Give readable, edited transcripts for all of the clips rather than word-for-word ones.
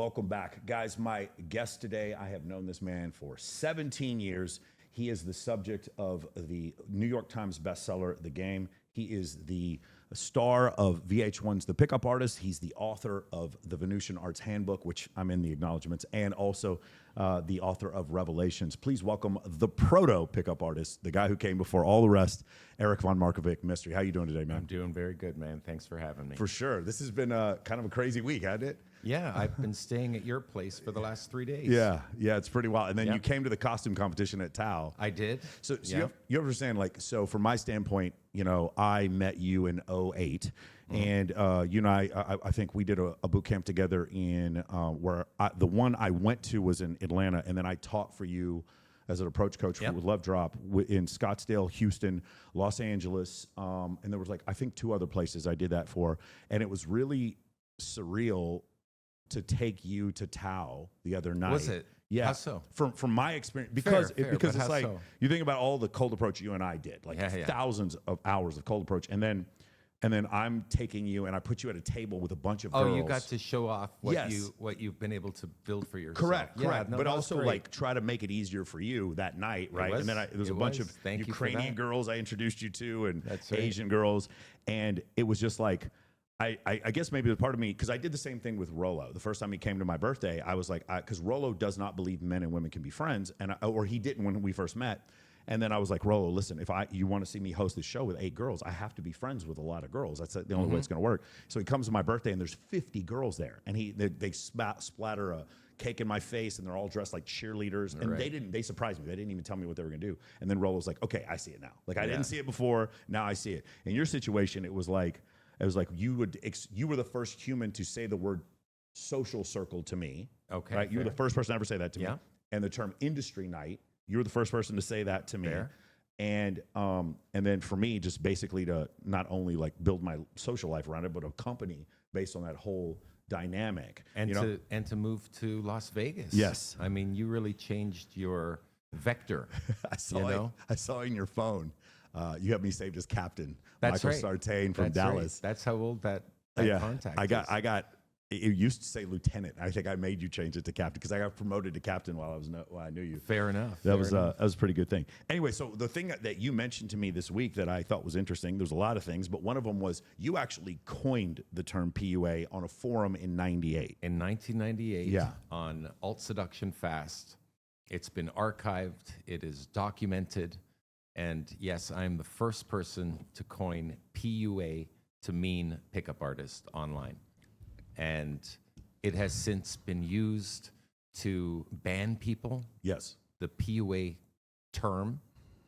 Welcome back. Guys, my guest today, I have known this man for 17 years. He is the subject of the New York Times bestseller, The Game. He is the star of VH1's The Pickup Artist. He's the author of The Venusian Arts Handbook, which I'm in the acknowledgments, and also the author of Revelations. Please welcome the proto pickup artist, the guy who came before all the rest, Erik Von Markovik. Mystery, how you doing today, man? I'm doing very good, man. Thanks for having me. For sure. This has been kind of a crazy week, hasn't it? Yeah, I've been staying at your place for the last 3 days. Yeah, it's pretty wild. And then you came to the costume competition at Tao. I did. So you understand, like, so from my standpoint, you know, I met you in 08, and you and I think we did a boot camp together in the one I went to was in Atlanta, and then I taught for you as an approach coach for Love Drop in Scottsdale, Houston, Los Angeles, and there was like I think 2 other places I did that for, and it was really surreal to take you to Tao the other night. Was it? Yeah. How so? From my experience, because fair, because but it's how like so? you think about all the cold approach you and I did, like thousands of hours of cold approach, and then I'm taking you and I put you at a table with a bunch of girls. Oh, you got to show off what you've been able to build for yourself. Correct. No, but also like try to make it easier for you that night, right? And then there was a bunch of Ukrainian girls I introduced you to, and Asian girls, and it was just like. I guess maybe it was part of me, because I did the same thing with Rollo. The first time he came to my birthday, I was like, because Rollo does not believe men and women can be friends, or he didn't when we first met. And then I was like, Rollo, listen, if you want to see me host this show with 8 girls, I have to be friends with a lot of girls. That's the only way it's going to work. So he comes to my birthday, and there's 50 girls there, and they splatter a cake in my face, and they're all dressed like cheerleaders. And they surprised me. They didn't even tell me what they were going to do. And then Rollo's like, okay, I see it now. Like I didn't see it before. Now I see it. In your situation, it was like you were the first human to say the word social circle to me. Okay. Right? You were the first person to ever say that to me. And the term industry night, you were the first person to say that to me. And then for me, just basically to not only like build my social life around it, but a company based on that whole dynamic. And to move to Las Vegas. Yes. I mean, you really changed your vector. I saw in your phone. You have me saved as Captain. That's Michael Sartain from Dallas. That's how old that contact is. I got. It used to say lieutenant. I think I made you change it to captain because I got promoted to captain while I knew you. Fair enough. That was a pretty good thing. Anyway, so the thing that you mentioned to me this week that I thought was interesting. There's a lot of things, but one of them was you actually coined the term PUA on a forum in '98. In 1998, on Alt Seduction Fast. It's been archived. It is documented. And yes, I'm the first person to coin PUA to mean pickup artist online. And it has since been used to ban people. Yes. The PUA term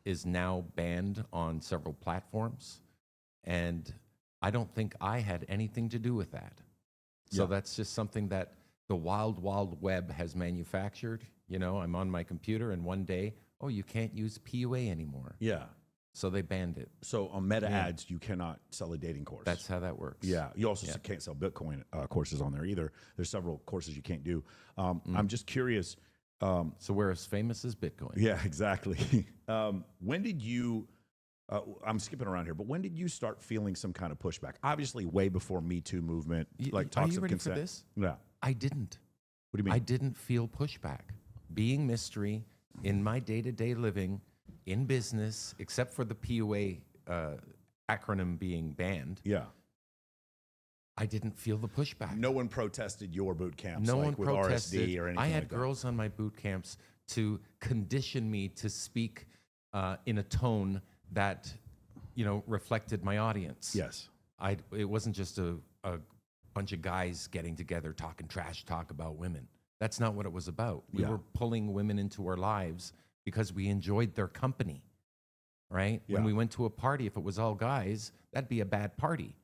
is now banned on several platforms. And I don't think I had anything to do with that. So that's just something that the wild, wild web has manufactured. You know, I'm on my computer and one day, oh, you can't use PUA anymore. Yeah. So they banned it. So on Meta ads, you cannot sell a dating course. That's how that works. Yeah. You also can't sell Bitcoin courses on there either. There's several courses you can't do. I'm just curious. So we're as famous as Bitcoin. Yeah, exactly. When did you, I'm skipping around here, but when did you start feeling some kind of pushback? Obviously way before Me Too movement, like talks of consent. Are you ready for this? Yeah. I didn't. What do you mean? I didn't feel pushback. Being Mystery in my day-to-day living, in business, except for the PUA acronym being banned. Yeah. I didn't feel the pushback. No one protested your boot camps. No like one with protested. RSD or anything I had like that. girls on my boot camps to condition me to speak in a tone that, you know, reflected my audience. Yes. It wasn't just a bunch of guys getting together talking trash talk about women. That's not what it was about. We were pulling women into our lives because we enjoyed their company, right? Yeah. When we went to a party, if it was all guys, that'd be a bad party,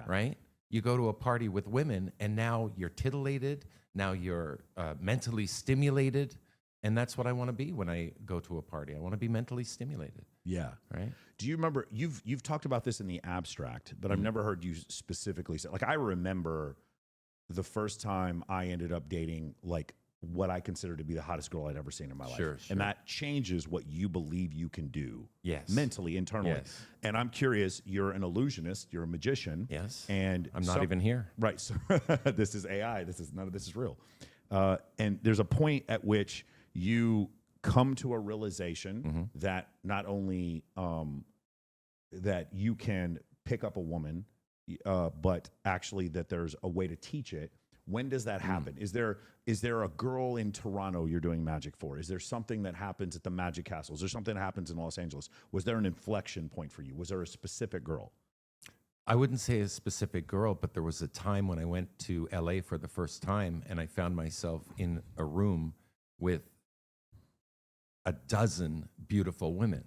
right? You go to a party with women, and now you're titillated, now you're mentally stimulated, and that's what I want to be when I go to a party. I want to be mentally stimulated. Yeah. Right? Do you remember, you've talked about this in the abstract, but I've never heard you specifically say, like I remember the first time I ended up dating like what I consider to be the hottest girl I'd ever seen in my life. Sure. And that changes what you believe you can do Yes. mentally, internally. Yes. And I'm curious, you're an illusionist, you're a magician. Yes. And I'm not even here. Right. So this is AI. None of this is real. And there's a point at which you come to a realization that not only that you can pick up a woman, but actually that there's a way to teach it. When does that happen? Is there a girl in Toronto you're doing magic for? Is there something that happens at the Magic Castle? Is there something that happens in Los Angeles? Was there an inflection point for you? Was there a specific girl? I wouldn't say a specific girl, but there was a time when I went to LA for the first time and I found myself in a room with a dozen beautiful women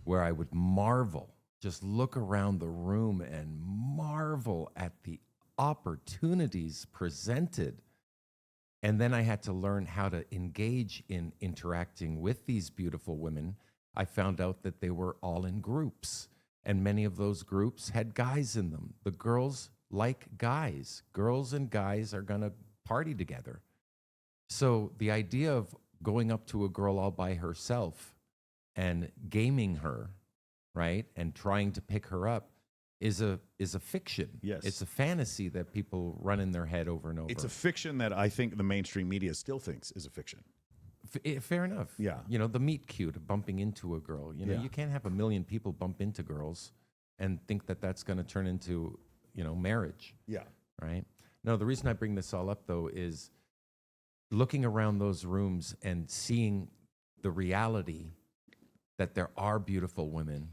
where I would marvel, just look around the room and marvel at the opportunities presented. And then I had to learn how to engage in interacting with these beautiful women. I found out that they were all in groups, and many of those groups had guys in them. The girls like guys. Girls and guys are going to party together. So the idea of going up to a girl all by herself and gaming her, right, and trying to pick her up is a fiction. Yes. It's a fantasy that people run in their head over and over. It's a fiction that I think the mainstream media still thinks is a fiction. Fair enough. Yeah. You know, the meet cute, bumping into a girl. You know, Yeah. you can't have 1 million people bump into girls and think that that's going to turn into, marriage. Yeah. Right? No, the reason I bring this all up, though, is looking around those rooms and seeing the reality that there are beautiful women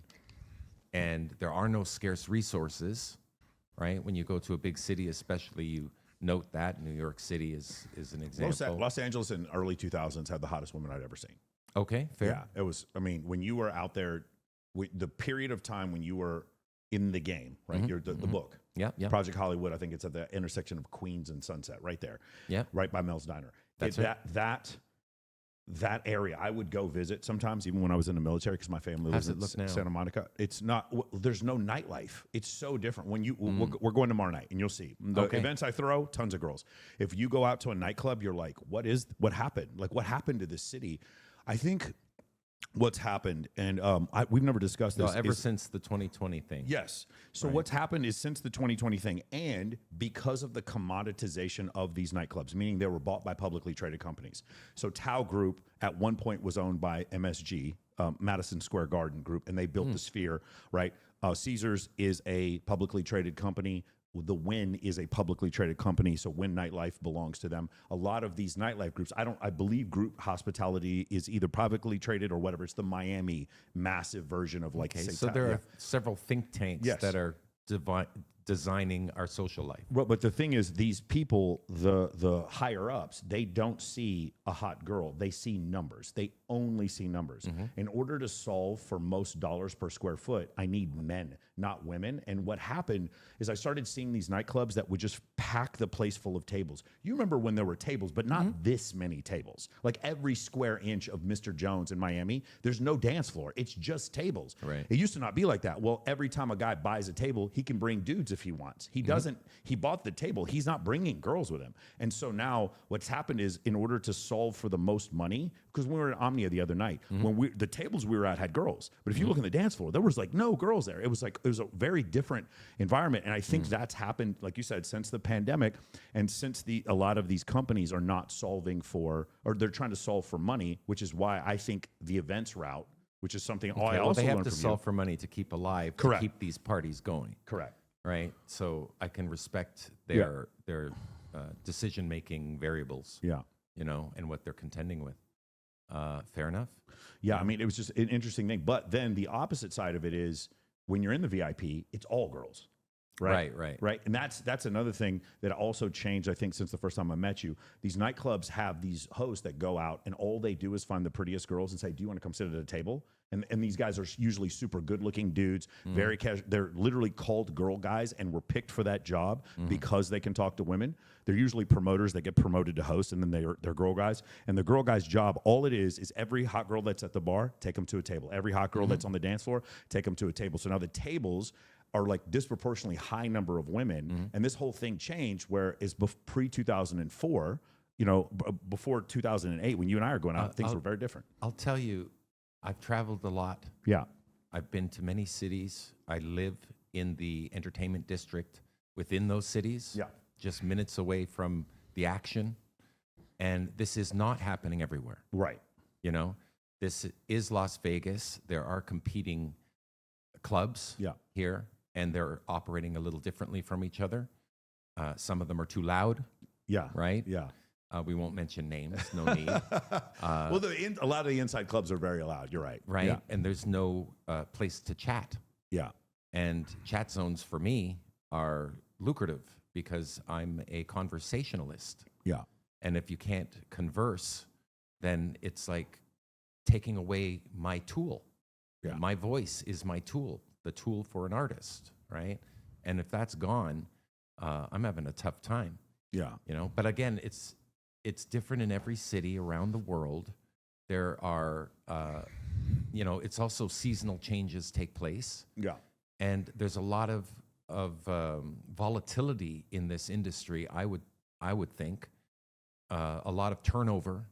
and there are no scarce resources, right? When you go to a big city, especially, you note that. New York City is an example. Los Angeles in early 2000s had the hottest women I'd ever seen. Okay, fair. Yeah, it was, when you were out there, the period of time when you were in the game, right? You're the book. Yeah. Project Hollywood, I think it's at the intersection of Queens and Sunset, right there. Yeah. Right by Mel's Diner. That's right. That area, I would go visit sometimes, even when I was in the military, because my family lives in Santa Monica. It's not, there's no nightlife. It's so different. When we're going tomorrow night, and you'll see the events I throw, tons of girls. If you go out to a nightclub, you're like, what happened? Like, what happened to this city? I think what's happened, and we've never discussed this. Ever since the 2020 thing. Yes. So what's happened is since the 2020 thing, and because of the commoditization of these nightclubs, meaning they were bought by publicly traded companies. So Tao Group at one point was owned by MSG, Madison Square Garden Group, and they built the Sphere, right? Caesars is a publicly traded company. The Wynn is a publicly traded company, so Wynn Nightlife belongs to them. A lot of these nightlife groups, I believe Group Hospitality is either publicly traded or whatever. It's the Miami massive version of like. So there are several think tanks that are designing our social life. But the thing is, these people, the higher ups, they don't see a hot girl. They see numbers. They only see numbers. In order to solve for most dollars per square foot, I need men, not women. And what happened is I started seeing these nightclubs that would just pack the place full of tables. You remember when there were tables, but not this many tables. Like every square inch of Mr. Jones in Miami, there's no dance floor. It's just tables. Right. It used to not be like that. Well, every time a guy buys a table, he can bring dudes if he wants. He doesn't. He bought the table. He's not bringing girls with him. And so now what's happened is, in order to solve for the most money, because we were at Omnia the other night, when the tables we were at had girls, but if you look on the dance floor, there was like no girls there. It was a very different environment. And I think that's happened, like you said, since the pandemic, and since a lot of these companies are not solving for, or they're trying to solve for money, which is why I think the events route, which is something I also they have learned to from solve for money to keep alive, Correct. to keep these parties going. Correct. Right. So I can respect their decision-making variables. Yeah. And what they're contending with. Fair enough. Yeah, I mean, it was just an interesting thing. But then the opposite side of it is, when you're in the VIP, it's all girls. Right. And that's another thing that also changed, I think, since the first time I met you. These nightclubs have these hosts that go out, and all they do is find the prettiest girls and say, do you want to come sit at a table? And these guys are usually super good-looking dudes, very casual. They're literally called girl guys and were picked for that job because they can talk to women. They're usually promoters that get promoted to host, and then they're girl guys. And the girl guy's job, all it is every hot girl that's at the bar, take them to a table. Every hot girl that's on the dance floor, take them to a table. So now the tables are like disproportionately high number of women. And this whole thing changed, where is pre-2004, before 2008, when you and I are going out, things were very different. I'll tell you, I've traveled a lot. Yeah. I've been to many cities. I live in the entertainment district within those cities. Yeah. Just minutes away from the action. And this is not happening everywhere. Right. This is Las Vegas. There are competing clubs here, and they're operating a little differently from each other. Some of them are too loud. Yeah. Right? Yeah. We won't mention names. No need. Well, a lot of the inside clubs are very loud. You're right. Right? Yeah. And there's no place to chat. Yeah. And chat zones for me are lucrative because I'm a conversationalist. Yeah. And if you can't converse, then it's like taking away my tool. Yeah. My voice is my tool, the tool for an artist, right? And if that's gone, I'm having a tough time. Yeah. But again, it's different in every city around the world. There are, it's also seasonal changes take place. Yeah. And there's a lot of volatility in this industry. I would think a lot of turnover.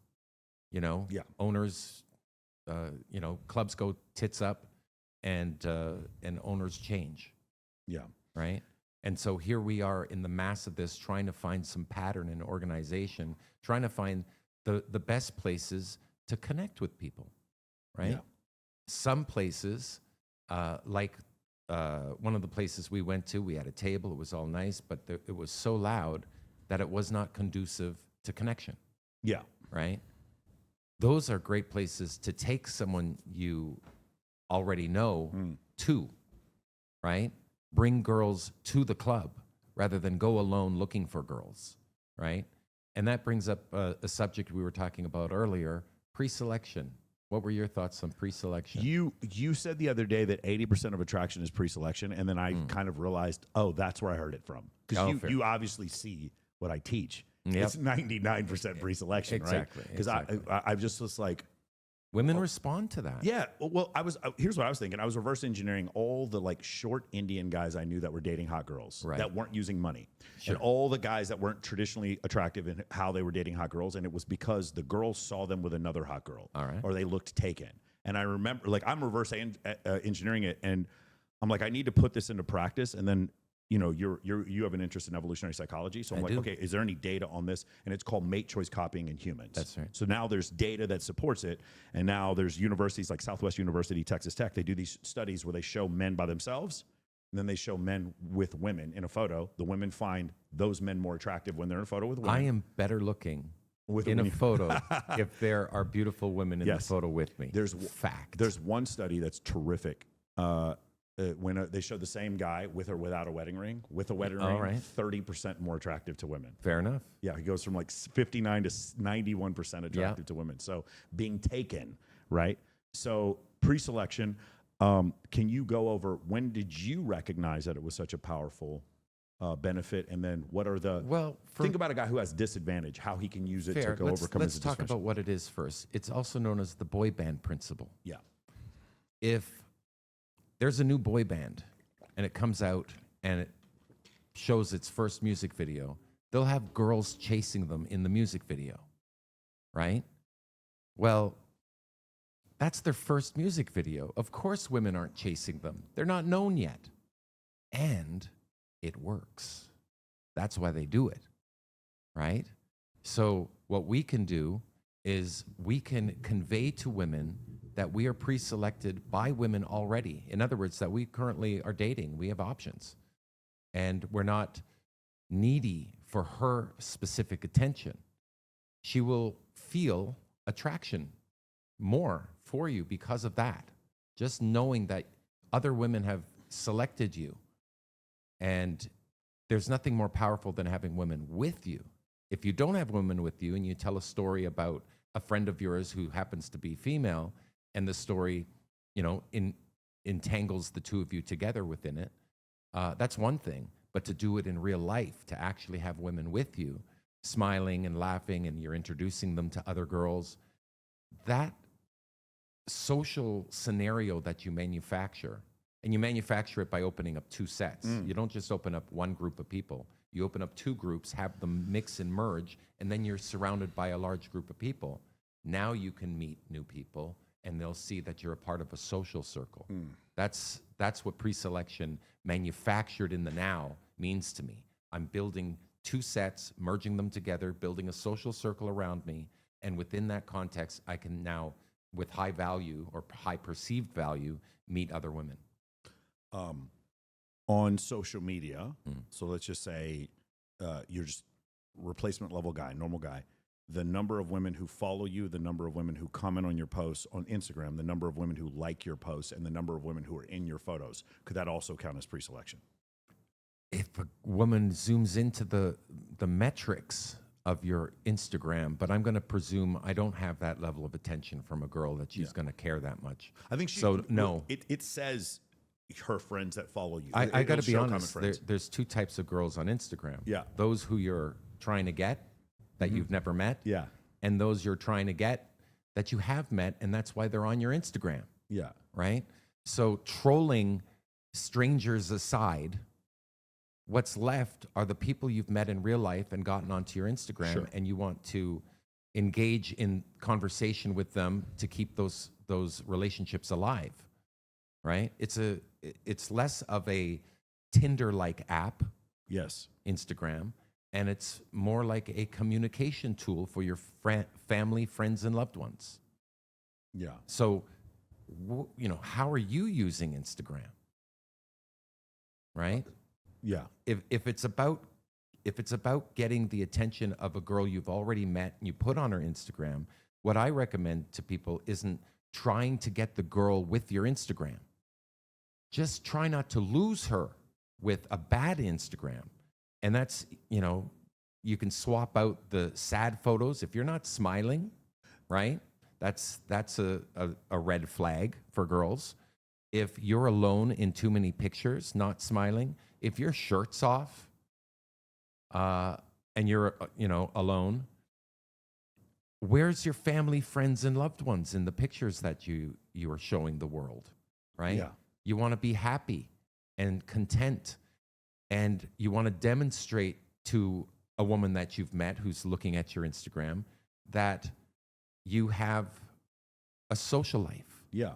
Owners, clubs go tits up, and owners change. Yeah. Right. And so here we are in the mass of this, trying to find some pattern in organization, trying to find the best places to connect with people. Right. Yeah. Some places, like one of the places we went to, we had a table, it was all nice, but it was so loud that it was not conducive to connection. Yeah. Right? Those are great places to take someone you already know to, right? Bring girls to the club rather than go alone looking for girls, right? And that brings up a subject we were talking about earlier, pre-selection. What were your thoughts on pre-selection? You said the other day that 80% of attraction is pre-selection, and then I kind of realized, that's where I heard it from. Because you obviously see what I teach. Yep. It's 99% pre-selection, exactly, right? Because exactly. I just was like, women respond to that. Yeah. Well, here's what I was thinking. I was reverse engineering all the short Indian guys I knew that were dating hot girls that weren't using money, and all the guys that weren't traditionally attractive in how they were dating hot girls, and it was because the girls saw them with another hot girl, or they looked taken. And I remember, I'm reverse engineering it, and I'm like, I need to put this into practice, and then. You have an interest in evolutionary psychology. So I'm like, okay, is there any data on this? And it's called mate choice copying in humans. That's right. So now there's data that supports it. And now there's universities like Southwest University, Texas Tech. They do these studies where they show men by themselves, and then they show men with women in a photo. The women find those men more attractive when they're in a photo with women. I am better looking in a photo if there are beautiful women in the photo with me. There's fact. There's one study that's terrific. When they showed the same guy with or without a wedding ring, with a wedding ring, 30% more attractive to women. Fair enough. Yeah, he goes from 59 to 91% attractive to women. So being taken, right? So pre-selection, can you go over when did you recognize that it was such a powerful benefit? And then what are think about a guy who has disadvantage, how he can use it to overcome his Let's talk about what it is first. It's also known as the boy band principle. Yeah. If there's a new boy band, and it comes out, and it shows its first music video, they'll have girls chasing them in the music video, right? Well, that's their first music video. Of course women aren't chasing them. They're not known yet. And it works. That's why they do it, right? So what we can do is we can convey to women that we are pre-selected by women already. In other words, that we currently are dating. We have options. And we're not needy for her specific attention. She will feel attraction more for you because of that. Just knowing that other women have selected you. And there's nothing more powerful than having women with you. If you don't have women with you and you tell a story about a friend of yours who happens to be female, and the story, entangles the two of you together within it, that's one thing. But to do it in real life, to actually have women with you, smiling and laughing, and you're introducing them to other girls, that social scenario that you manufacture, and you manufacture it by opening up two sets. You don't just open up one group of people. You open up 2 groups, have them mix and merge, and then you're surrounded by a large group of people. Now you can meet new people, and they'll see that you're a part of a social circle. That's what pre-selection manufactured in the now means to me. I'm building 2 sets, merging them together, building a social circle around me, and within that context, I can now, with high value or high perceived value, meet other women. On social media, so let's just say you're just replacement level guy, normal guy, the number of women who follow you, the number of women who comment on your posts on Instagram, the number of women who like your posts, and the number of women who are in your photos, could that also count as pre-selection? If a woman zooms into the metrics of your Instagram, but I'm going to presume I don't have that level of attention from a girl that she's going to care that much. I think so. No, it says her friends that follow you. I got to be honest. There's 2 types of girls on Instagram. Yeah, those who you're trying to get that you've never met. Yeah, and those you're trying to get that you have met, and that's why they're on your Instagram. Yeah, right. So trolling strangers aside, what's left are the people you've met in real life and gotten onto your Instagram, and you want to engage in conversation with them to keep those relationships alive, right? It's less of a Tinder-like app, yes, Instagram, and it's more like a communication tool for your family, friends, and loved ones. Yeah. So, how are you using Instagram, right? Yeah. If it's about getting the attention of a girl you've already met and you put on her Instagram, what I recommend to people isn't trying to get the girl with your Instagram. Just try not to lose her with a bad Instagram. And that's, you can swap out the sad photos. If you're not smiling, right? That's a red flag for girls. If you're alone in too many pictures, not smiling, if your shirt's off and you're, alone, where's your family, friends, and loved ones in the pictures that you are showing the world, right? Yeah. You want to be happy and content, and you want to demonstrate to a woman that you've met who's looking at your Instagram that you have a social life. Yeah.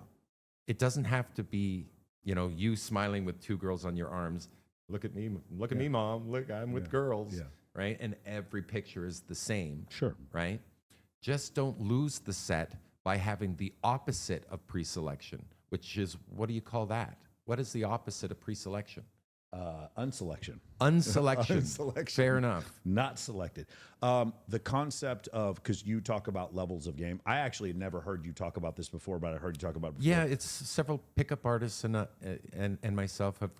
It doesn't have to be, you smiling with 2 girls on your arms. Look at me, me, Mom. Look, I'm with girls, right? And every picture is the same, Sure. right? Just don't lose the set by having the opposite of pre-selection, which is, what do you call that? What is the opposite of pre-selection? Unselection. Unselection. Unselection. Fair enough. Not selected. The concept of, because you talk about levels of game. I actually had never heard you talk about this before, but I heard you talk about it before. Yeah, it's several pickup artists and myself have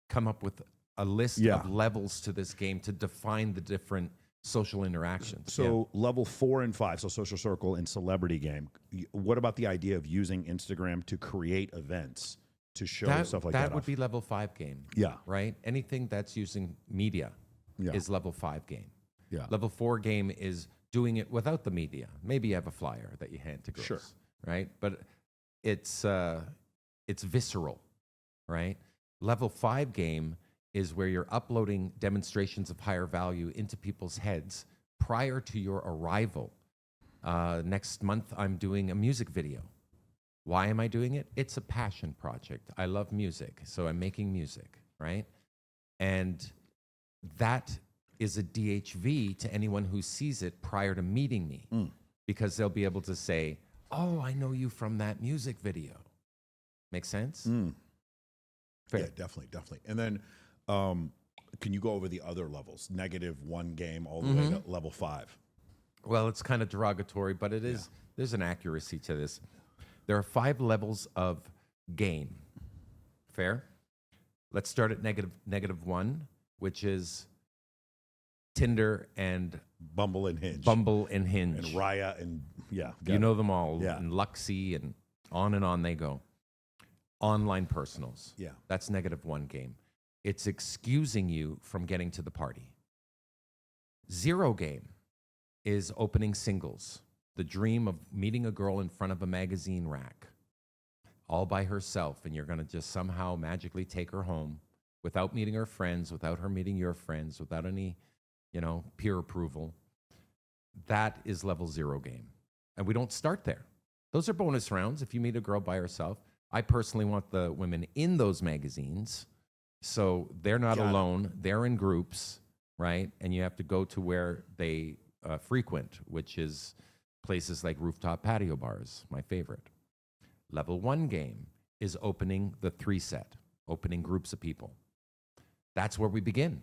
come up with a list of levels to this game to define the different social interactions. So level 4 and 5, so social circle and celebrity game. What about the idea of using Instagram to create events to show stuff like that? That would be level 5 game. Yeah. Right? Anything that's using media is level 5 game. Yeah. Level 4 game is doing it without the media. Maybe you have a flyer that you hand to girls. Sure. Right? But it's visceral, right? Level 5 game is where you're uploading demonstrations of higher value into people's heads prior to your arrival. Next month, I'm doing a music video. Why am I doing it? It's a passion project. I love music, so I'm making music, right? And that is a DHV to anyone who sees it prior to meeting me, because they'll be able to say, oh, I know you from that music video. Make sense? Fair. Yeah, definitely. And then can you go over the other levels? -1 game all the way to level 5. Well, it's kind of derogatory, but it is. There's an accuracy to this. There are 5 levels of game. Fair? Let's start at -1, which is Tinder and Bumble and Hinge. And Raya and you know them all. Yeah. And Luxy and on they go. Online personals. Yeah. That's -1 game. It's excusing you from getting to the party. 0 game is opening singles. The dream of meeting a girl in front of a magazine rack all by herself, and you're going to just somehow magically take her home without meeting her friends, without her meeting your friends, without any, peer approval. That is level 0 game. And we don't start there. Those are bonus rounds if you meet a girl by herself. I personally want the women in those magazines, so they're not alone. They're in groups, right? And you have to go to where they frequent, which is places like rooftop patio bars, my favorite. Level 1 game is opening the 3 set, opening groups of people. That's where we begin,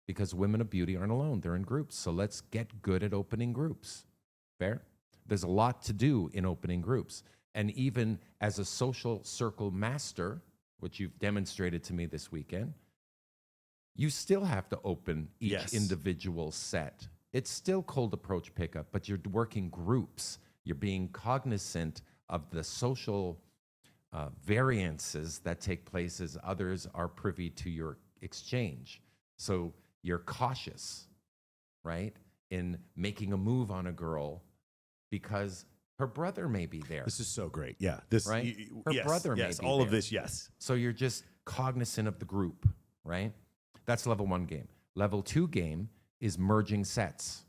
because women of beauty aren't alone. They're in groups. So let's get good at opening groups. Fair? There's a lot to do in opening groups. And even as a social circle master, which you've demonstrated to me this weekend, you still have to open each individual set. It's still cold approach pickup, but you're working groups. You're being cognizant of the social variances that take place as others are privy to your exchange. So you're cautious, right, in making a move on a girl because her brother may be there. This is so great. Yeah. This, right? Her brother may be all there. of this, yes. So you're just cognizant of the group, right? That's level 1 game. Level 2 game is merging sets.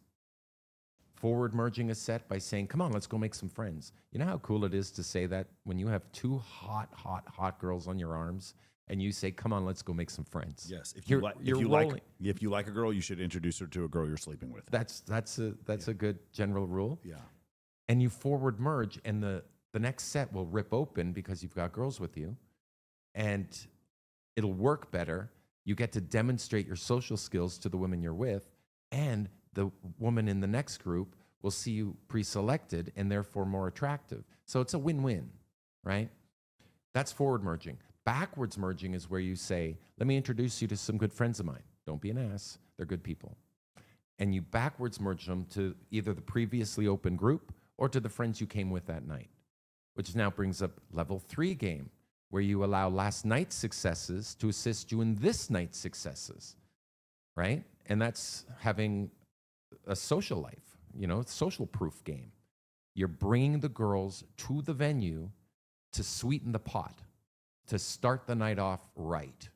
Forward merging a set by saying, come on, let's go make some friends. You know how cool it is to say that when you have 2 hot girls on your arms and you say, come on, let's go make some friends. Yes. If you like a girl, you should introduce her to a girl you're sleeping with. That's a good general rule. Yeah. And you forward merge, and the next set will rip open because you've got girls with you, and it'll work better. You get to demonstrate your social skills to the women you're with, and the woman in the next group will see you pre-selected and therefore more attractive. So it's a win-win, right? That's forward merging. Backwards merging is where you say, let me introduce you to some good friends of mine. Don't be an ass. They're good people. And you backwards merge them to either the previously open group or to the friends you came with that night, which now brings up level 3 game, where you allow last night's successes to assist you in this night's successes, right? And that's having a social life, social proof game. You're bringing the girls to the venue to sweeten the pot, to start the night off right.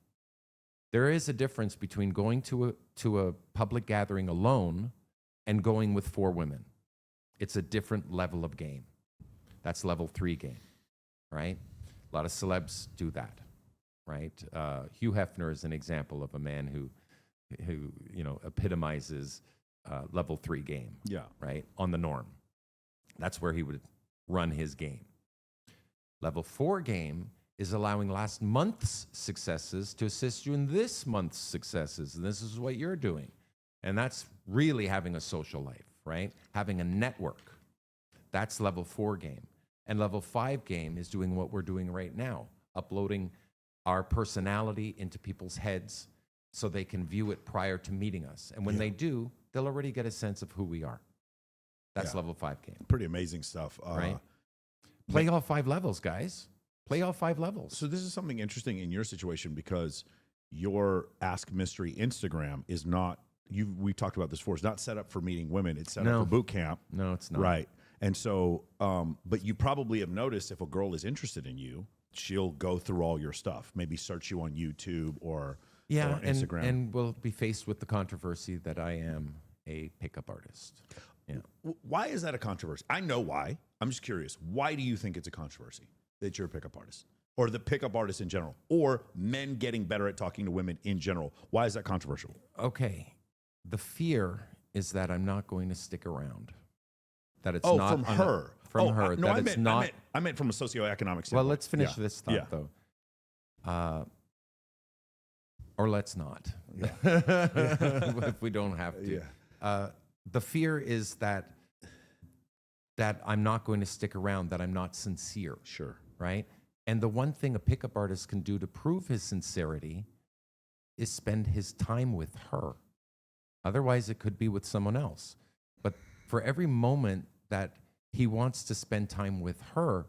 There is a difference between going to a public gathering alone and going with 4 women. It's a different level of game. That's level 3 game, right? A lot of celebs do that, right? Hugh Hefner is an example of a man who epitomizes level 3 game, right? On the norm. That's where he would run his game. Level 4 game is allowing last month's successes to assist you in this month's successes. And this is what you're doing. And that's really having a social life, right? Having a network. That's level 4 game. And level 5 game is doing what we're doing right now, uploading our personality into people's heads so they can view it prior to meeting us. And when they do, they'll already get a sense of who we are. That's level 5 game. Pretty amazing stuff. Right? Play all 5 levels, guys. Play all 5 levels. So this is something interesting in your situation because your Ask Mystery Instagram is not, we talked about this before, it's not set up for meeting women. It's set up for boot camp. No, it's not. Right. And so, but you probably have noticed if a girl is interested in you, she'll go through all your stuff, maybe search you on YouTube or Instagram. And we'll be faced with the controversy that I am a pickup artist. Yeah. Why is that a controversy? I know why. I'm just curious. Why do you think it's a controversy that you're a pickup artist? Or the pickup artist in general? Or men getting better at talking to women in general? Why is that controversial? Okay. The fear is that I'm not going to stick around. That it's not from her. From her. No, that I meant from a socioeconomic standpoint. Well, let's finish this thought, though. Or let's not. Yeah. If we don't have to. Yeah. The fear is that I'm not going to stick around, that I'm not sincere. Sure. Right? And the one thing a pickup artist can do to prove his sincerity is spend his time with her. Otherwise, it could be with someone else. But for every moment that he wants to spend time with her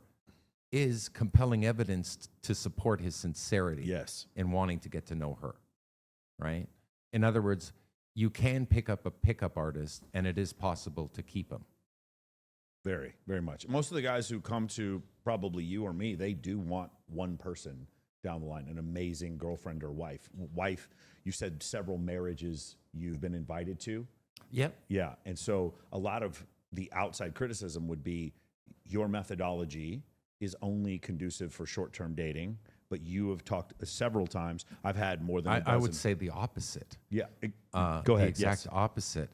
is compelling evidence to support his sincerity in wanting to get to know her, right? In other words, you can pick up a pickup artist, and it is possible to keep him. Very, very much. Most of the guys who come to probably you or me, they do want one person down the line, an amazing girlfriend or wife. You said several marriages you've been invited to. Yep. Yeah. And so a lot of the outside criticism would be your methodology is only conducive for short-term dating, but you have talked several times. I've had more than a dozen. I would say the opposite. Yeah. Go ahead. The exact opposite.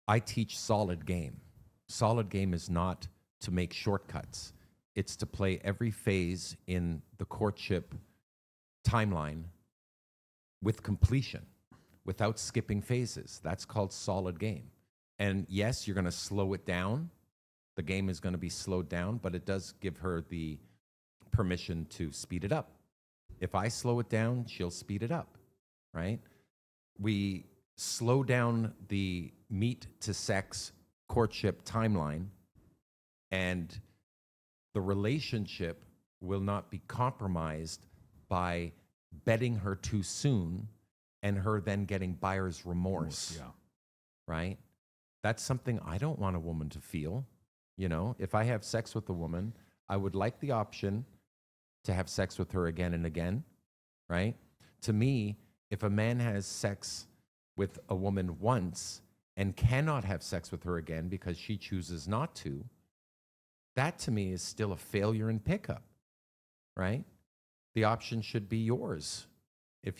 I teach solid game. Solid game is not to make shortcuts. It's to play every phase in the courtship timeline with completion, without skipping phases. That's called solid game. And yes, you're going to slow it down. The game is going to be slowed down, but it does give her the permission to speed it up. If I slow it down, she'll speed it up, right? We slow down the meet to sex courtship timeline, and the relationship will not be compromised by betting her too soon and her then getting buyer's remorse, right? That's something I don't want a woman to feel. You know, if I have sex with a woman, I would like the option to have sex with her again and again, right? To me, if a man has sex with a woman once and cannot have sex with her again because she chooses not to, that to me is still a failure in pickup, right? The option should be yours. If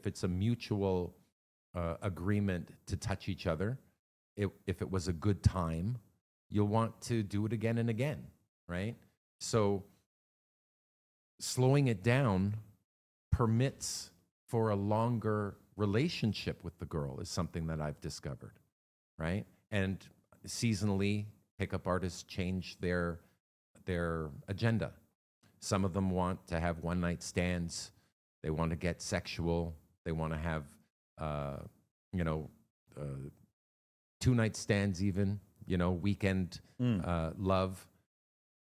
it's a mutual agreement to touch each other, if it was a good time, you'll want to do it again and again, right? So slowing it down permits for a longer relationship with the girl is something that I've discovered, right? And seasonally, pickup artists change their agenda. Some of them want to have one-night stands. They want to get sexual. They want to have, 2-night stands even, weekend love.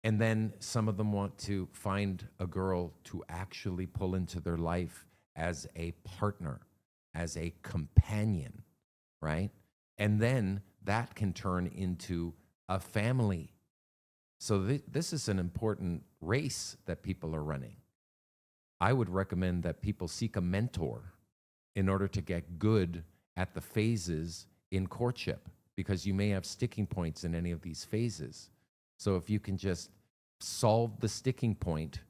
And then some of them want to find a girl to actually pull into their life as a partner, as a companion, right? And then that can turn into a family. So this is an important race that people are running. I would recommend that people seek a mentor in order to get good at the phases in courtship, because you may have sticking points in any of these phases. So if you can just solve the sticking point,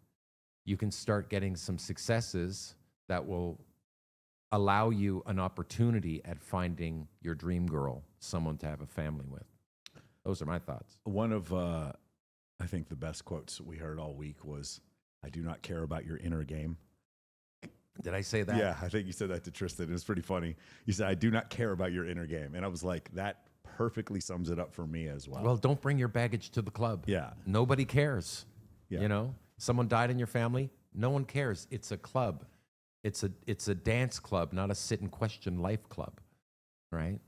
you can start getting some successes that will allow you an opportunity at finding your dream girl, someone to have a family with. Those are my thoughts. One of, I think, the best quotes we heard all week was, "I do not care about your inner game." Did I say that? Yeah, I think you said that to Tristan. It was pretty funny. You said, "I do not care about your inner game." And I was like, that perfectly sums it up for me as well. Well, don't bring your baggage to the club. Yeah. Nobody cares. Yeah. Someone died in your family, no one cares. It's a club. It's a dance club, not a sit and question life club, right?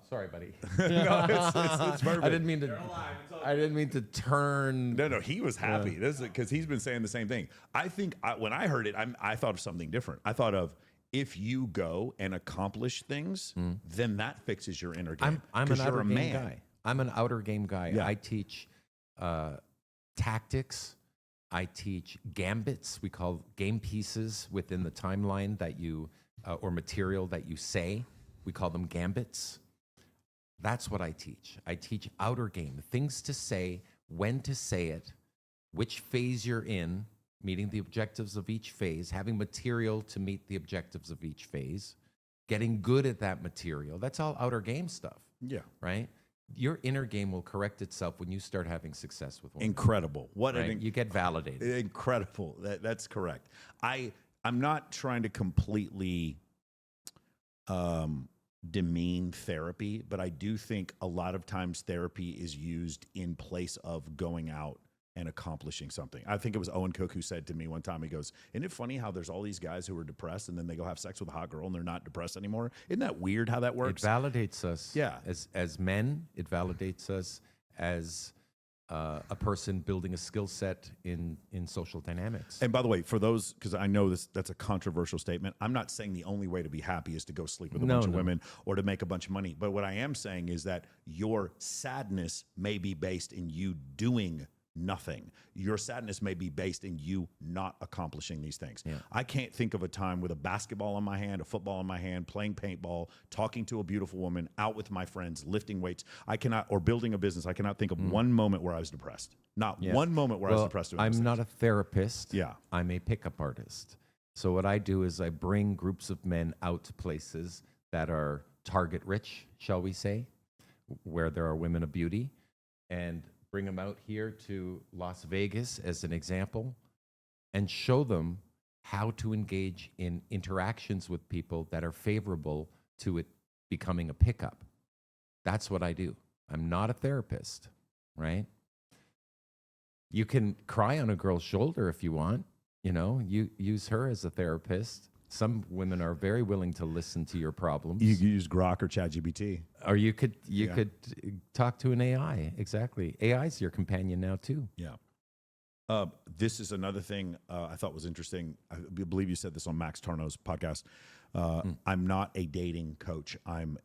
Sorry, buddy. No, it's perfect. I didn't mean to turn. No, he was happy. This is because he's been saying the same thing. I think when I heard it, I thought of something different. I thought of, if you go and accomplish things, then that fixes your inner game. I'm an outer game guy. I'm an outer game guy. Yeah. I teach tactics. I teach gambits. We call game pieces within the timeline that you or material that you say. We call them gambits. That's what I teach. I teach outer game, things to say, when to say it, which phase you're in, meeting the objectives of each phase, having material to meet the objectives of each phase, getting good at that material. That's all outer game stuff. Yeah. Right? Your inner game will correct itself when you start having success with one. Incredible. You get validated. Incredible. That's correct. I'm not trying to completely demean therapy, but I do think a lot of times therapy is used in place of going out and accomplishing something. I think it was Owen Cook who said to me one time, he goes, "Isn't it funny how there's all these guys who are depressed and then they go have sex with a hot girl and they're not depressed anymore? Isn't that weird how that works?" It validates us. Yeah. As men, it validates us as a person building a skill set in social dynamics. And by the way, for those, because I know that's a controversial statement, I'm not saying the only way to be happy is to go sleep with a bunch of women or to make a bunch of money. But what I am saying is that your sadness may be based in you doing nothing. Your sadness may be based in you not accomplishing these things. Yeah. I can't think of a time with a basketball in my hand, a football in my hand, playing paintball, talking to a beautiful woman, out with my friends, lifting weights. Or building a business. I cannot think of one moment where I was depressed. Not one moment where I was depressed. I'm not a therapist. Yeah. I'm a pickup artist. So what I do is I bring groups of men out to places that are target rich, shall we say, where there are women of beauty, and bring them out here to Las Vegas as an example, and show them how to engage in interactions with people that are favorable to it becoming a pickup. That's what I do. I'm not a therapist, right? You can cry on a girl's shoulder if you want. You use her as a therapist. Some women are very willing to listen to your problems. You use Grok or ChatGPT. Or you could talk to an AI. Exactly. AI is your companion now too. Yeah. This is another thing I thought was interesting. I believe you said this on Max Tarno's podcast. I'm not a dating coach. I'm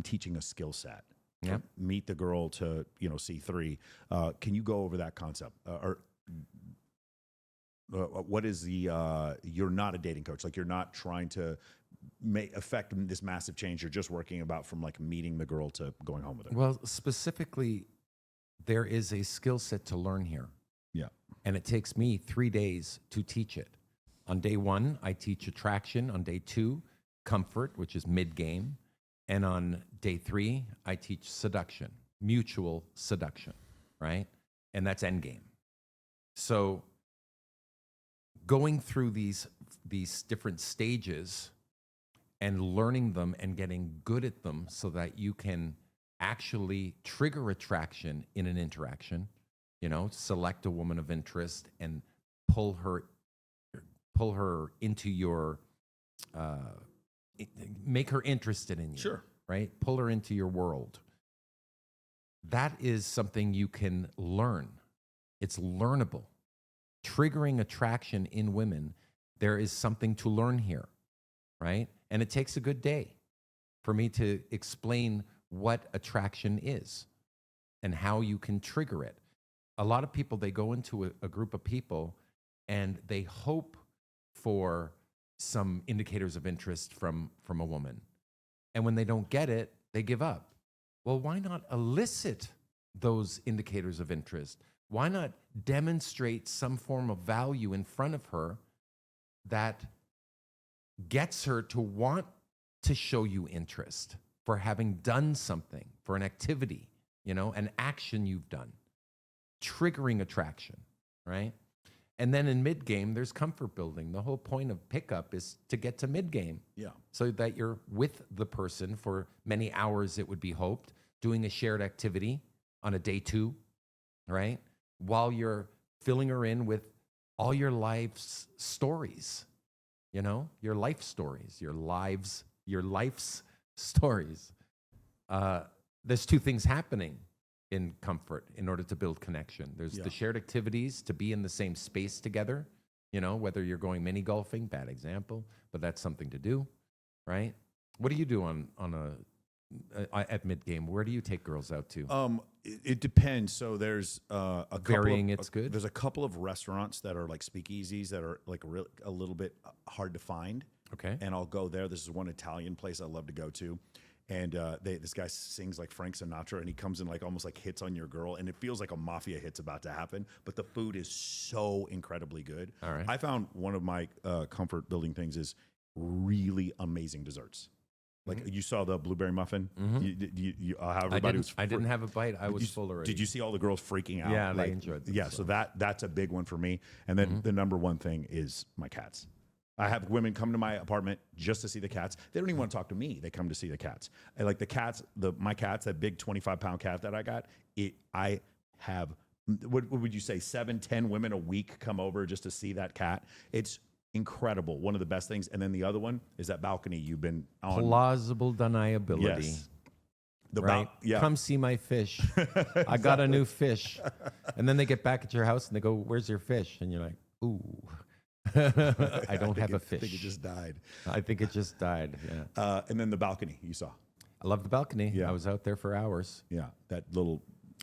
teaching a skill set. Yeah. Meet the girl to C3. Can you go over that concept? What is the? You're not a dating coach. Like, you're not trying to affect this massive change. You're just working about from like meeting the girl to going home with her. Well, specifically, there is a skill set to learn here. Yeah. And it takes me 3 days to teach it. On day 1, I teach attraction. On day 2, comfort, which is mid-game. And on day 3, I teach seduction, mutual seduction, right? And that's end game. So going through these different stages and learning them and getting good at them so that you can actually trigger attraction in an interaction, select a woman of interest and pull her into your, make her interested in you. Sure. Right? Pull her into your world. That is something you can learn. It's learnable. Triggering attraction in women, there is something to learn here, right? And it takes a good day for me to explain what attraction is and how you can trigger it. A lot of people, they go into a group of people and they hope for some indicators of interest from a woman. And when they don't get it, they give up. Well, why not elicit those indicators of interest? Why not demonstrate some form of value in front of her that gets her to want to show you interest for having done something, for an activity, an action you've done, triggering attraction, right? And then in mid-game, there's comfort building. The whole point of pickup is to get to mid-game. Yeah. So that you're with the person for many hours, it would be hoped, doing a shared activity on a day 2, right? While you're filling her in with all your life's stories, your life stories, your life's stories. There's 2 things happening in comfort in order to build connection. There's the shared activities to be in the same space together, whether you're going mini golfing, bad example, but that's something to do, right? What do you do at mid-game? Where do you take girls out to? It depends. So there's There's a couple of restaurants that are like speakeasies that are like a little bit hard to find. Okay. And I'll go there. This is one Italian place I love to go to. And this guy sings like Frank Sinatra, and he comes in like almost like hits on your girl, and it feels like a mafia hit's about to happen. But the food is so incredibly good. All right. I found one of my comfort building things is really amazing desserts. Like you saw the blueberry muffin. How everybody was. I didn't have a bite. I was full already. Did you see all the girls freaking out? Yeah, they enjoyed it. Yeah, so that's a big one for me. And then the number one thing is my cats. I have women come to my apartment just to see the cats. They don't even want to talk to me. They come to see the cats. I like the cats. My cats, that big 25-pound cat that I got. I have, what would you say, 7-10 women a week come over just to see that cat. It's incredible. One of the best things. And then the other one is that balcony you've been on. Plausible deniability. Yes. Right? Come see my fish. I got a new fish. And then they get back at your house and they go, "Where's your fish?" And you're like, "Ooh." I don't have a fish. I think it just died. Yeah. And then the balcony you saw. I love the balcony. Yeah. I was out there for hours. Yeah, that little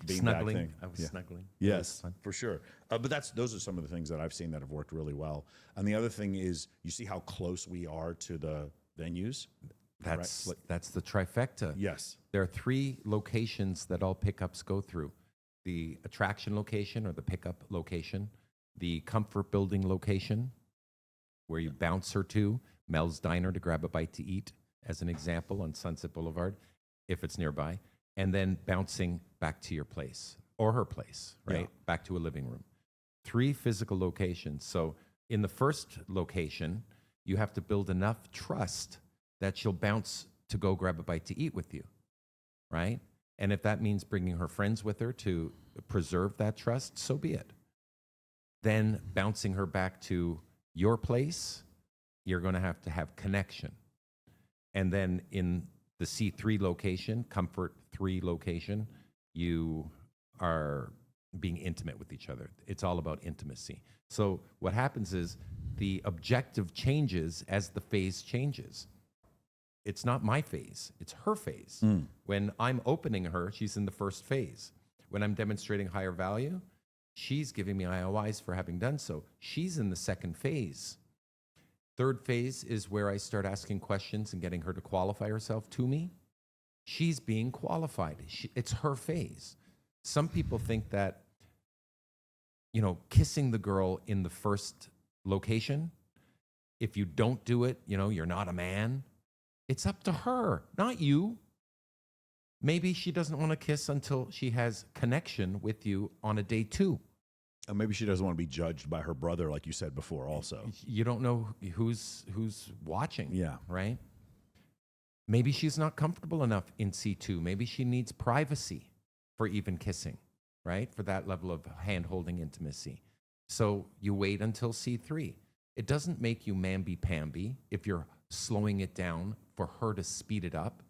snuggling. thing. I was snuggling. Yes, for sure. But those are some of the things that I've seen that have worked really well. And the other thing is, you see how close we are to the venues. That's right? that's the trifecta. Yes. There are 3 locations that all pickups go through: the attraction location or the pickup location, the comfort building location, where you bounce her to Mel's Diner to grab a bite to eat, as an example, on Sunset Boulevard, if it's nearby, and then bouncing back to your place or her place, right? Yeah. Back to a living room. 3 physical locations. So in the first location, you have to build enough trust that she'll bounce to go grab a bite to eat with you, right? And if that means bringing her friends with her to preserve that trust, so be it. Then bouncing her back to your place, you're going to have connection. And then in the C3 location, Comfort 3 location, you are being intimate with each other. It's all about intimacy. So what happens is the objective changes as the phase changes. It's not my phase, it's her phase. When I'm opening her, she's in the first phase. When I'm demonstrating higher value, she's giving me IOIs for having done so. She's in the second phase. Third phase is where I start asking questions and getting her to qualify herself to me. She's being qualified. It's her phase. Some people think that, kissing the girl in the first location, if you don't do it, you're not a man. It's up to her, not you. Maybe she doesn't want to kiss until she has connection with you on a day 2. And maybe she doesn't want to be judged by her brother, like you said before, also. You don't know who's watching, Yeah. right? Maybe she's not comfortable enough in C2. Maybe she needs privacy for even kissing, right? For that level of hand-holding intimacy. So you wait until C3. It doesn't make you mamby-pamby if you're slowing it down for her to speed it up.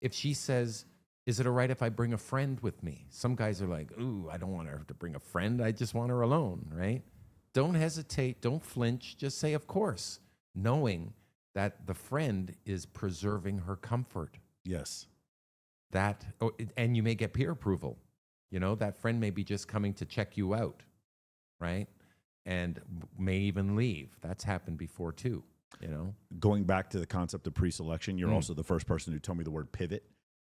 If she says, is it all right if I bring a friend with me? Some guys are like, ooh, I don't want her to bring a friend. I just want her alone, right? Don't hesitate. Don't flinch. Just say, of course, knowing that the friend is preserving her comfort. Yes. And you may get peer approval. That friend may be just coming to check you out, right? And may even leave. That's happened before too, Going back to the concept of pre-selection, you're also the first person who told me the word pivot.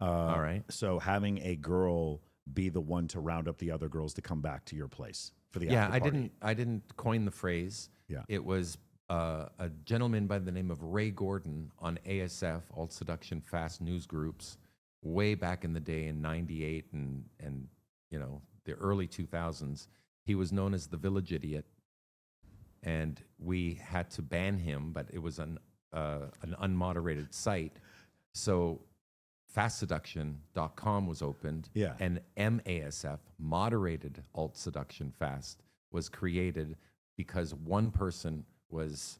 All right. So having a girl be the one to round up the other girls to come back to your place for the after party. I didn't coin the phrase. Yeah. It was a gentleman by the name of Ray Gordon on ASF, Alt Seduction Fast News Groups, way back in the day in '98 and the early 2000s. He was known as the Village Idiot, and we had to ban him, but it was an unmoderated site. So fastseduction.com was opened, and MASF, Moderated Alt Seduction Fast, was created because one person was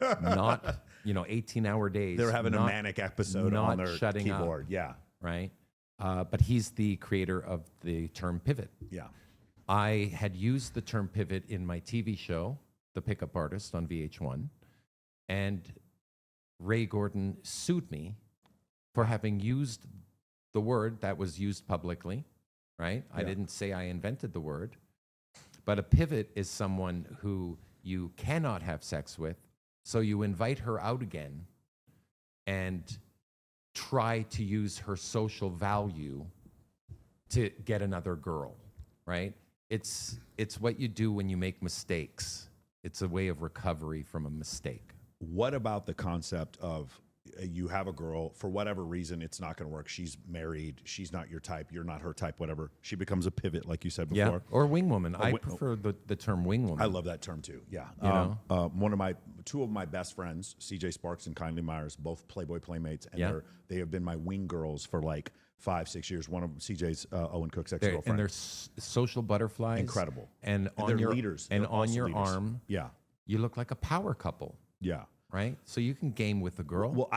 not, 18-hour days. They were having a manic episode on their shutting keyboard. Up, yeah. Right? But he's the creator of the term pivot. Yeah. I had used the term pivot in my TV show, The Pickup Artist, on VH1, and Ray Gordon sued me for having used the word that was used publicly, right? Yeah. I didn't say I invented the word, but a pivot is someone who you cannot have sex with, so you invite her out again and try to use her social value to get another girl, right? It's what you do when you make mistakes. It's a way of recovery from a mistake. What about the concept of you have a girl, for whatever reason, it's not going to work. She's married. She's not your type. You're not her type, whatever. She becomes a pivot, like you said before. Yeah, or wingwoman. I prefer the term wingwoman. I love that term too, yeah. Two of my best friends, CJ Sparks and Kindly Myers, both Playboy Playmates, and they have been my wing girls for like 5-6 years. One of them, CJ's Owen Cook's ex-girlfriend. And they're social butterflies. Incredible. And on your leaders. And on your arm, yeah, you look like a power couple. Yeah. Right? So you can game with the girl. Well,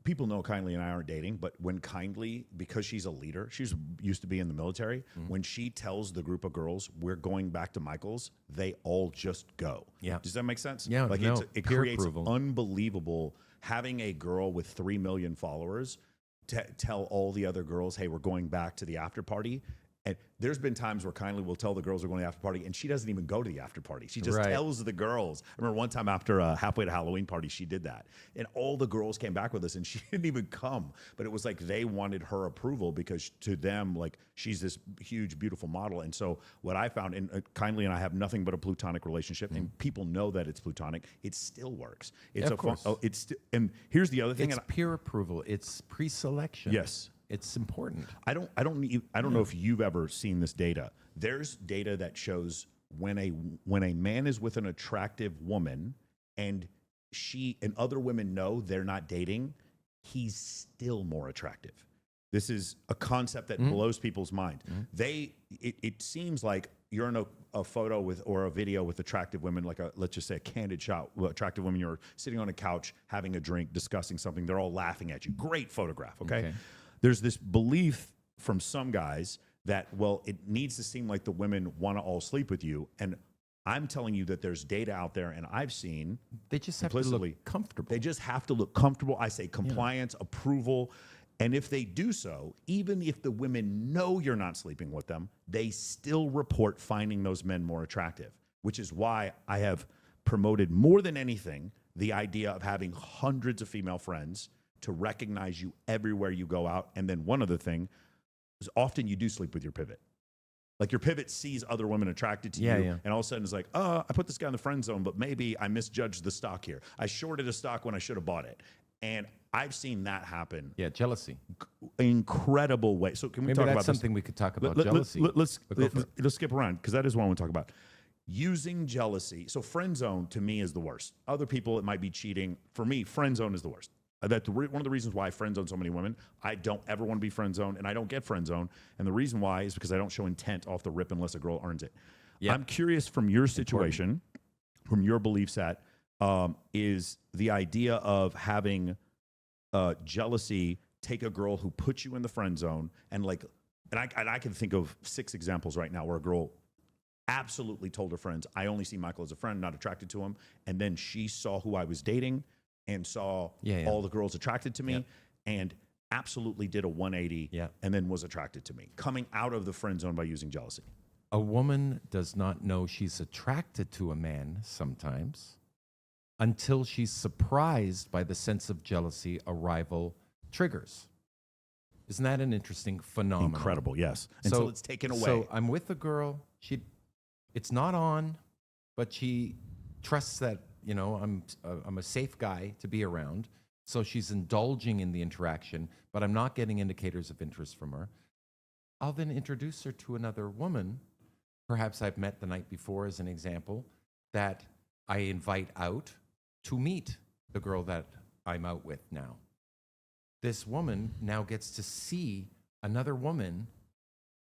people know Kindly and I aren't dating, but when Kindly, because she's a leader, she's used to be in the military, when she tells the group of girls, we're going back to Michael's, they all just go. Yeah. Does that make sense? Yeah. It creates unbelievable, having a girl with 3 million followers tell all the other girls, hey, we're going back to the after party. And there's been times where Kindly will tell the girls we're going to the after party, and she doesn't even go to the after party. She just tells the girls. I remember one time after a halfway to Halloween party, she did that. And all the girls came back with us, and she didn't even come. But it was like they wanted her approval because to them, like, she's this huge, beautiful model. And so what I found, and Kindly and I have nothing but a platonic relationship, and people know that it's platonic. It still works. It's of course. And here's the other thing. It's peer approval. It's pre-selection. Yes. It's important. I don't know if you've ever seen this data. There's data that shows when a man is with an attractive woman and she and other women know they're not dating, he's still more attractive. This is a concept that blows people's mind. It seems like you're in a photo with or a video with attractive women, like let's just say a candid shot with attractive women. You're sitting on a couch having a drink, discussing something. They're all laughing at you. Great photograph. Okay. There's this belief from some guys that, well, it needs to seem like the women want to all sleep with you. And I'm telling you that there's data out there, and I've seen they just have to look comfortable. They just have to look comfortable. I say compliance, approval. And if they do so, even if the women know you're not sleeping with them, they still report finding those men more attractive, which is why I have promoted more than anything the idea of having hundreds of female friends to recognize you everywhere you go out. And then one other thing is often you do sleep with your pivot. Like your pivot sees other women attracted to you, and all of a sudden it's like, oh, I put this guy in the friend zone, but maybe I misjudged the stock here. I shorted a stock when I should have bought it. And I've seen that happen. Yeah, jealousy. Incredible way. So can we talk about something we could talk about, jealousy? Let's skip around because that is what I want to talk about. Using jealousy. So friend zone to me is the worst. Other people, it might be cheating. For me, friend zone is the worst. One of the reasons why I friend zone so many women, I don't ever want to be friend zoned, and I don't get friend zoned. And the reason why is because I don't show intent off the rip unless a girl earns it. Yep. I'm curious from your situation, from your belief set, is the idea of having jealousy take a girl who puts you in the friend zone and I can think of 6 examples right now where a girl absolutely told her friends, I only see Michael as a friend, not attracted to him. And then she saw who I was dating and saw all the girls attracted to me and absolutely did a 180 and then was attracted to me, coming out of the friend zone by using jealousy. A woman does not know she's attracted to a man sometimes until she's surprised by the sense of jealousy a rival triggers. Isn't that an interesting phenomenon? Incredible, yes. Until it's taken away. So I'm with a girl. It's not on, but she trusts that, I'm a safe guy to be around. So she's indulging in the interaction, but I'm not getting indicators of interest from her. I'll then introduce her to another woman, perhaps I've met the night before as an example, that I invite out to meet the girl that I'm out with now. This woman now gets to see another woman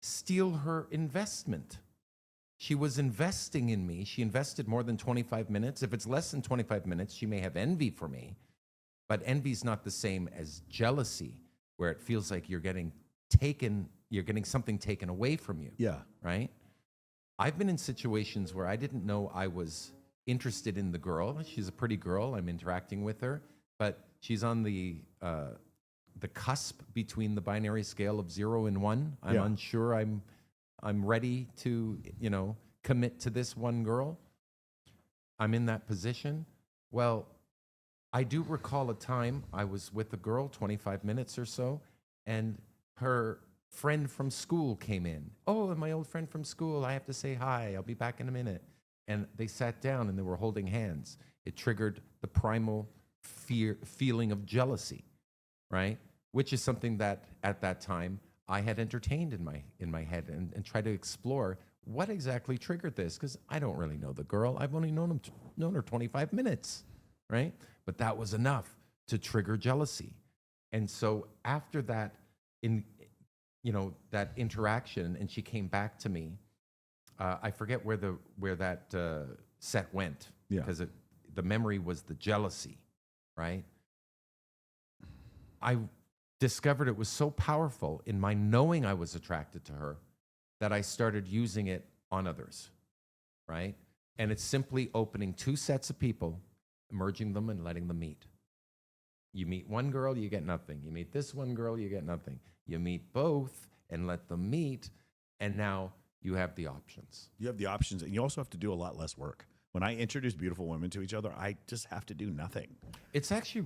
steal her investment. She was investing in me. She invested more than 25 minutes. If it's less than 25 minutes, she may have envy for me. But envy's not the same as jealousy, where it feels like you're getting something taken away from you. Yeah. Right? I've been in situations where I didn't know I was interested in the girl. She's a pretty girl. I'm interacting with her, but she's on the cusp between the binary scale of 0 and 1. I'm unsure I'm ready to, commit to this one girl. I'm in that position. Well, I do recall a time I was with a girl, 25 minutes or so, and her friend from school came in. Oh, my old friend from school, I have to say hi. I'll be back in a minute. And they sat down and they were holding hands. It triggered the primal feeling of jealousy, right? Which is something that at that time I had entertained in my head and tried to explore what exactly triggered this, because I don't really know the girl. I've only known her 25 minutes, right? But that was enough to trigger jealousy. And so after that, that interaction, and she came back to me. I forget where that set went, because the memory was the jealousy, right? I discovered it was so powerful in my knowing I was attracted to her that I started using it on others, right? And it's simply opening 2 sets of people, merging them and letting them meet. You meet one girl, you get nothing. You meet this one girl, you get nothing. You meet both and let them meet, and now you have the options. You have the options, and you also have to do a lot less work. When I introduce beautiful women to each other, I just have to do nothing. It's actually,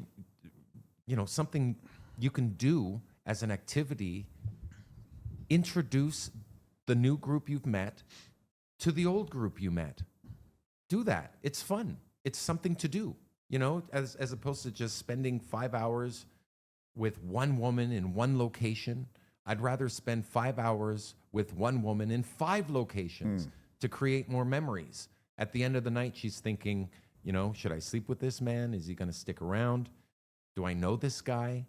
something you can do as an activity. Introduce the new group you've met to the old group you met. Do that. It's fun. It's something to do, as opposed to just spending 5 hours with one woman in one location. I'd rather spend 5 hours with one woman in 5 locations to create more memories. At the end of the night, she's thinking, should I sleep with this man? Is he going to stick around? Do I know this guy?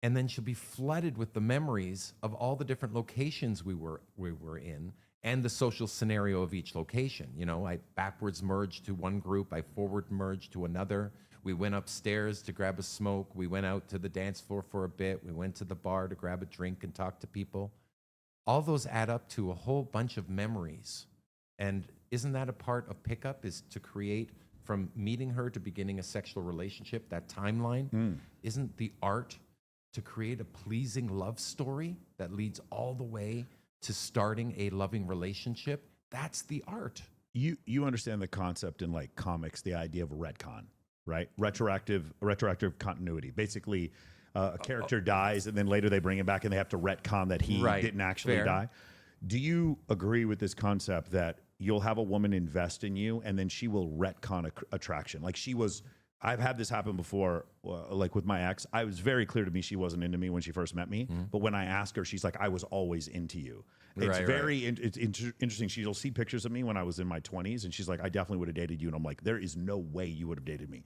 And then she'll be flooded with the memories of all the different locations we were in and the social scenario of each location. I backwards merged to one group, I forward merged to another. We went upstairs to grab a smoke. We went out to the dance floor for a bit. We went to the bar to grab a drink and talk to people. All those add up to a whole bunch of memories. And isn't that a part of pickup, is to create, from meeting her to beginning a sexual relationship, that timeline? Isn't the art to create a pleasing love story that leads all the way to starting a loving relationship? That's the art. You understand the concept in like comics, the idea of retcon, right? Retroactive continuity. Basically, a character dies and then later they bring him back and they have to retcon that he didn't actually die. Do you agree with this concept that you'll have a woman invest in you and then she will retcon attraction? Like I've had this happen before, like with my ex. It was very clear to me she wasn't into me when she first met me. But when I asked her, she's like, I was always into you. It's it's interesting. She'll see pictures of me when I was in my 20s, and she's like, I definitely would have dated you. And I'm like, there is no way you would have dated me.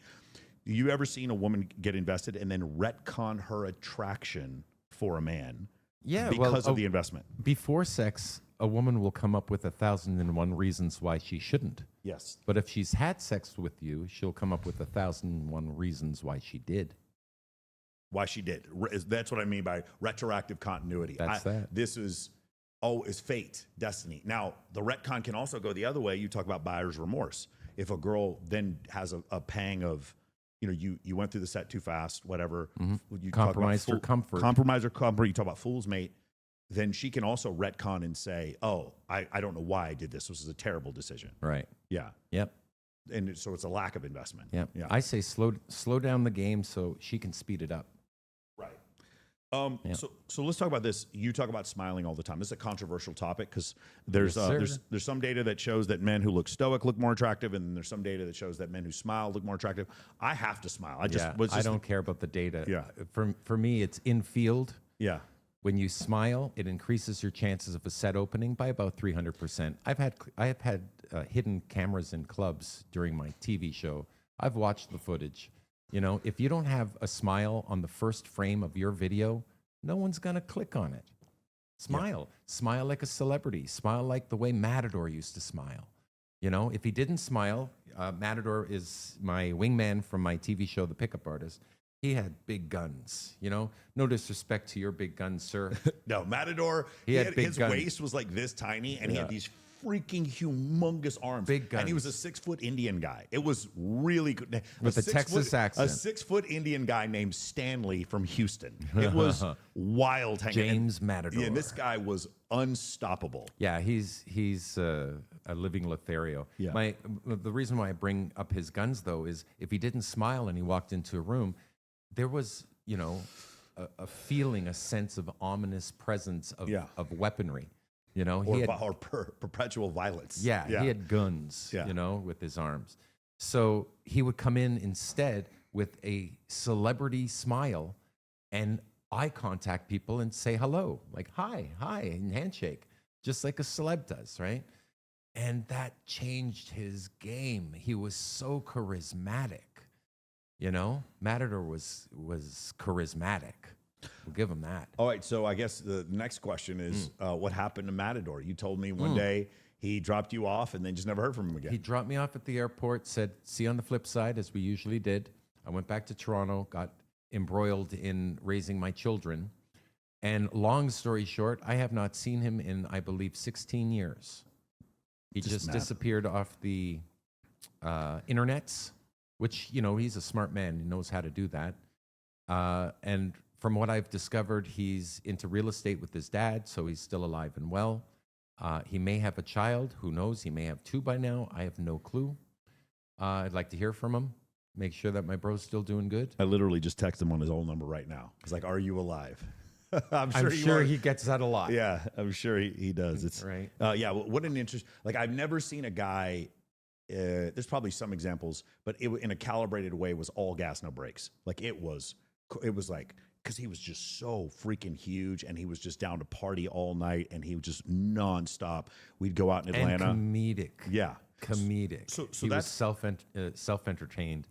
You ever seen a woman get invested and then retcon her attraction for a man because of the investment? Before sex, a woman will come up with 1,001 reasons why she shouldn't. Yes. But if she's had sex with you, she'll come up with 1,001 reasons why she did. Why she did. That's what I mean by retroactive continuity. This is fate, destiny. Now, the retcon can also go the other way. You talk about buyer's remorse. If a girl then has a pang of, you went through the set too fast, whatever. You compromise for comfort. Compromise or comfort. You talk about fool's mate. Then she can also retcon and say, oh, I don't know why I did this. This was a terrible decision. Right. Yeah. Yep. And so it's a lack of investment. Yep. Yeah. I say slow down the game so she can speed it up. Right. So let's talk about this. You talk about smiling all the time. This is a controversial topic because there's some data that shows that men who look stoic look more attractive, and there's some data that shows that men who smile look more attractive. I have to smile. I don't care about the data. Yeah. For me, it's in field. Yeah. When you smile, it increases your chances of a set opening by about 300%. I have had hidden cameras in clubs during my TV show. I've watched the footage. If you don't have a smile on the first frame of your video, no one's going to click on it. Smile. Yeah. Smile like a celebrity. Smile like the way Matador used to smile. If he didn't smile, Matador is my wingman from my TV show, The Pickup Artist. He had big guns, No disrespect to your big guns, sir. No, Matador, his waist was like this tiny, and he had these freaking humongous arms. Big guns. And he was a 6-foot Indian guy. It was really good. With a Texas accent. A 6-foot Indian guy named Stanley from Houston. It was wild. James Matador. Yeah, and this guy was unstoppable. Yeah, he's a living Lothario. Yeah. The reason why I bring up his guns, though, is if he didn't smile and he walked into a room, there was, a feeling, a sense of ominous presence of weaponry. Or perpetual violence. Yeah, he had guns, with his arms. So he would come in instead with a celebrity smile and eye contact people and say hello, like hi, and handshake, just like a celeb does, right? And that changed his game. He was so charismatic. Matador was charismatic. We'll give him that. All right, so I guess the next question is, what happened to Matador? You told me one day he dropped you off and then just never heard from him again. He dropped me off at the airport, said, see you on the flip side, as we usually did. I went back to Toronto, got embroiled in raising my children. And long story short, I have not seen him in, I believe, 16 years. He just disappeared off the internets, which, he's a smart man. He knows how to do that. And from what I've discovered, he's into real estate with his dad, so he's still alive and well. He may have a child. Who knows? He may have 2 by now. I have no clue. I'd like to hear from him. Make sure that my bro's still doing good. I literally just text him on his old number right now. It's like, are you alive? I'm sure he gets that a lot. Yeah, I'm sure he does. It's right. Yeah, well, what an interest. Like, I've never seen a guy, there's probably some examples, but it in a calibrated way was all gas, no brakes. Like, it was like, because he was just so freaking huge, and he was just down to party all night, and he was just nonstop. We'd go out in Atlanta. And comedic. Yeah. Comedic. So he was self-entertained.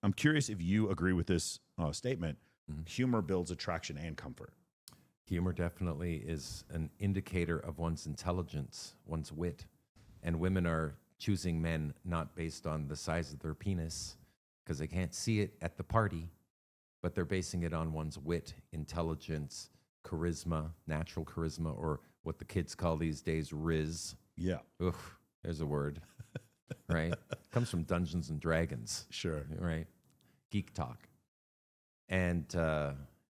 I'm curious if you agree with this statement. Mm-hmm. Humor builds attraction and comfort. Humor definitely is an indicator of one's intelligence, one's wit. And women are choosing men not based on the size of their penis, because they can't see it at the party, but they're basing it on one's wit, intelligence, charisma, natural charisma, or what the kids call these days, Riz. Yeah. Oof, there's a word, right? Comes from Dungeons and Dragons. Sure. Right? Geek talk. And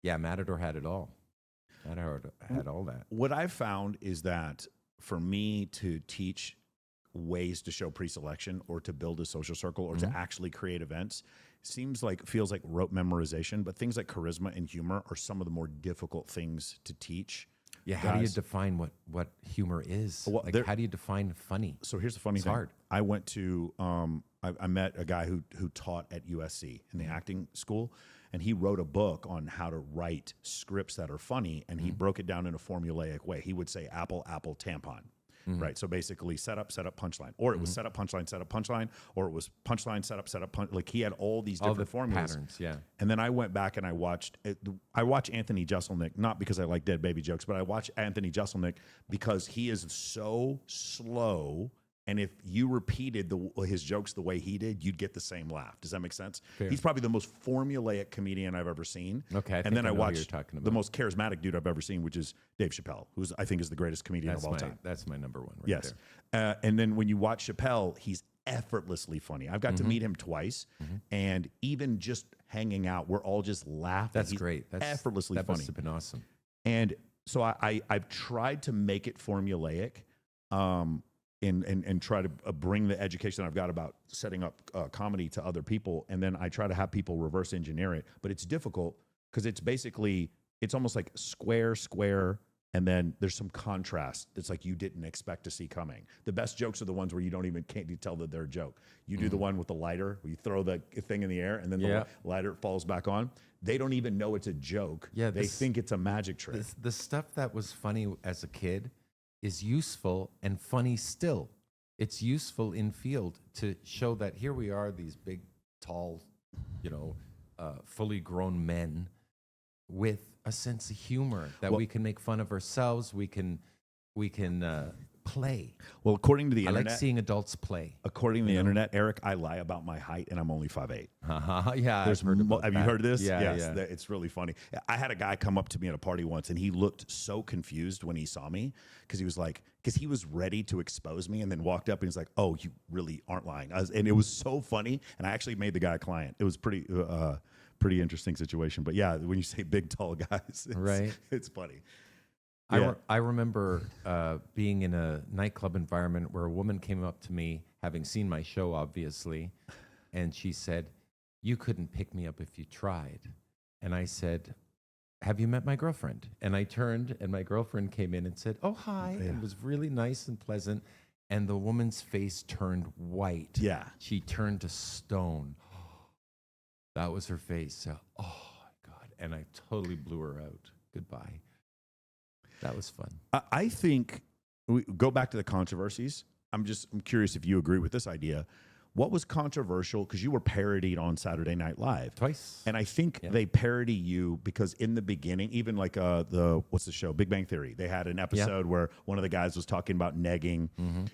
Matador had it all. Matador had all that. What I've found is that for me to teach ways to show pre-selection or to build a social circle or to actually create events feels like rote memorization, but things like charisma and humor are some of the more difficult things to teach. Yeah, how do you define what humor is? Well, how do you define funny? So here's the funny thing. Hard. I went to I met a guy who taught at USC in the acting school, and he wrote a book on how to write scripts that are funny, and he broke it down in a formulaic way. He would say apple, apple, tampon. Right. So basically set up, punchline. Or it was set up, punchline, or it was punchline, set up, punch. Like, he had all these different formulas. Patterns, yeah. And then I went back and I watched Anthony Jeselnik, not because I like dead baby jokes, but I watch Anthony Jeselnik because he is so slow. And if you repeated his jokes the way he did, you'd get the same laugh. Does that make sense? Fair. He's probably the most formulaic comedian I've ever seen. Okay, and then I watched the most charismatic dude I've ever seen, which is Dave Chappelle, who I think is the greatest comedian of all time. That's my number one. Yes. And then when you watch Chappelle, he's effortlessly funny. I've got to meet him twice, and even just hanging out, we're all just laughing. That's great. That's effortlessly funny. That must have been awesome. And so I've tried to make it formulaic. And try to bring the education I've got about setting up comedy to other people. And then I try to have people reverse engineer it. But it's difficult because it's almost like square, and then there's some contrast that's like you didn't expect to see coming. The best jokes are the ones where you can't tell that they're a joke. You do the one with the lighter, where you throw the thing in the air and then the lighter falls back on. They don't even know it's a joke. Yeah, they think it's a magic trick. The stuff that was funny as a kid is useful and funny still. It's useful in field to show that here we are, these big, tall, fully grown men with a sense of humor that we can make fun of ourselves. We can play. Well, according to the internet, I like seeing adults play. According to the internet, Eric, I lie about my height, and I'm only 5'8". Yeah, have you heard this? Yeah, yes, it's really funny. I had a guy come up to me at a party once, and he looked so confused when he saw me because he was ready to expose me, and then walked up and he's like, "Oh, you really aren't lying." And it was so funny, and I actually made the guy a client. It was pretty interesting situation. But yeah, when you say big, tall guys, it's funny. Yeah. I remember being in a nightclub environment where a woman came up to me, having seen my show, obviously, and she said, "You couldn't pick me up if you tried." And I said, "Have you met my girlfriend?" And I turned, and my girlfriend came in and said, "Oh, hi." Yeah. And it was really nice and pleasant. And the woman's face turned white. Yeah. She turned to stone. That was her face. Oh, my God. And I totally blew her out. Goodbye. That was fun. I think we go back to the controversies. I'm curious if you agree with this idea. What was controversial? Because you were parodied on Saturday Night Live twice, and I think they parody you because in the beginning, even like what's the show, Big Bang Theory, they had an episode where one of the guys was talking about negging, and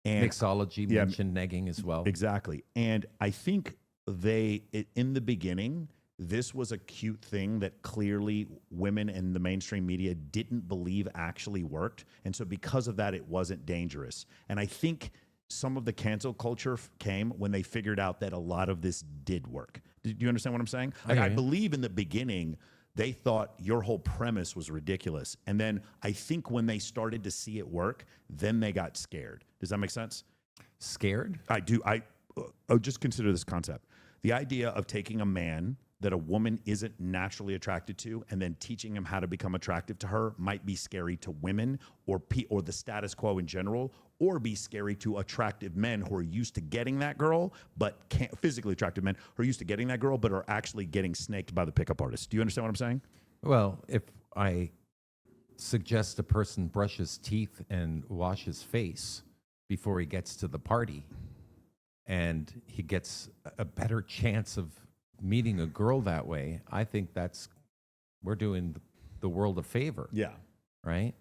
mixology mentioned negging as well. Exactly, and I think in the beginning, this was a cute thing that clearly women in the mainstream media didn't believe actually worked. And so because of that, it wasn't dangerous. And I think some of the cancel culture came when they figured out that a lot of this did work. Do you understand what I'm saying? Like, I believe in the beginning, they thought your whole premise was ridiculous. And then I think when they started to see it work, then they got scared. Does that make sense? Scared? I do. Just consider this concept. The idea of taking a man that a woman isn't naturally attracted to and then teaching him how to become attractive to her might be scary to women or the status quo in general, or be scary to attractive men who are used to getting that girl, but can't, physically attractive men who are used to getting that girl, but are actually getting snaked by the pickup artist. Do you understand what I'm saying? Well, if I suggest a person brush his teeth and wash his face before he gets to the party, and he gets a better chance of meeting a girl that way, I think we're doing the world a favor. Yeah. Right?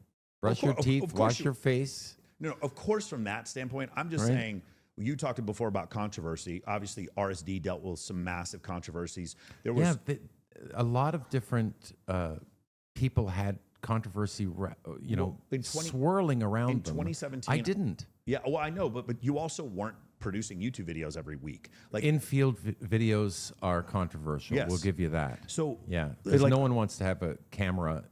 Brush your teeth, wash your face. No, of course, from that standpoint, I'm just saying, you talked before about controversy. Obviously, RSD dealt with some massive controversies. There was a lot of different people had controversy, swirling around in them. 2017. I didn't. Yeah, well, I know, but you also weren't producing YouTube videos every week. Like in-field videos are controversial. Yes. We'll give you that. So yeah, because no one wants to have a camera,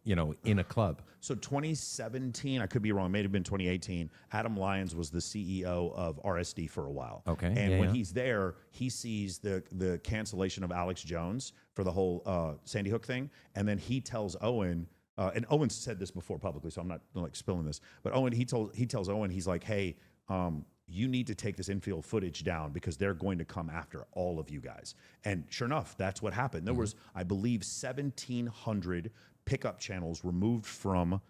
in a club. So 2017, I could be wrong, it may have been 2018, Adam Lyons was the CEO of RSD for a while. Okay. And when he's there, he sees the cancellation of Alex Jones for the whole Sandy Hook thing. And then he tells Owen, and Owen said this before publicly, so I'm not like spilling this, but Owen, he tells Owen, he's like, hey, you need to take this infield footage down because they're going to come after all of you guys. And sure enough, that's what happened. There was, I believe, 1,700 pickup channels removed from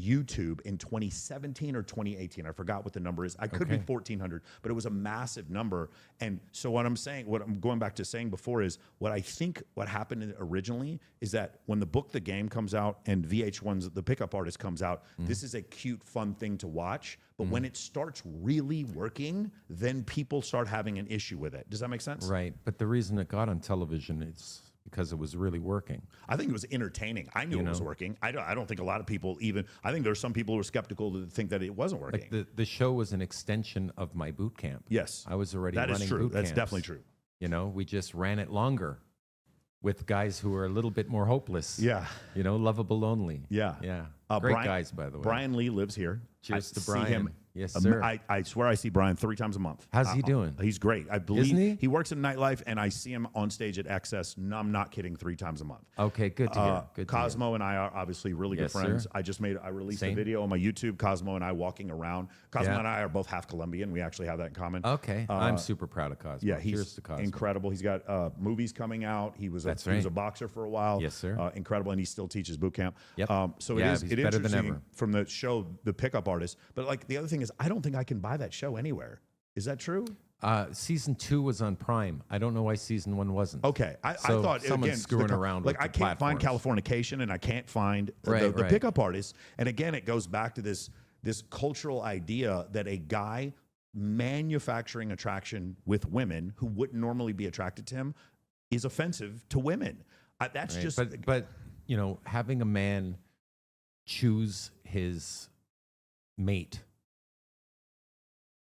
YouTube in 2017 or 2018. I forgot what the number is. I could be 1,400, but it was a massive number. And so what I'm going back to saying before is what I think what happened originally is that when the book, The Game comes out and VH1's The Pickup Artist comes out, this is a cute, fun thing to watch. But when it starts really working, then people start having an issue with it. Does that make sense? Right. But the reason it got on television is because it was really working. I think it was entertaining. I knew it was working. I don't think a lot of people I think there's some people who are skeptical to think that it wasn't working. Like the show was an extension of my boot camp. Yes. I was already running boot camps. That is true. That's definitely true. We just ran it longer with guys who are a little bit more hopeless. Yeah. Lovable only. Yeah. Yeah. Great guys, by the way. Brian Lee lives here. Cheers to see Brian. Him. Yes, sir. I swear I see Brian 3 times a month. How's he doing? He's great. I believe Isn't he works in nightlife, and I see him on stage at XS. No, I'm not kidding. 3 times a month. Okay, good to hear. Good to Cosmo hear. and I are obviously really Yes, good friends. sir. I released a Same. video on my YouTube. Cosmo and I walking around. Cosmo and I are both half Colombian. We actually have that in common. Okay, I'm super proud of Cosmo. Yeah, Cheers he's to Cosmo. incredible. He's got movies coming out. He was That's he was right. a boxer for a while. Yes, sir. Incredible, and he still teaches boot camp. Yep. So Yeah, it is he's it better than interesting ever. from the show, The Pickup Artist. But like the other thing is, I don't think I can buy that show anywhere. Is that true? Season 2 was on Prime. I don't know why season 1 wasn't. Okay, I So thought someone's again screwing around like with I the can't find platforms. Californication, and I can't find the Right. Pickup Artist. And again, it goes back to this cultural idea that a guy manufacturing attraction with women who wouldn't normally be attracted to him is offensive to women. That's Right. just But having a man choose his mate,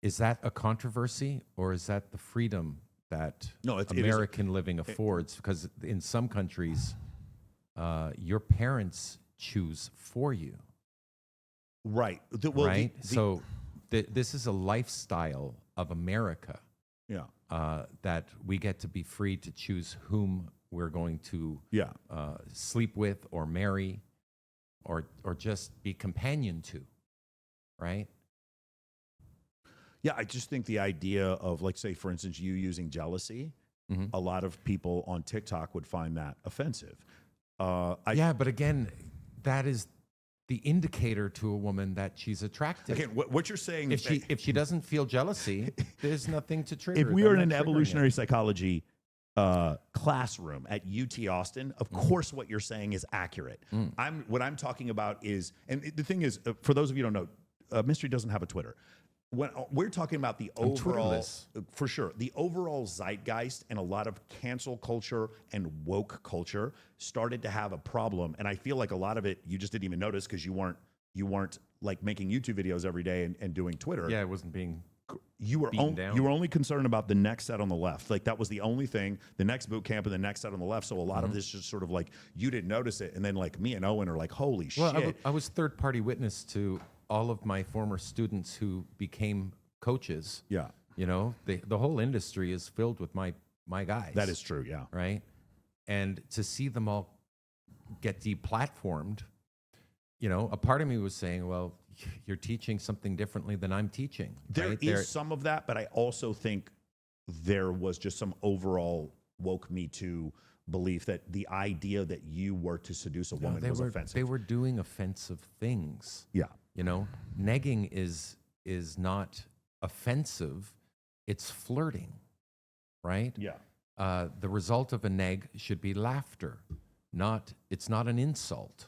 is that a controversy, or is that the freedom that American living affords? Because in some countries, your parents choose for you. right. Right? So this is a lifestyle of America. Yeah. That we get to be free to choose whom we're going to Yeah. sleep with or marry or just be companion to, right? Yeah, I just think the idea of, like, say, for instance, you using jealousy, a lot of people on TikTok would find that offensive. Yeah, but again, that is the indicator to a woman that she's attractive. Again, what you're saying, If she doesn't feel jealousy, there's nothing to trigger. if we are in They're an not triggering evolutionary it. psychology classroom at UT Austin, of course what you're saying is accurate. What I'm talking about is, and the thing is, for those of you who don't know, Mystery doesn't have a Twitter. When we're talking about the overall, Twitterless. for sure, the overall zeitgeist and a lot of cancel culture and woke culture started to have a problem. And I feel like a lot of it you just didn't even notice because you weren't like making YouTube videos every day and doing Twitter. Yeah, it wasn't being you were beaten down. you were only concerned about the next set on the left. Like that was the only thing, the next boot camp and the next set on the left. So a lot of this just sort of like you didn't notice it. And then like me and Owen are like, holy shit. I was third-party witness to all of my former students who became coaches. Yeah. You know, the whole industry is filled with my guys. That is true, yeah. Right? And to see them all get deplatformed, you know, a part of me was saying, well, you're teaching something differently than I'm teaching. There is some of that, but I also think there was just some overall woke Me Too belief that the idea that you were to seduce a woman was offensive. They were doing offensive things. Yeah. You know, negging is not offensive, it's flirting, right? Yeah. The result of a neg should be laughter, it's not an insult.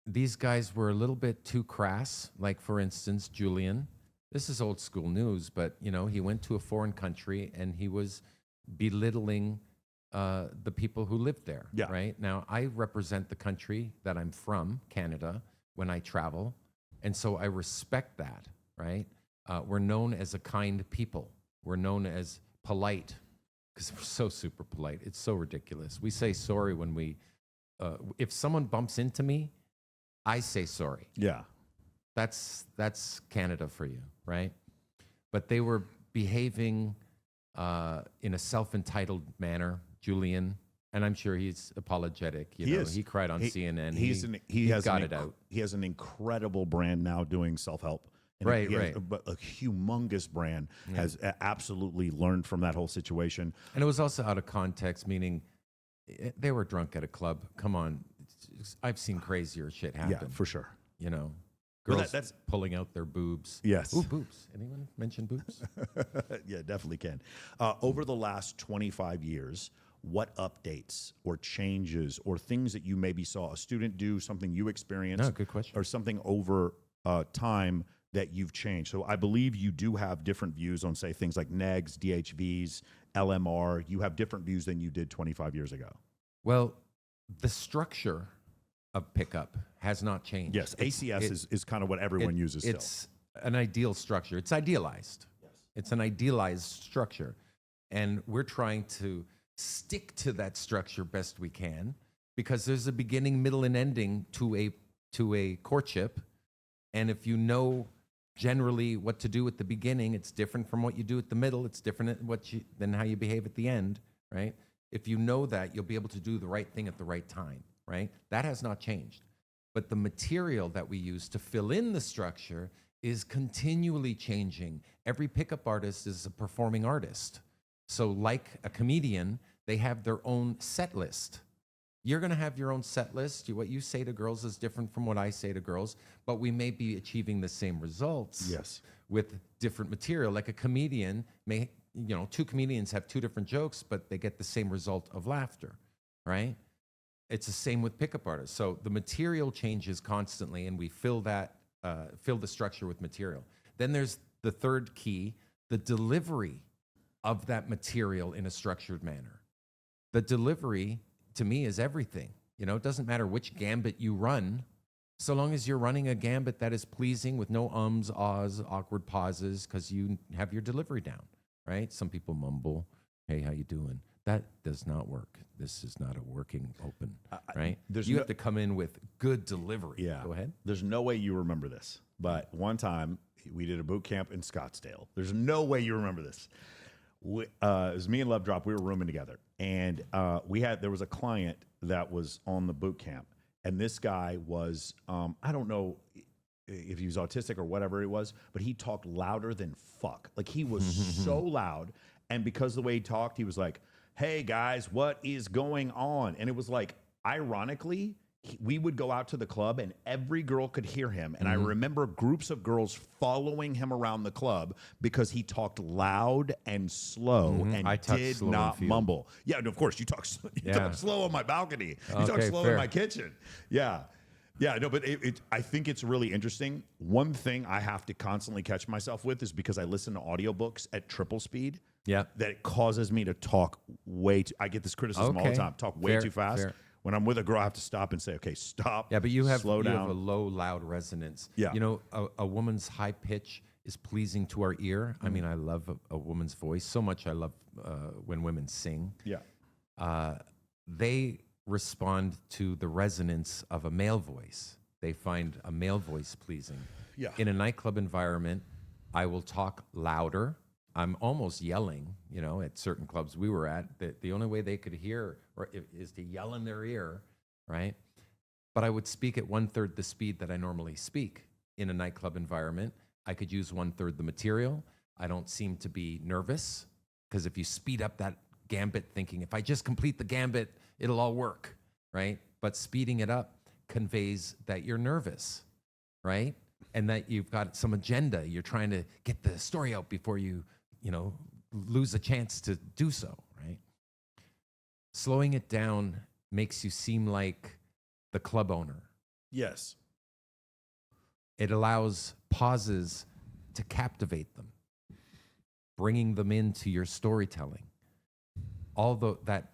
These guys were a little bit too crass. Like, for instance, Julian. This is old school news, but, you know, he went to a foreign country and he was belittling the people who lived there, yeah. right? Now, I represent the country that I'm from, Canada, when I travel, and so I respect that, right? We're known as a kind people. We're known as polite, because we're so super polite. It's so ridiculous. We say sorry when if someone bumps into me, I say sorry. Yeah. That's Canada for you, right? But they were behaving in a self-entitled manner, Julian, and I'm sure he's apologetic. He cried on CNN. He got it out. He has an incredible brand now doing self-help. Right. But a humongous brand has absolutely learned from that whole situation. And it was also out of context, meaning they were drunk at a club. Come on. I've seen crazier shit happen. Yeah, for sure. You know, Well, girls that's pulling out their boobs. Yes. Ooh, boobs. Anyone mention boobs? Yeah, definitely can. Over the last 25 years, what updates or changes or things that you maybe saw a student do, something you experienced, No, good question. or something over time that you've changed? So I believe you do have different views on, say, things like negs, DHVs, LMR. You have different views than you did 25 years ago. Well, the structure of pickup has not changed. Yes, ACS is kind of what everyone uses still. It's an ideal structure. It's idealized. Yes. It's an idealized structure. And we're trying to stick to that structure best we can, because there's a beginning, middle, and ending to a courtship. And if you know generally what to do at the beginning, it's different from what you do at the middle. It's different than how you behave at the end, right? If you know that, you'll be able to do the right thing at the right time, right? That has not changed. But the material that we use to fill in the structure is continually changing. Every pickup artist is a performing artist. So like a comedian, they have their own set list. You're going to have your own set list. What you say to girls is different from what I say to girls, but we may be achieving the same results with different material. Like a comedian may, two comedians have two different jokes, but they get the same result of laughter, right? It's the same with pickup artists. So the material changes constantly, and we fill the structure with material. Then there's the third key, the delivery of that material in a structured manner. The delivery, to me, is everything. It doesn't matter which gambit you run, so long as you're running a gambit that is pleasing with no ums, ahs, awkward pauses, because you have your delivery down, right? Some people mumble, hey, how you doing? That does not work. This is not a working open, right? You have to come in with good delivery. Yeah. Go ahead. There's no way you remember this, but one time we did a boot camp in Scottsdale. There's no way you remember this. It was me and Love Drop. We were rooming together, and there was a client that was on the boot camp, and this guy was I don't know if he was autistic or whatever it was, but he talked louder than fuck. Like, he was so loud, and because of the way he talked, he was like, "Hey guys, what is going on?" And it was like, ironically, we would go out to the club and every girl could hear him. And I remember groups of girls following him around the club because he talked loud and slow and did not mumble. Yeah, and of course, you talk slow on my balcony. You talk slow in my kitchen. Yeah. Yeah, no, but I think it's really interesting. One thing I have to constantly catch myself with is because I listen to audiobooks at triple speed. Yeah, that it causes me to talk I get this criticism all the time. Talk way too fast. when I'm with a girl, I have to stop and say, okay, stop. Yeah, but slow down. You have a low, loud resonance. Yeah. You know, a woman's high pitch is pleasing to our ear. I mean, I love a woman's voice so much. I love when women sing. Yeah. They respond to the resonance of a male voice. They find a male voice pleasing. Yeah. In a nightclub environment, I will talk louder. I'm almost yelling, you know, at certain clubs we were at. The only way they could hear is to yell in their ear, right? But I would speak at 1/3 the speed that I normally speak. In a nightclub environment, I could use 1/3 the material. I don't seem to be nervous, because if you speed up that gambit thinking, if I just complete the gambit, it'll all work, right? But speeding it up conveys that you're nervous, right? And that you've got some agenda. You're trying to get the story out before you lose a chance to do so, right? Slowing it down makes you seem like the club owner. Yes. It allows pauses to captivate them, bringing them into your storytelling. All that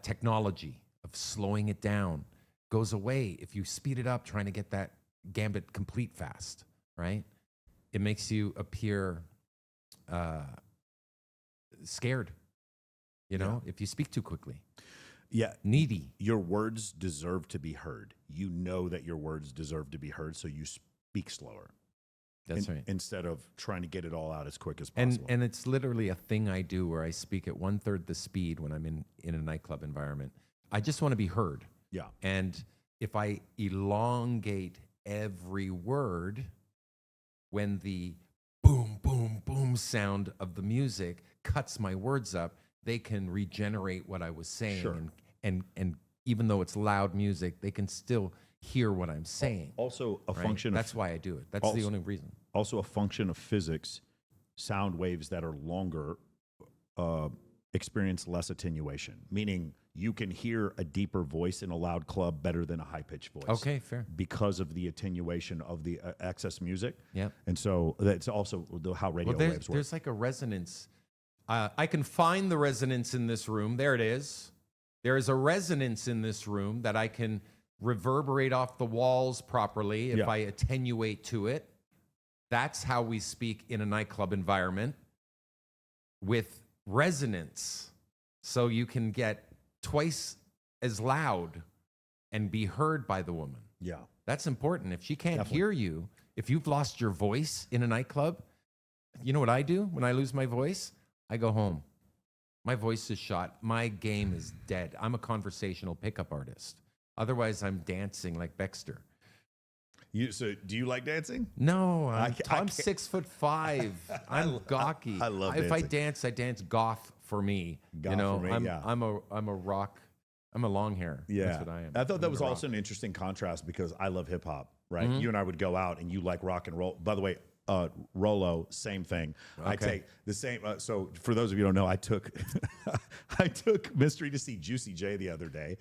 technology of slowing it down goes away if you speed it up trying to get that gambit complete fast, right? It makes you appear scared, if you speak too quickly. Yeah. Needy. Your words deserve to be heard. You know that your words deserve to be heard, so you speak slower. That's right. Instead of trying to get it all out as quick as possible. And it's literally a thing I do where I speak at 1/3 the speed when I'm in a nightclub environment. I just want to be heard. Yeah. And if I elongate every word, when the boom, boom, boom sound of the music cuts my words up, they can regenerate what I was saying. Sure. And even though it's loud music, they can still hear what I'm saying. Also a right? function That's why I do it. That's the only reason. Also a function of physics, sound waves that are longer experience less attenuation, meaning you can hear a deeper voice in a loud club better than a high-pitched voice. Okay, fair. Because of the attenuation of the excess music. Yep. And so that's also how radio waves work. There's like a resonance. I can find the resonance in this room. There it is. There is a resonance in this room that I can reverberate off the walls properly if I attenuate to it. That's how we speak in a nightclub environment, with resonance. So you can get twice as loud and be heard by the woman. Yeah. That's important. If she can't hear you, if you've lost your voice in a nightclub, you know what I do when I lose my voice? I go home. My voice is shot. My game is dead. I'm a conversational pickup artist. Otherwise, I'm dancing like Baxter. So do you like dancing? No, I'm 6'5". I'm gawky. I love If dancing. I dance goth for me. Goth for me, I'm a rock. I'm a long hair. Yeah. That's what I am. I thought that was also an interesting contrast because I love hip hop, right? Mm-hmm. You and I would go out and you like rock and roll. By the way, Rolo, same thing. Okay. I take the same. So for those of you who don't know, I took I took Mystery to see Juicy J the other day.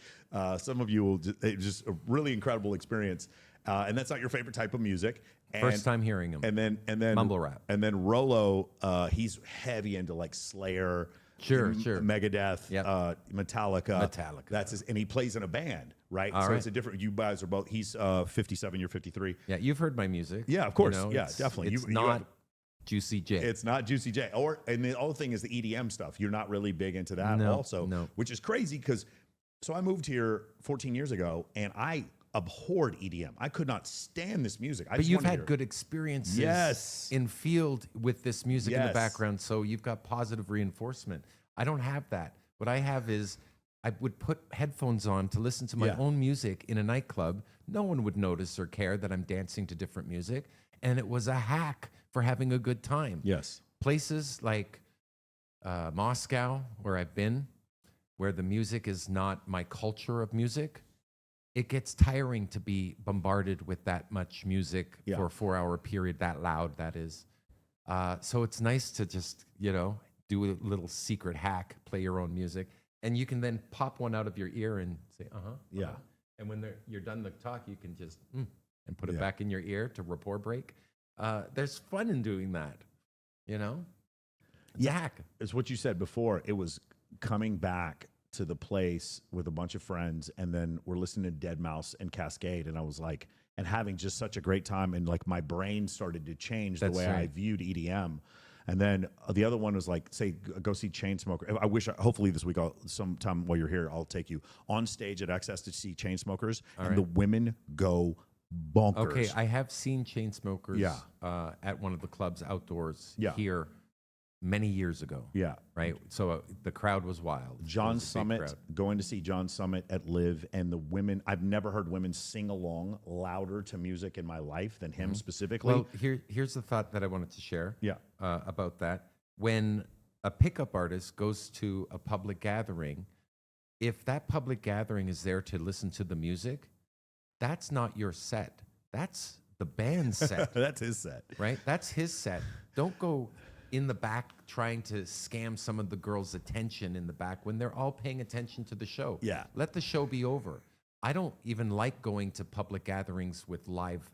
Some of you will just a really incredible experience. And that's not your favorite type of music. First time hearing him. And then mumble rap. And then Rolo, he's heavy into like Slayer, Sure. Megadeth, Metallica. That's and he plays in a band, right? All so right. it's a different. You guys are both. He's 57. You're 53. Yeah, you've heard my music. Yeah, of course. It's Definitely. It's not Juicy J. It's not Juicy J. And the other thing is the EDM stuff. You're not really big into that No. which is crazy because. So I moved here 14 years ago, and I abhorred EDM. I could not stand this music. But you've had good experiences in field with this music in the background, so you've got positive reinforcement. I don't have that. What I have is I would put headphones on to listen to my own music in a nightclub. No one would notice or care that I'm dancing to different music, and it was a hack for having a good time. Yes. Places like Moscow, where I've been, where the music is not my culture of music, it gets tiring to be bombarded with that much music for a 4-hour period, that loud, that is. So it's nice to just, do a little secret hack, play your own music, and you can then pop one out of your ear and say, Yeah. And when you're done the talk, you can just, and put it back in your ear to rapport break. There's fun in doing that, It's a hack. It's what you said before. It was coming back to the place with a bunch of friends, and then we're listening to Dead Mouse and Cascade, and I was like, and having just such a great time, and like my brain started to change the way I viewed EDM. And then the other one was like, say, go see Chainsmokers. I wish, hopefully this week, sometime while you're here, I'll take you on stage at XS to see Chainsmokers, and the women go bonkers. Okay, I have seen Chainsmokers at one of the clubs outdoors here many years ago. Yeah. Right? So the crowd was wild. John Summit, going to see John Summit at Live, and the women, I've never heard women sing along louder to music in my life than him specifically. Well, here's the thought that I wanted to share Yeah. About that. When a pickup artist goes to a public gathering, if that public gathering is there to listen to the music, that's not your set. That's the band's set. That's his set. Right? That's his set. Don't go in the back trying to scam some of the girls' attention in the back when they're all paying attention to the show. Yeah. Let the show be over. I don't even like going to public gatherings with live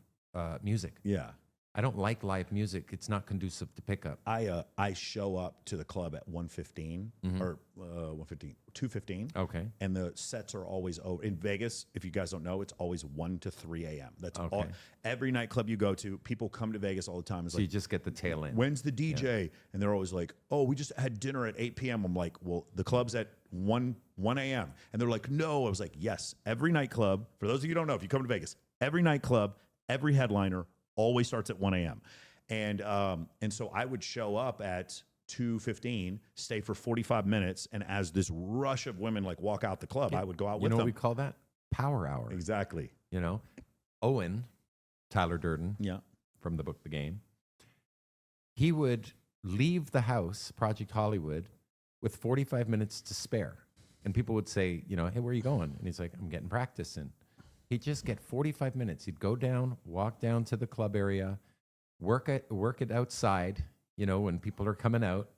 music. Yeah. I don't like live music. It's not conducive to pickup. I show up to the club at 1:15 or 1:15, 2:15. Okay. And the sets are always over. In Vegas, if you guys don't know, it's always 1 to 3 a.m. That's all. Every nightclub you go to, people come to Vegas all the time. It's So like, you just get the tail end. when's the DJ? Yeah. And they're always like, oh, we just had dinner at 8 p.m. I'm like, well, the club's at 1 a.m. And they're like, no. I was like, yes, every nightclub, for those of you who don't know, if you come to Vegas, every nightclub, every headliner always starts at 1 a.m. And so I would show up at 2:15, stay for 45 minutes, and as this rush of women like walk out the club, I would go out with them. You know what we call that? Power hour. Exactly. You know, Owen, Tyler Durden, Yeah. from the book The Game, he would leave the house, Project Hollywood, with 45 minutes to spare. And people would say, you know, hey, where are you going? And he's like, I'm getting practice in. He'd just get 45 minutes. He'd go down, walk down to the club area, work it outside, you know, when people are coming out,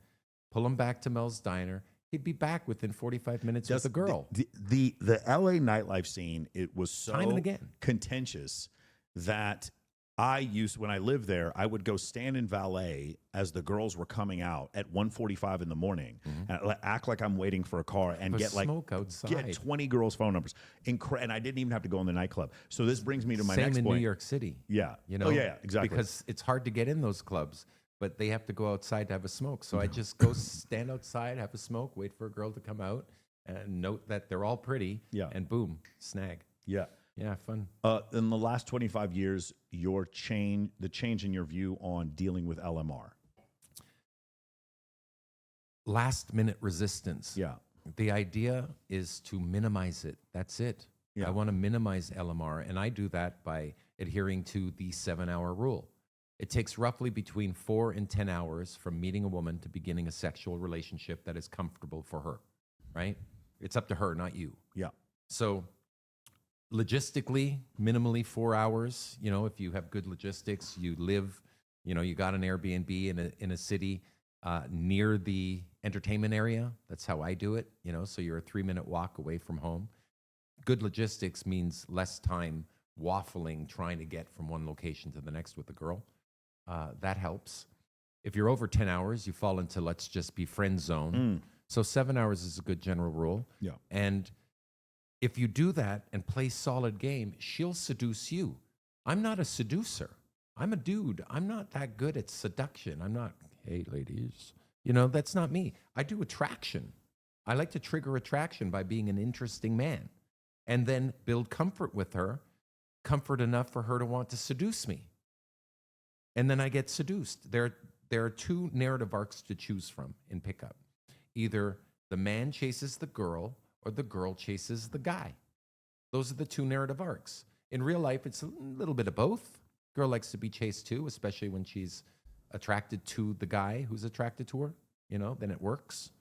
pull him back to Mel's Diner. He'd be back within 45 minutes with a girl. The LA nightlife scene, it was so Time and again. contentious that when I lived there, I would go stand in valet as the girls were coming out at 1:45 in the morning, and act like I'm waiting for a car and get smoke outside. Get 20 girls' phone numbers, and I didn't even have to go in the nightclub. So this brings me to my next point. Same in New York City. Yeah. You know. Oh yeah, exactly. Because it's hard to get in those clubs, but they have to go outside to have a smoke. So I just go stand outside, have a smoke, wait for a girl to come out, and note that they're all pretty. Yeah. And boom, snag. Yeah. Yeah, fun. In the last 25 years, the change in your view on dealing with LMR. Last minute resistance. Yeah. The idea is to minimize it. That's it. Yeah. I want to minimize LMR, and I do that by adhering to the 7-hour rule. It takes roughly between 4 and 10 hours from meeting a woman to beginning a sexual relationship that is comfortable for her, right? It's up to her, not you. Yeah. So logistically, minimally 4 hours. You know, if you have good logistics, you live, you know, you got an Airbnb in a city near the entertainment area. That's how I do it, you know, so you're a 3-minute walk away from home. Good logistics means less time waffling, trying to get from one location to the next with a girl. That helps. If you're over 10 hours, you fall into let's just be friend zone. So 7 hours is a good general rule. Yeah. And if you do that and play solid game, she'll seduce you. I'm not a seducer. I'm a dude. I'm not that good at seduction. I'm not, hey, ladies. You know, that's not me. I do attraction. I like to trigger attraction by being an interesting man and then build comfort with her, comfort enough for her to want to seduce me. And then I get seduced. There are 2 narrative arcs to choose from in pickup. Either the man chases the girl or the girl chases the guy. Those are the 2 narrative arcs. In real life, it's a little bit of both. Girl likes to be chased too, especially when she's attracted to the guy who's attracted to her. You know, then it works.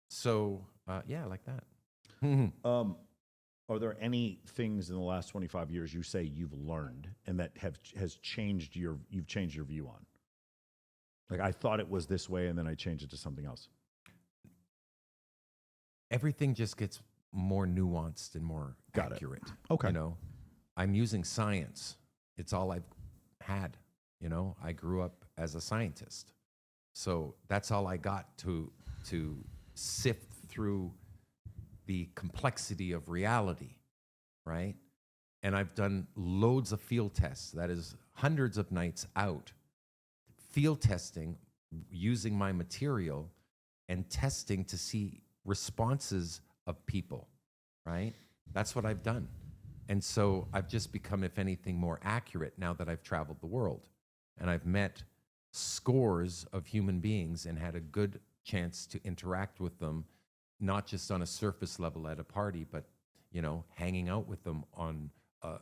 So, yeah, I like that. Are there any things in the last 25 years you say you've learned and that has changed you've changed your view on? Like, I thought it was this way and then I changed it to something else. Everything just gets more nuanced and more accurate. Okay. You know, I'm using science. It's all I've had. You know, I grew up as a scientist. So that's all I got to sift through the complexity of reality, right? And I've done loads of field tests, that is hundreds of nights out, field testing using my material and testing to see responses of people, right? That's what I've done. And so I've just become, if anything, more accurate now that I've traveled the world. And I've met scores of human beings and had a good chance to interact with them, not just on a surface level at a party, but, you know, hanging out with them on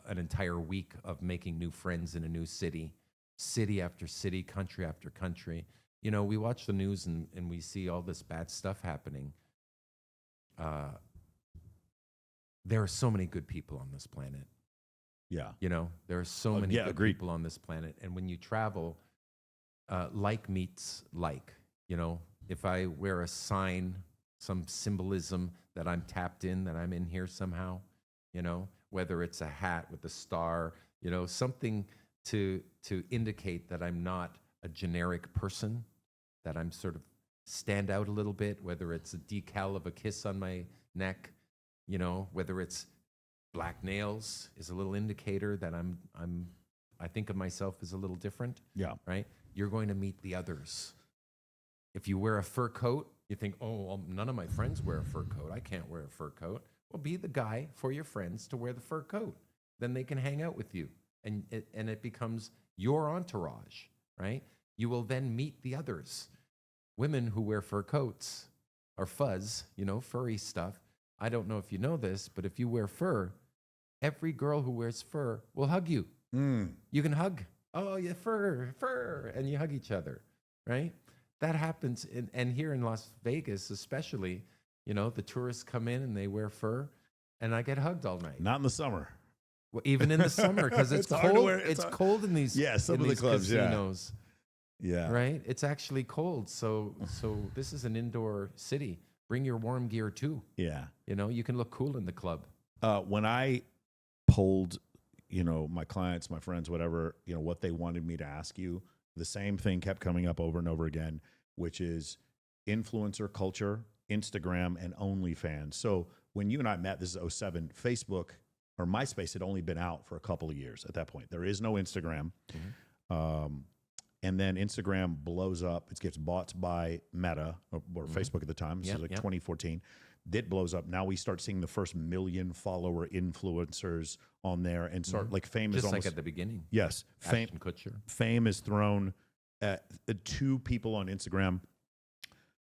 an entire week of making new friends in a new city, city after city, country after country. You know, we watch the news and we see all this bad stuff happening. There are so many good people on this planet. Yeah. You know, there are so many good people on this planet. And when you travel, like meets like. You know, if I wear a sign, some symbolism that I'm tapped in, that I'm in here somehow, you know, whether it's a hat with a star, you know, something to indicate that I'm not a generic person, that I'm sort of stand out a little bit, whether it's a decal of a kiss on my neck, you know, whether it's black nails is a little indicator that I think of myself as a little different. Yeah. Right? You're going to meet the others. If you wear a fur coat, you think, oh, well, none of my friends wear a fur coat. I can't wear a fur coat. Well, be the guy for your friends to wear the fur coat. Then they can hang out with you. And it becomes your entourage, right? You will then meet the others. Women who wear fur coats or fuzz, you know, furry stuff. I don't know if you know this, but if you wear fur, every girl who wears fur will hug you. You can hug. Oh, yeah, fur, and you hug each other, right? That happens, and here in Las Vegas especially, you know, the tourists come in and they wear fur, and I get hugged all night. Not in the summer. Well, even in the summer, because it's cold. It's cold in these some of the clubs, casinos. Yeah. Right? It's actually cold. So this is an indoor city. Bring your warm gear too. Yeah. You know, you can look cool in the club. When I polled, you know, my clients, my friends, whatever, you know, what they wanted me to ask you, the same thing kept coming up over and over again, which is influencer culture, Instagram, and OnlyFans. So when you and I met, this is 2007, Facebook or MySpace had only been out for a couple of years at that point. There is no Instagram. And then Instagram blows up. It gets bought by Meta or Facebook at the time. This is like 2014. It blows up. Now we start seeing the first 1 million follower influencers on there and start like fame Just is almost like at the beginning. Yes. Ashton Kutcher. Fame is thrown at 2 people on Instagram.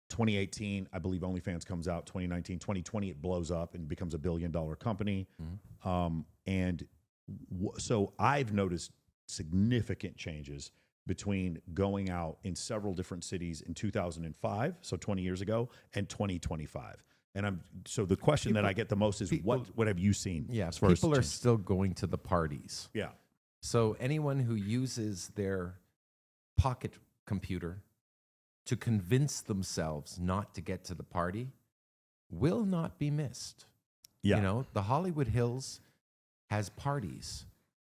2018, I believe OnlyFans comes out. 2019, 2020, it blows up and becomes $1 billion company. So I've noticed significant changes between going out in several different cities in 2005, so 20 years ago, and 2025. And so the question that I get the most is what have you seen? Yeah, people are still going to the parties. Yeah. So anyone who uses their pocket computer to convince themselves not to get to the party will not be missed. Yeah. You know, the Hollywood Hills has parties.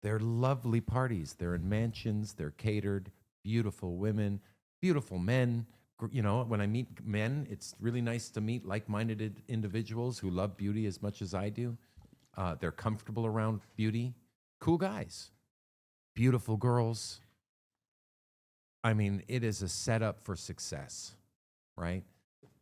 They're lovely parties. They're in mansions. They're catered. Beautiful women, beautiful men. You know, when I meet men, it's really nice to meet like-minded individuals who love beauty as much as I do. They're comfortable around beauty. Cool guys. Beautiful girls. I mean, it is a setup for success, right?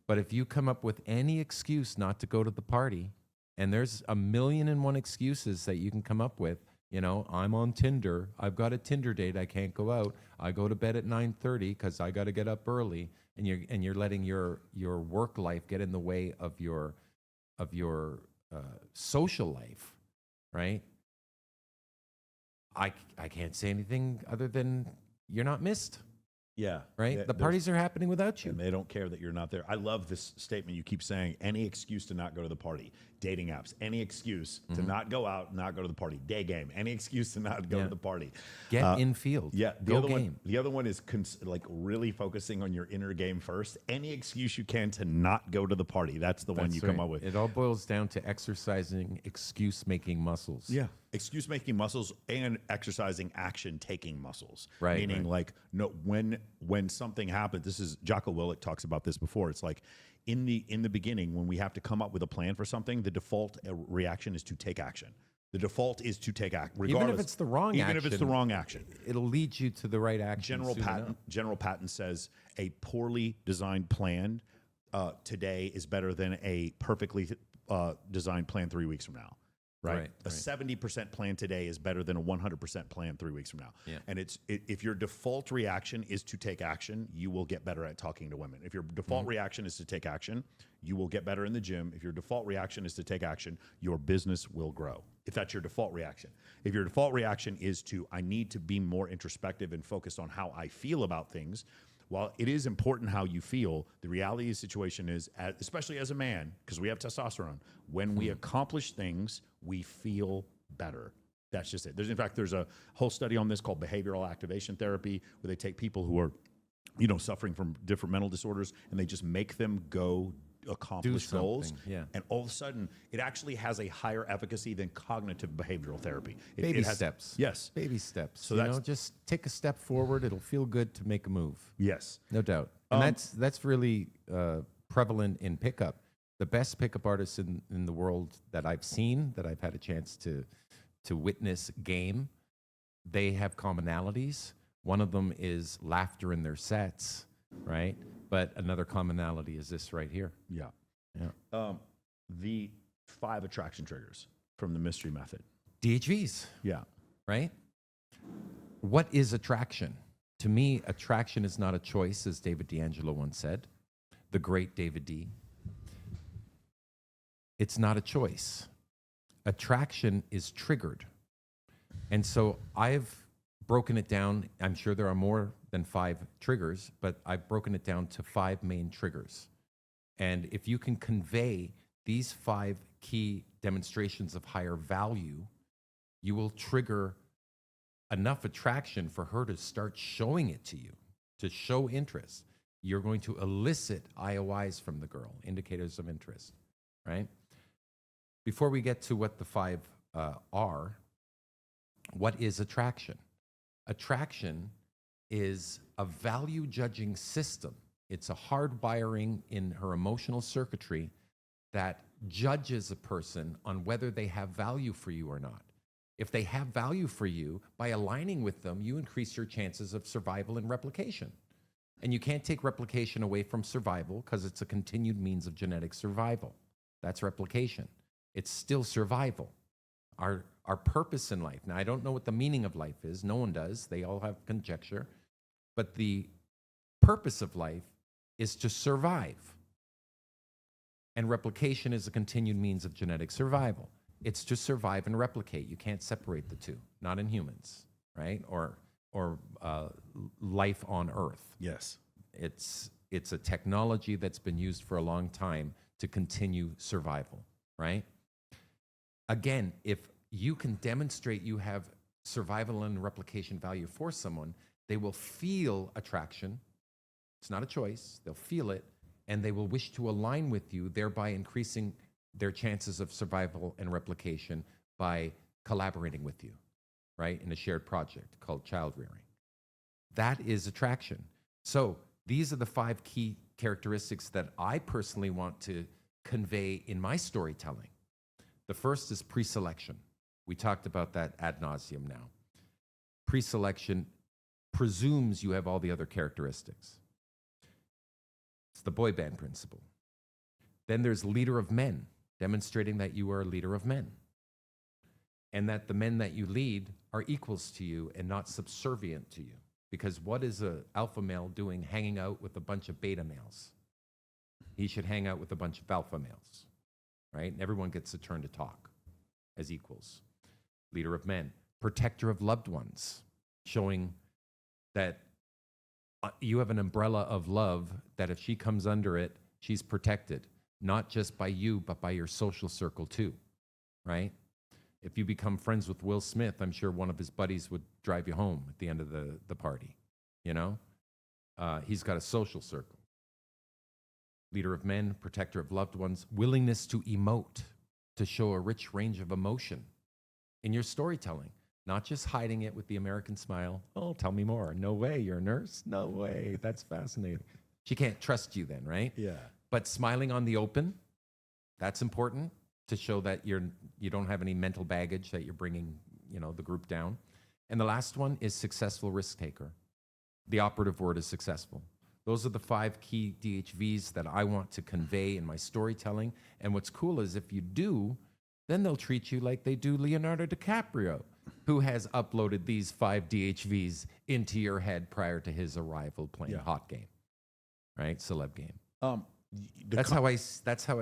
But if you come up with any excuse not to go to the party, and there's 1,000,001 excuses that you can come up with, you know, I'm on Tinder. I've got a Tinder date. I can't go out. I go to bed at 9:30 because I got to get up early. And you're letting your work life get in the way of your social life, right? I can't say anything other than you're not missed. Yeah. Right? Yeah, the parties are happening without you. And they don't care that you're not there. I love this statement you keep saying, any excuse to not go to the party. Dating apps, any excuse to not go out, not go to the party. Daygame, any excuse to not go to the party. Get in field. Yeah. Go game. The other one is like really focusing on your inner game first. Any excuse you can to not go to the party. That's the one you come up with. It all boils down to exercising excuse-making muscles. Yeah. Excuse-making muscles and exercising action-taking muscles. Right. Meaning like, no, when something happens, this is, Jocko Willink talks about this before. It's like, in the beginning, when we have to come up with a plan for something, the default reaction is to take action. The default is to take action, regardless. Even if it's the wrong action. Even if it's the wrong action. It'll lead you to the right action. General Patton says a poorly designed plan today is better than a perfectly designed plan 3 weeks from now. Right? A 70% plan today is better than a 100% plan 3 weeks from now. Yeah. And if your default reaction is to take action, you will get better at talking to women. If your default reaction is to take action, you will get better in the gym. If your default reaction is to take action, your business will grow. If that's your default reaction. If your default reaction is to, I need to be more introspective and focused on how I feel about things, while it is important how you feel, the reality of the situation is, especially as a man, because we have testosterone, when we accomplish things, we feel better. That's just it. In fact, there's a whole study on this called behavioral activation therapy, where they take people who are, suffering from different mental disorders, and they just make them go accomplish goals. Yeah. And all of a sudden, it actually has a higher efficacy than cognitive behavioral therapy. Baby steps. Yes. Baby steps. So just take a step forward. It'll feel good to make a move. Yes. No doubt. And that's really prevalent in pickup. The best pickup artists in the world that I've seen, that I've had a chance to witness game, they have commonalities. One of them is laughter in their sets, right? But another commonality is this right here. Yeah. Yeah. The 5 attraction triggers from the mystery method. DHVs. Yeah. Right? What is attraction? To me, attraction is not a choice, as David D'Angelo once said, the great David D. It's not a choice. Attraction is triggered. And so I've broken it down. I'm sure there are more than 5 triggers, but I've broken it down to 5 main triggers. And if you can convey these 5 key demonstrations of higher value, you will trigger enough attraction for her to start showing it to you, to show interest. You're going to elicit IOIs from the girl, indicators of interest, right? Before we get to what the 5 are, what is attraction? Attraction is a value judging system. It's a hardwiring in her emotional circuitry that judges a person on whether they have value for you or not. If they have value for you, by aligning with them, you increase your chances of survival and replication. And you can't take replication away from survival because it's a continued means of genetic survival. That's replication. It's still survival. Our purpose in life. Now, I don't know what the meaning of life is. No one does. They all have conjecture. But the purpose of life is to survive. And replication is a continued means of genetic survival. It's to survive and replicate. You can't separate the two. Not in humans, right? Or life on Earth. Yes. It's a technology that's been used for a long time to continue survival, right? Again, if you can demonstrate you have survival and replication value for someone, they will feel attraction. It's not a choice. They'll feel it, and they will wish to align with you, thereby increasing their chances of survival and replication by collaborating with you, right, in a shared project called child rearing. That is attraction. So these are the 5 key characteristics that I personally want to convey in my storytelling. The first is pre-selection. We talked about that ad nauseum now. Pre-selection presumes you have all the other characteristics. It's the boy band principle. Then there's leader of men, demonstrating that you are a leader of men, and that the men that you lead are equals to you and not subservient to you. Because what is an alpha male doing hanging out with a bunch of beta males? He should hang out with a bunch of alpha males, right? And everyone gets a turn to talk as equals. Leader of men, protector of loved ones, showing that you have an umbrella of love that if she comes under it, she's protected, not just by you, but by your social circle too, right? If you become friends with Will Smith, I'm sure one of his buddies would drive you home at the end of the party, you know? He's got a social circle. Leader of men, protector of loved ones, willingness to emote, to show a rich range of emotion in your storytelling, not just hiding it with the American smile. Oh, tell me more. No way, you're a nurse? No way, that's fascinating. She can't trust you then, right? Yeah. But smiling on the open, that's important to show that you don't have any mental baggage, that you're bringing, the group down. And the last one is successful risk taker. The operative word is successful. Those are the 5 key DHVs that I want to convey in my storytelling. And what's cool is if you do, then they'll treat you like they do Leonardo DiCaprio, who has uploaded these 5 DHVs into your head prior to his arrival playing Hot Game, right? Celeb Game. That's how I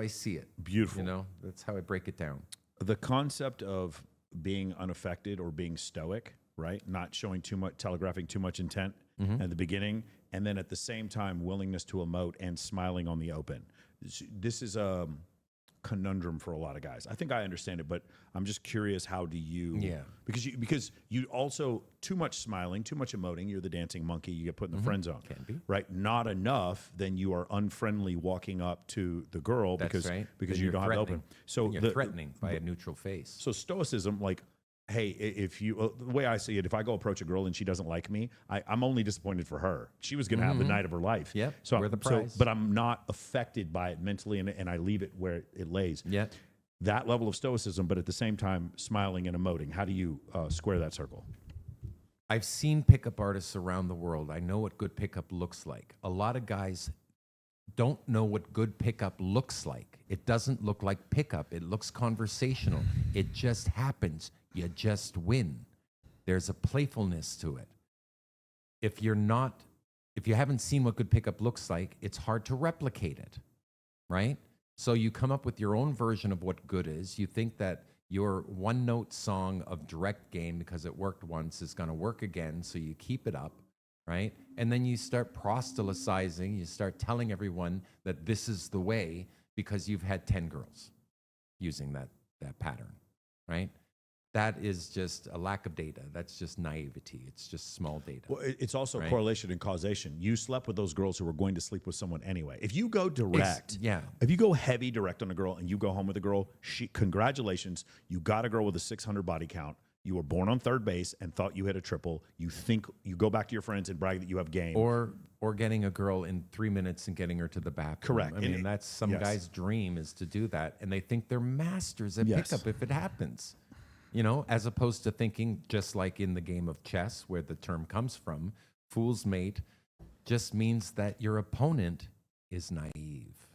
see it. Beautiful. That's how I break it down. The concept of being unaffected or being stoic, right? Not showing too much, telegraphing too much intent at the beginning, and then at the same time, willingness to emote and smiling on the open. This is a conundrum for a lot of guys. I think I understand it, but I'm just curious, how do you? Yeah. Because you also, too much smiling, too much emoting, you're the dancing monkey, you get put in the friend zone. Can be. Right? Not enough, then you are unfriendly walking up to the girl because you don't have it open. So you're threatening by a neutral face. So stoicism, like, hey, if you, the way I see it, if I go approach a girl and she doesn't like me, I'm only disappointed for her. She was going to have the night of her life. Yep, so we're the prize. But I'm not affected by it mentally, and I leave it where it lays. Yeah. That level of stoicism, but at the same time, smiling and emoting. How do you square that circle? I've seen pickup artists around the world. I know what good pickup looks like. A lot of guys don't know what good pickup looks like. It doesn't look like pickup. It looks conversational. It just happens. You just win. There's a playfulness to it. If you haven't seen what good pickup looks like, it's hard to replicate it, right? So you come up with your own version of what good is. You think that your one-note song of direct game, because it worked once, is going to work again, so you keep it up, right? And then you start proselytizing. You start telling everyone that this is the way because you've had 10 girls using that pattern, right? That is just a lack of data. That's just naivety. It's just small data. Well, it's also correlation and causation. You slept with those girls who were going to sleep with someone anyway. If you go direct, if you go heavy direct on a girl and you go home with a girl, congratulations, you got a girl with a 600 body count. You were born on third base and thought you hit a triple. You think you go back to your friends and brag that you have game. Or getting a girl in 3 minutes and getting her to the bathroom. Correct. I mean, that's some guy's dream, is to do that. And they think they're masters at pickup if it happens. As opposed to thinking, just like in the game of chess, where the term comes from, fool's mate just means that your opponent is naive.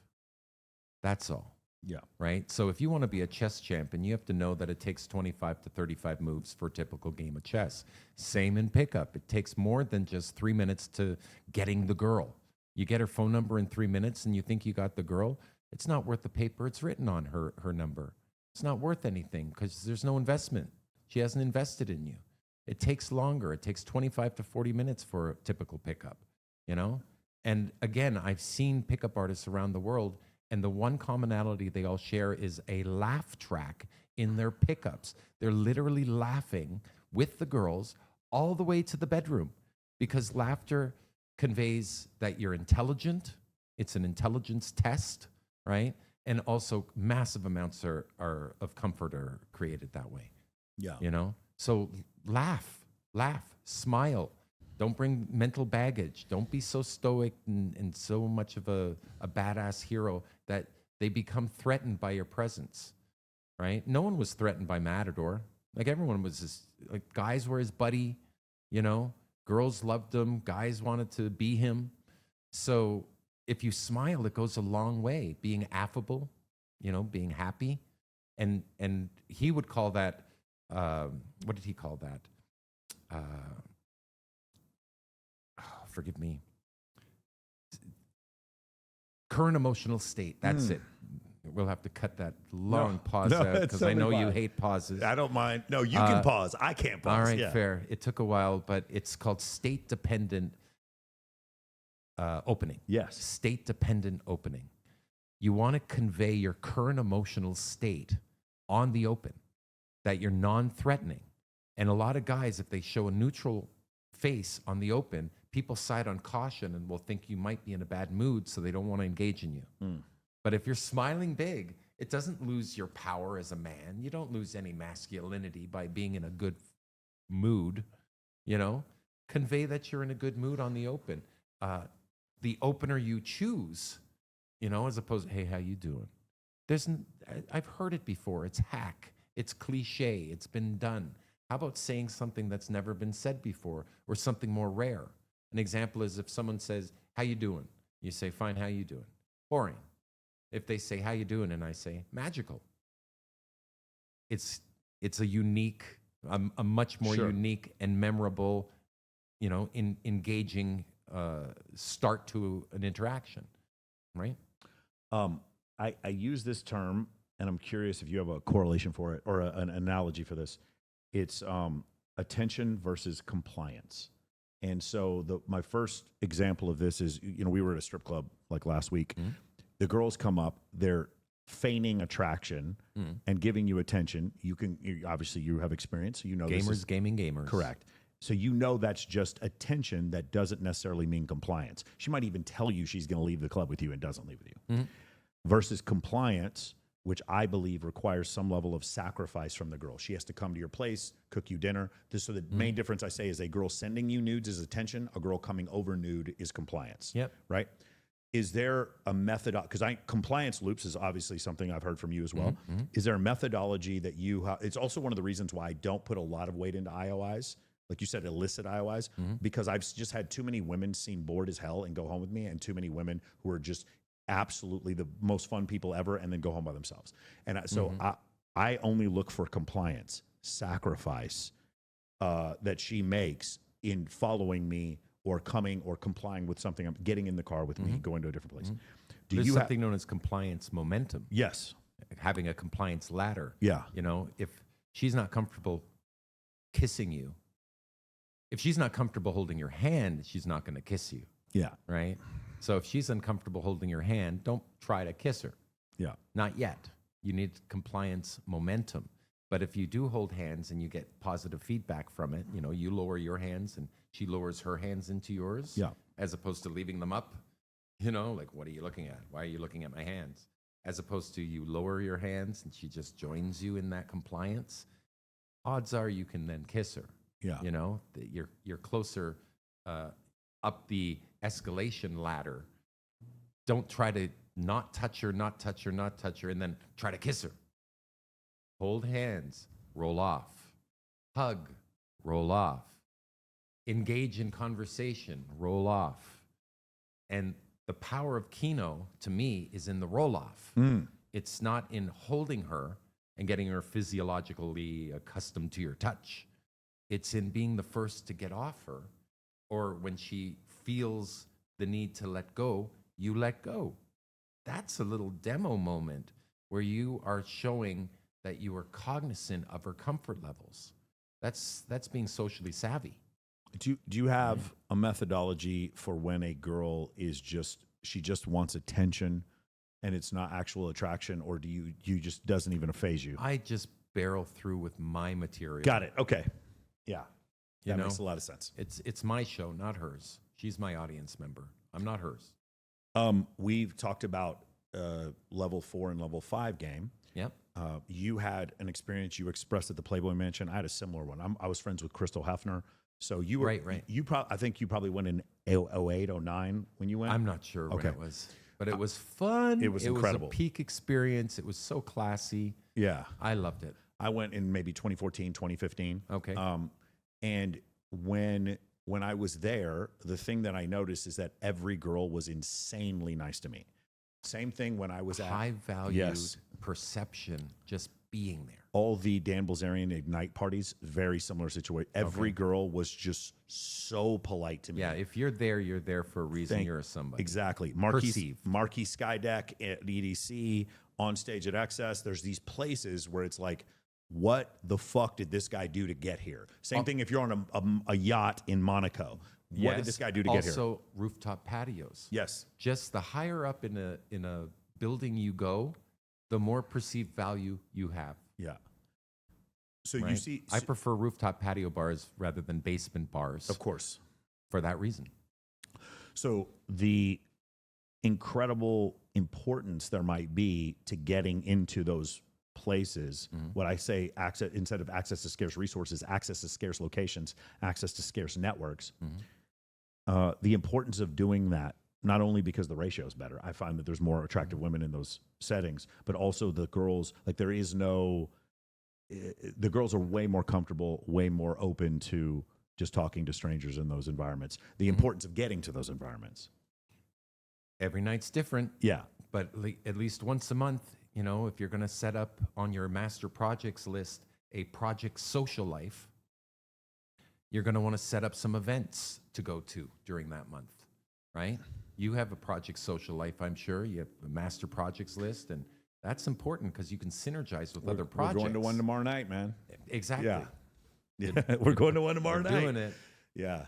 That's all. Yeah. Right? So if you want to be a chess champion, you have to know that it takes 25 to 35 moves for a typical game of chess. Same in pickup. It takes more than just 3 minutes to getting the girl. You get her phone number in 3 minutes and you think you got the girl. It's not worth the paper it's written on, her number. It's not worth anything because there's no investment. She hasn't invested in you. It takes longer. It takes 25 to 40 minutes for a typical pickup, And again, I've seen pickup artists around the world, and the one commonality they all share is a laugh track in their pickups. They're literally laughing with the girls all the way to the bedroom because laughter conveys that you're intelligent. It's an intelligence test, right? And also massive amounts of comfort are created that way. Yeah. So laugh, smile. Don't bring mental baggage. Don't be so stoic and so much of a badass hero that they become threatened by your presence, right? No one was threatened by Matador. Like, everyone was like, guys were his buddy, girls loved him. Guys wanted to be him. So if you smile, it goes a long way. Being affable, being happy. And he would call that, what did he call that? Forgive me. Current emotional state. That's it. We'll have to cut that long pause out because I know you hate pauses. I don't mind. No, you can pause. I can't pause. All right, fair. It took a while, but it's called state-dependent opening. Yes. State-dependent opening. You want to convey your current emotional state on the open, that you're non-threatening. And a lot of guys, if they show a neutral face on the open, people side on caution and will think you might be in a bad mood, so they don't want to engage in you. But if you're smiling big, it doesn't lose your power as a man. You don't lose any masculinity by being in a good mood, Convey that you're in a good mood on the open. The opener you choose as opposed to, hey, how you doing? I've heard it before. It's hack. It's cliche. It's been done. How about saying something that's never been said before or something more rare? An example is if someone says, how you doing? You say, fine, how you doing? Boring. If they say, how you doing? And I say, magical. It's a unique, a much more unique and memorable, engaging start to an interaction, right? I use this term, and I'm curious if you have a correlation for it or an analogy for this. It's attention versus compliance. And so my first example of this is, we were at a strip club like last week. Mm-hmm. The girls come up, they're feigning attraction and giving you attention. Obviously you have experience, so gaming gamers. Correct. So that's just attention. That doesn't necessarily mean compliance. She might even tell you she's going to leave the club with you and doesn't leave with you. Mm-hmm. Versus compliance, which I believe requires some level of sacrifice from the girl. She has to come to your place, cook you dinner. So the main difference I say is a girl sending you nudes is attention. A girl coming over nude is compliance. Yep. Right? Is there a method? Because compliance loops is obviously something I've heard from you as well. Mm-hmm. Is there a methodology that you have? It's also one of the reasons why I don't put a lot of weight into IOIs. Like you said, illicit IOIs, because I've just had too many women seem bored as hell and go home with me, and too many women who are just absolutely the most fun people ever and then go home by themselves. And so I only look for compliance, sacrifice that she makes in following me or coming or complying with something. I'm getting in the car with me, going to a different place. There's something known as compliance momentum. Yes. Having a compliance ladder. Yeah. If she's not comfortable kissing you, if she's not comfortable holding your hand, she's not going to kiss you. Yeah. Right? So if she's uncomfortable holding your hand, don't try to kiss her. Yeah. Not yet. You need compliance momentum. But if you do hold hands and you get positive feedback from it, you lower your hands and she lowers her hands into yours. Yeah. As opposed to leaving them up. Like, what are you looking at? Why are you looking at my hands? As opposed to you lower your hands and she just joins you in that compliance. Odds are you can then kiss her. Yeah. You're closer up the escalation ladder. Don't try to not touch her, and then try to kiss her. Hold hands, roll off. Hug, roll off. Engage in conversation, roll off. And the power of Kino, to me, is in the roll off. It's not in holding her and getting her physiologically accustomed to your touch. It's in being the first to get off her, or when she feels the need to let go, you let go. That's a little demo moment where you are showing that you are cognizant of her comfort levels. That's being socially savvy. Do you have a methodology for when a girl she just wants attention and it's not actual attraction, or do you just doesn't even faze you? I just barrel through with my material. Got it. Okay. Yeah. That makes a lot of sense. It's my show, not hers. She's my audience member. I'm not hers. We've talked about level 4 and level 5 game. Yep. You had an experience you expressed at the Playboy Mansion. I had a similar one. I was friends with Crystal Hefner. So you were right. I think you probably went in 08, 09 when you went. I'm not sure when it was, but it was fun. It was incredible. It was a peak experience. It was so classy. Yeah, I loved it. I went in maybe 2014, 2015. Okay. And when I was there, the thing that I noticed is that every girl was insanely nice to me. Same thing when I was at high valued perception, just being there. All the Dan Bilzerian Ignite parties, very similar situation. Every girl was just so polite to me. Yeah, if you're there for a reason. You're somebody. Exactly. Marquee Skydeck at EDC, on stage at Excess. There's these places where it's like, what the fuck did this guy do to get here? Same thing if you're on a yacht in Monaco. What did this guy do to get here? Also, rooftop patios. Yes. Just the higher up in a building you go, the more perceived value you have. Yeah. So you see, I prefer rooftop patio bars rather than basement bars. Of course. For that reason. So the incredible importance there might be to getting into those places, what I say, access, instead of access to scarce resources, access to scarce locations, access to scarce networks, the importance of doing that, not only because the ratio is better, I find that there's more attractive women in those settings, but also the girls, like there is no, the girls are way more comfortable, way more open to just talking to strangers in those environments. The importance of getting to those environments. Every night's different. Yeah. But at least once a month, you know, if you're going to set up on your master projects list a project social life, you're going to want to set up some events to go to during that month, right? You have a project social life, I'm sure. You have a master projects list, and that's important because you can synergize with other projects. We're going to one tomorrow night, man. Exactly. Yeah. We're going to one tomorrow night. Doing it. Yeah.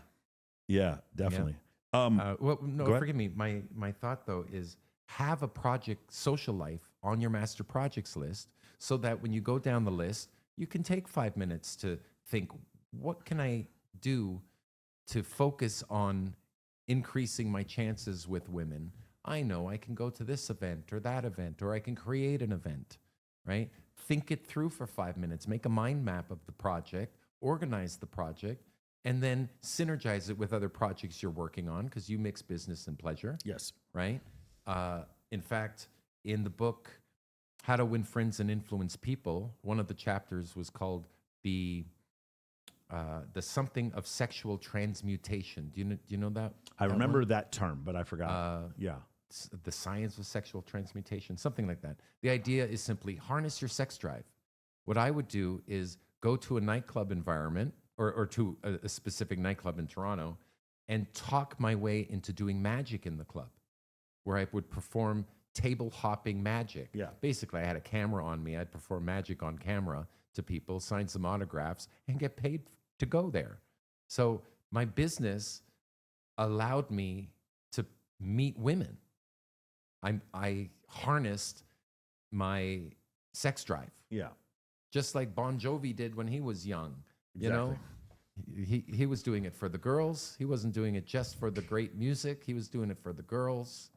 Yeah, definitely. Yeah. Forgive me. My thought, though, is have a project social life on your master projects list so that when you go down the list, you can take 5 minutes to think, what can I do to focus on increasing my chances with women? I know I can go to this event or that event, or I can create an event, right? Think it through for 5 minutes, make a mind map of the project, organize the project, and then synergize it with other projects you're working on because you mix business and pleasure. Yes. Right? In fact, in the book, How to Win Friends and Influence People, one of the chapters was called the something of sexual transmutation. Do you know that? I remember that term, but I forgot. The science of sexual transmutation, something like that. The idea is simply harness your sex drive. What I would do is go to a nightclub environment or to a specific nightclub in Toronto and talk my way into doing magic in the club, where I would perform table hopping magic. Yeah. Basically, I had a camera on me. I'd perform magic on camera to people, sign some autographs, and get paid to go there. So my business allowed me to meet women. I harnessed my sex drive. Yeah. Just like Bon Jovi did when he was young. Exactly. You know, he was doing it for the girls. He wasn't doing it just for the great music. He was doing it for the girls.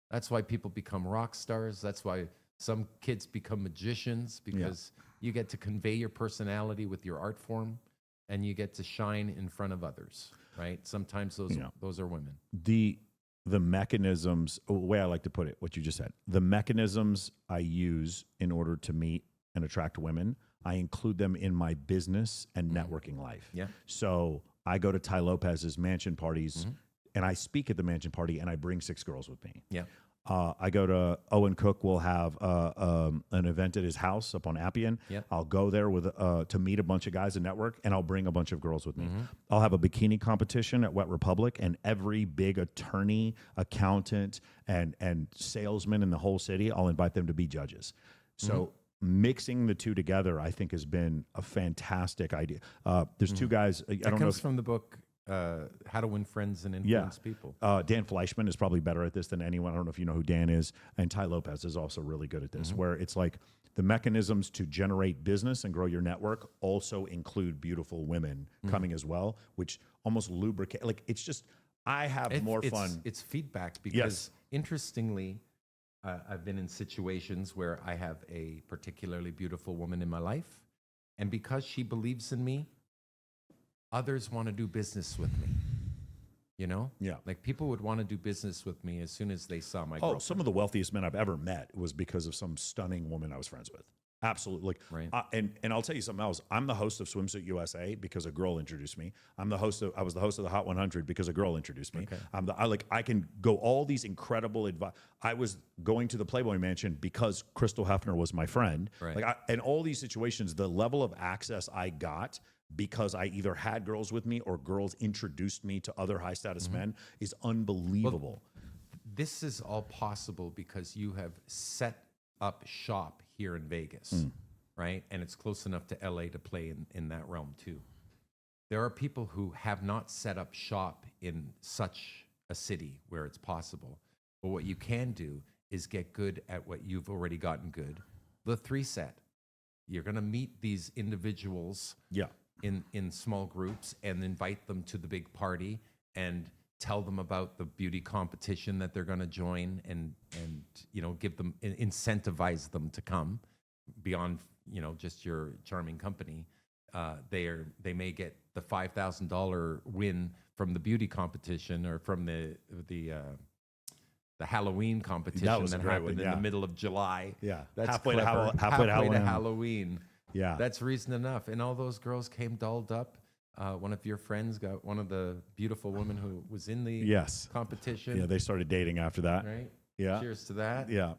That's why people become rock stars. That's why some kids become magicians, because you get to convey your personality with your art form, and you get to shine in front of others, right? Sometimes those are women. The mechanisms, the way I like to put it, what you just said, the mechanisms I use in order to meet and attract women, I include them in my business and networking life. Yeah. So I go to Ty Lopez's mansion parties and I speak at the mansion party and I bring 6 girls with me. Yeah. I go to Owen Cook will have an event at his house up on Appian. Yep. I'll go there with to meet a bunch of guys and network, and I'll bring a bunch of girls with me. I'll have a bikini competition at Wet Republic, and every big attorney, accountant, and salesman in the whole city, I'll invite them to be judges. So mixing the two together, I think, has been a fantastic idea. There's 2 guys. I don't know if, from the book. How to Win Friends and Influence People. Dan Fleischman is probably better at this than anyone. I don't know if you know who Dan is. And Ty Lopez is also really good at this, where it's like the mechanisms to generate business and grow your network also include beautiful women coming as well, which almost lubricate. Like, it's just, I have more fun. It's feedback because, interestingly, I've been in situations where I have a particularly beautiful woman in my life, and because she believes in me, others want to do business with me, you know? Yeah. Like, people would want to do business with me as soon as they saw my girlfriend. Some of the wealthiest men I've ever met was because of some stunning woman I was friends with. Absolutely. Right. AndLl tell you something else. I'm the host of Swimsuit USA because a girl introduced me. I was the host of the Hot 100 because a girl introduced me. Okay. I can go all these incredible advice. I was going to the Playboy Mansion because Crystal Hefner was my friend. Right. And all these situations, the level of access I got because I either had girls with me or girls introduced me to other high status men is unbelievable. Well, this is all possible because you have set up shop here in Vegas, right? And it's close enough to LA to play in that realm too. There are people who have not set up shop in such a city where it's possible. But what you can do is get good at what you've already gotten good. The 3 set. You're going to meet these individuals in small groups and invite them to the big party and tell them about the beauty competition that they're going to join and give them, incentivize them to come beyond, just your charming company. They may get the $5,000 win from the beauty competition or from the the Halloween competition was a that great happened one, in the middle of July. Yeah. That's Halfway to clever. halfway to Halloween. Halloween. Yeah. That's reason enough. And all those girls came dolled up. One of your friends got one of the beautiful women who was in the competition. Yeah, they started dating after that. Right? Yeah. Cheers to that. Yeah.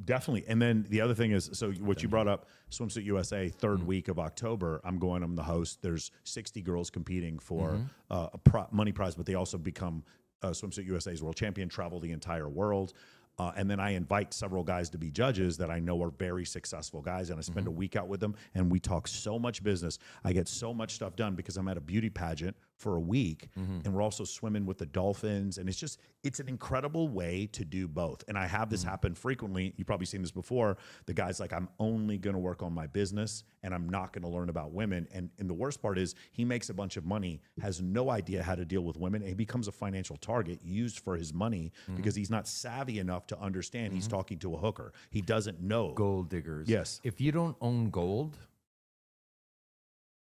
Definitely. And then the other thing is, so what you brought up, Swimsuit USA, third week of October, I'm the host. There's 60 girls competing for a money prize, but they also become Swimsuit USA's world champion, travel the entire world. And then I invite several guys to be judges that I know are very successful guys, and I spend a week out with them, and we talk so much business. I get so much stuff done because I'm at a beauty pageant for a week, and we're also swimming with the dolphins, and it's an incredible way to do both. And I have this happen frequently. You've probably seen this before. The guy's like, I'm only going to work on my business, and I'm not going to learn about women. And the worst part is he makes a bunch of money, has no idea how to deal with women, and he becomes a financial target used for his money because he's not savvy enough to understand he's talking to a hooker. He doesn't know. Gold diggers. Yes. If you don't own gold,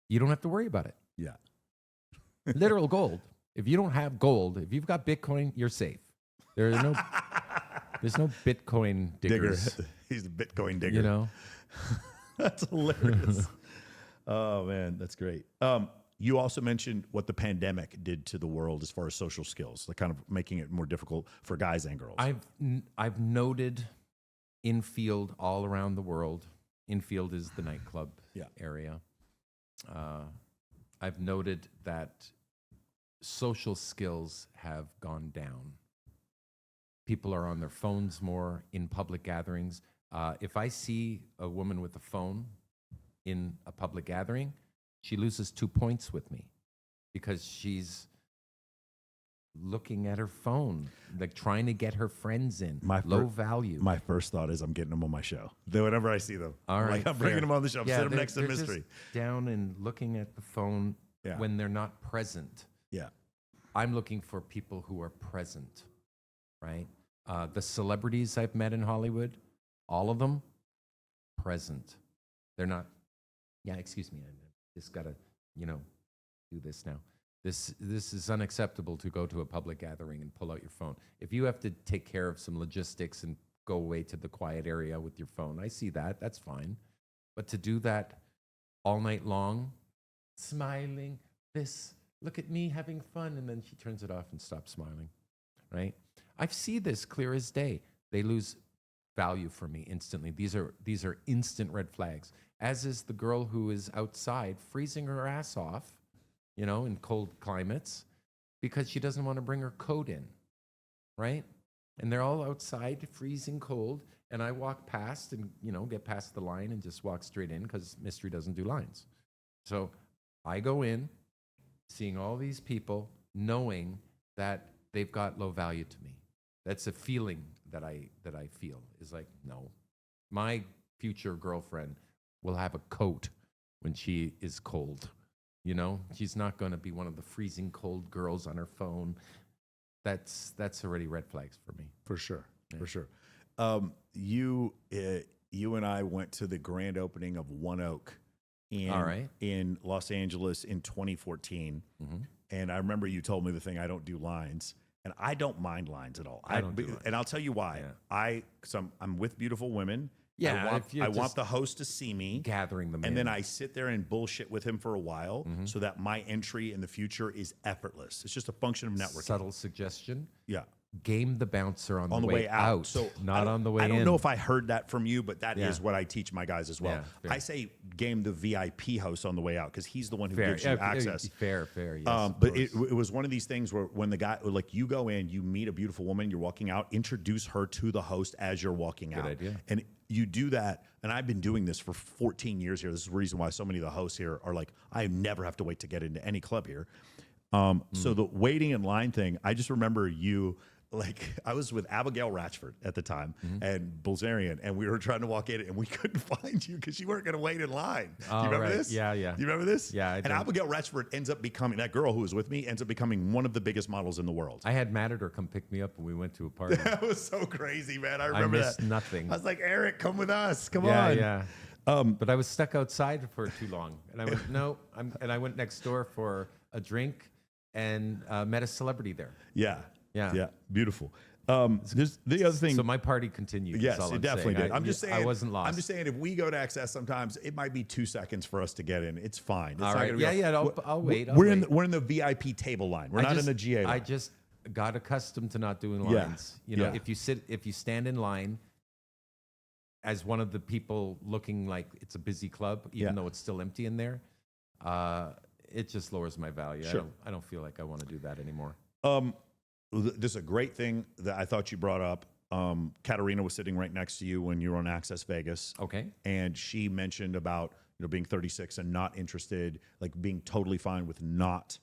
you don't have to worry about it. Yeah. Literal gold. If you don't have gold, if you've got Bitcoin, you're safe. There's no Bitcoin diggers. Digger. He's a Bitcoin digger. You know? That's hilarious. Oh, man, that's great. You also mentioned what the pandemic did to the world as far as social skills, like kind of making it more difficult for guys and girls. I've noted infield all around the world. Infield is the nightclub area. I've noted that social skills have gone down. People are on their phones more in public gatherings. If I see a woman with a phone in a public gathering, she loses 2 points with me because she's looking at her phone, like trying to get her friends in. Low value. My first thought is I'm getting them on my show. Whenever I see them, all right, like I'm bringing them on the show. I'm sitting next to Mystery. Just down and looking at the phone when they're not present. Yeah. I'm looking for people who are present, right? The celebrities I've met in Hollywood, all of them, present. They're not, excuse me, I just got to, do this now. This is unacceptable to go to a public gathering and pull out your phone. If you have to take care of some logistics and go away to the quiet area with your phone, I see that. That's fine. But to do that all night long, smiling, look at me having fun, and then she turns it off and stops smiling, right? I see this clear as day. They lose value for me instantly. These are instant red flags, as is the girl who is outside freezing her ass off, in cold climates because she doesn't want to bring her coat in, right? And they're all outside freezing cold, and I walk past and, get past the line and just walk straight in because Mystery doesn't do lines. So I go in, seeing all these people, knowing that they've got low value to me. That's a feeling that I feel is like, no, my future girlfriend will have a coat when she is cold. She's not going to be one of the freezing cold girls on her phone. That's already red flags for me. For sure. You and I went to the grand opening of One Oak in Los Angeles in 2014. And I remember you told me the thing, I don't do lines. And I don't mind lines at all. And I'll tell you why. I'm with beautiful women. Yeah, I want the host to see me. Gathering them and then I sit there and bullshit with him for a while so that my entry in the future is effortless. It's just a function of networking. Subtle suggestion. Yeah. Game the bouncer on the way out. So not on the way in. I don't know if I heard that from you, but that is what I teach my guys as well. Yeah, I say game the VIP host on the way out because he's the one who gives you access. Fair, yes. But it was one of these things where when the guy, like you go in, you meet a beautiful woman, you're walking out, introduce her to the host as you're walking out. Good idea. And you do that, and I've been doing this for 14 years here. This is the reason why so many of the hosts here are like, I never have to wait to get into any club here. So the waiting in line thing, I just remember you. Like I was with Abigail Ratchford at the time and Bulzarian, and we were trying to walk in and we couldn't find you because you weren't going to wait in line. Do you remember this? Yeah. Do you remember this? Yeah. And Abigail Ratchford ends up becoming, that girl who was with me ends up becoming one of the biggest models in the world. I had Matador come pick me up when we went to a party. That was so crazy, man. I remember missed nothing. I was like, Eric, come with us. Come on. Yeah. But I was stuck outside for too long. And I went, no. And I went next door for a drink and met a celebrity there. Yeah. Beautiful. There's the other thing. So my party continued. Yes, all it I'm definitely saying. did. I'm just saying. I wasn't lost. I'm just saying, if we go to access, sometimes it might be 2 seconds for us to get in. It's fine. It's All not right. gonna be I'll wait. We're in the VIP table line. We're not in the GA line. I just got accustomed to not doing lines. You know, if you stand in line as one of the people looking like it's a busy club, even though it's still empty in there, it just lowers my value. Sure. I don't feel like I want to do that anymore. This is a great thing that I thought you brought up. Katarina was sitting right next to you when you were on Access Vegas. Okay. And she mentioned about being 36 and not interested, like being totally fine with not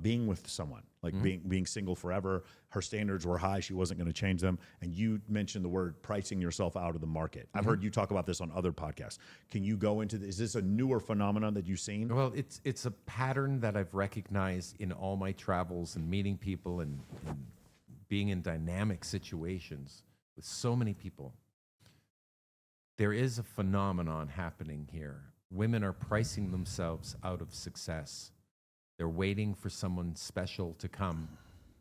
being with someone, like being single forever. Her standards were high. She wasn't going to change them. And you mentioned the word pricing yourself out of the market. I've heard you talk about this on other podcasts. Can you go into this? Is this a newer phenomenon that you've seen? Well, it's a pattern that I've recognized in all my travels and meeting people and being in dynamic situations with so many people. There is a phenomenon happening here. Women are pricing themselves out of success. They're waiting for someone special to come,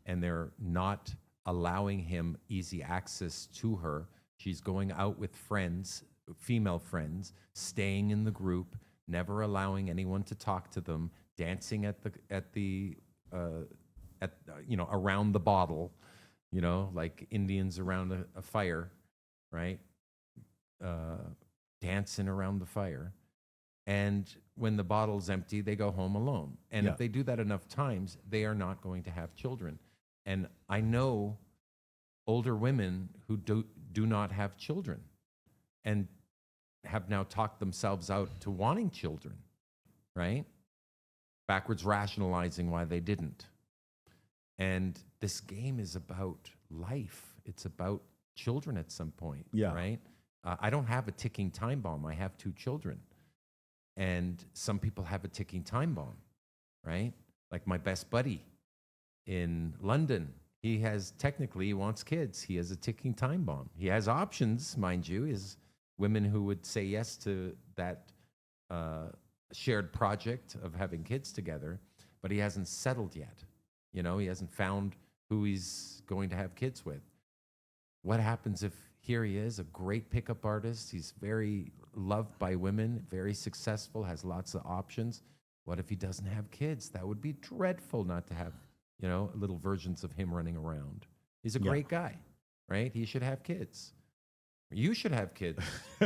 and they're not allowing him easy access to her. She's going out with friends, female friends, staying in the group, never allowing anyone to talk to them, dancing around the bottle, like Indians around a fire, right? Dancing around the fire. And when the bottle's empty, they go home alone. And if they do that enough times, they are not going to have children. And I know older women who do not have children and have now talked themselves out to wanting children, right? Backwards rationalizing why they didn't. And this game is about life. It's about children at some point, right? I don't have a ticking time bomb. I have 2 children. And some people have a ticking time bomb, right? Like my best buddy in London, he wants kids. He has a ticking time bomb. He has options, mind you, is women who would say yes to that shared project of having kids together, but he hasn't settled yet. He hasn't found who he's going to have kids with. What happens if here he is, a great pickup artist? He's very loved by women, very successful, has lots of options. What if he doesn't have kids? That would be dreadful not to have, little versions of him running around. He's a great guy, right? He should have kids. You should have kids.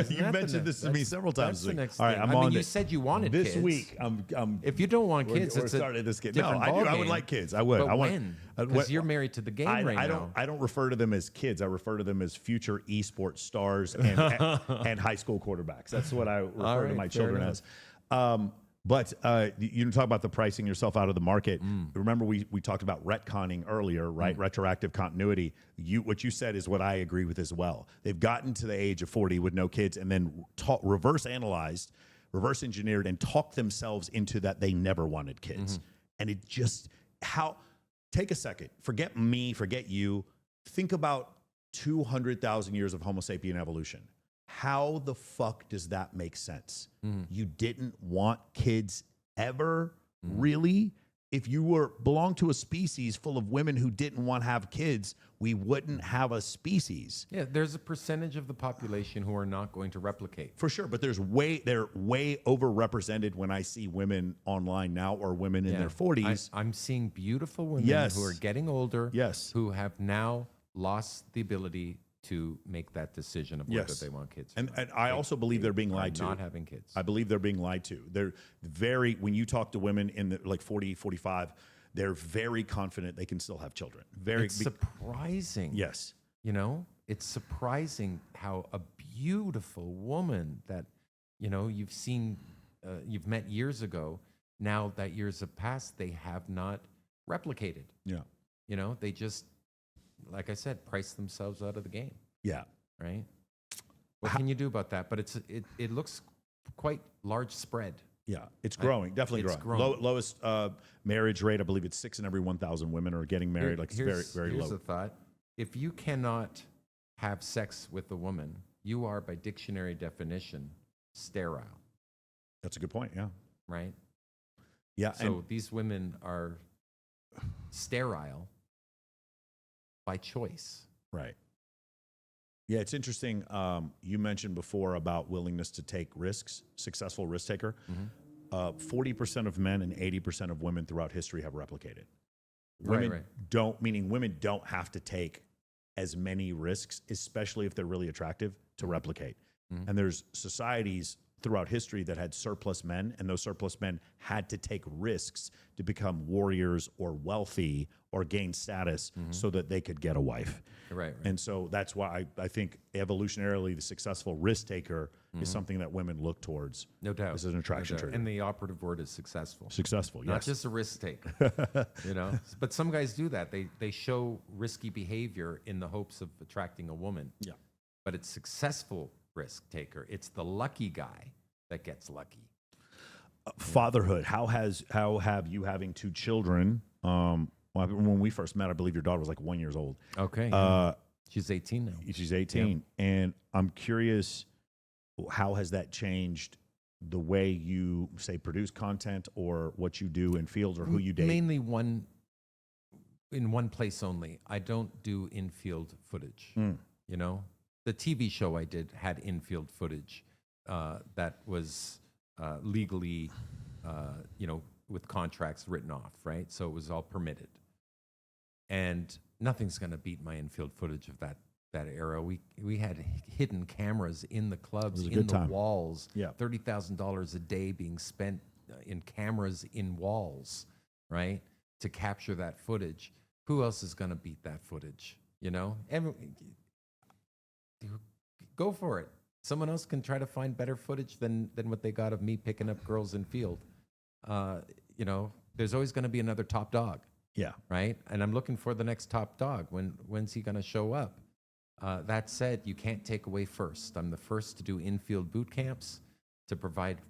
You mentioned this to me several times. That's the next All right, thing. I'm on you said you wanted this kids. week. If you don't want kids, we're it's starting this kid. different No, I do. I ballgame. would like kids. I would. But I want. when? Because you're married to the game now. I don't refer to them as kids. I refer to them as future esports stars and high school quarterbacks. That's what I refer to my children as. But you talk about the pricing yourself out of the market. Remember, we talked about retconning earlier, right? Retroactive continuity. What you said is what I agree with as well. They've gotten to the age of 40 with no kids and then reverse engineered, and talked themselves into that they never wanted kids. And it just, take a second. Forget me, forget you. Think about 200,000 years of Homo sapien evolution. How the fuck does that make sense? You didn't want kids ever, really? If you belonged to a species full of women who didn't want to have kids, we wouldn't have a species. Yeah, there's a percentage of the population who are not going to replicate. For sure, but they're way overrepresented when I see women online now, or women in their 40s. I'm seeing beautiful women who are getting older, who have now lost the ability to make that decision of whether they want kids. And I also believe they're being lied to. Not having kids. I believe they're being lied to. They're when you talk to women in the 40, 45, they're very confident they can still have children. It's surprising. Yes. It's surprising how a beautiful woman that, you've seen, you've met years ago, now that years have passed, they have not replicated. Yeah. They just, like I said, price themselves out of the game. Yeah. Right? What can you do about that? But it looks quite large spread. Yeah, it's growing, definitely growing. Lowest marriage rate, I believe it's 6 in every 1,000 women are getting married. It's very, very low. Here's a thought. If you cannot have sex with a woman, you are, by dictionary definition, sterile. That's a good point, yeah. Right? Yeah. So these women are sterile by choice. Right. Yeah, it's interesting. You mentioned before about willingness to take risks, successful risk taker. 40% of men and 80% of women throughout history have replicated. Women don't have to take as many risks, especially if they're really attractive, to replicate. And there's societies throughout history that had surplus men, and those surplus men had to take risks to become warriors or wealthy or gain status so that they could get a wife. Right. And so that's why I think evolutionarily the successful risk taker is something that women look towards. No doubt. This is an attraction trigger. And the operative word is successful. Successful, yes. Not just a risk taker, you know? But some guys do that. They show risky behavior in the hopes of attracting a woman. Yeah. But it's successful risk taker. It's the lucky guy that gets lucky. Fatherhood. How have you having two children? When we first met, I believe your daughter was like 1 year old. Okay. She's 18 now. She's 18. Yeah. And I'm curious, how has that changed the way you, say, produce content or what you do in fields or who you date? Mainly in one place only. I don't do in-field footage. You know? The TV show I did had in-field footage that was legally, with contracts written off, right? So it was all permitted. And nothing's going to beat my in-field footage of that era. We had hidden cameras in the clubs, in the walls. Yeah. $30,000 a day being spent in cameras in walls, right, to capture that footage. Who else is going to beat that footage? You know, go for it. Someone else can try to find better footage than what they got of me picking up girls in field. There's always going to be another top dog. Yeah. Right? And I'm looking for the next top dog. When's he going to show up? That said, you can't take away first. I'm the first to do in-field boot camps to provide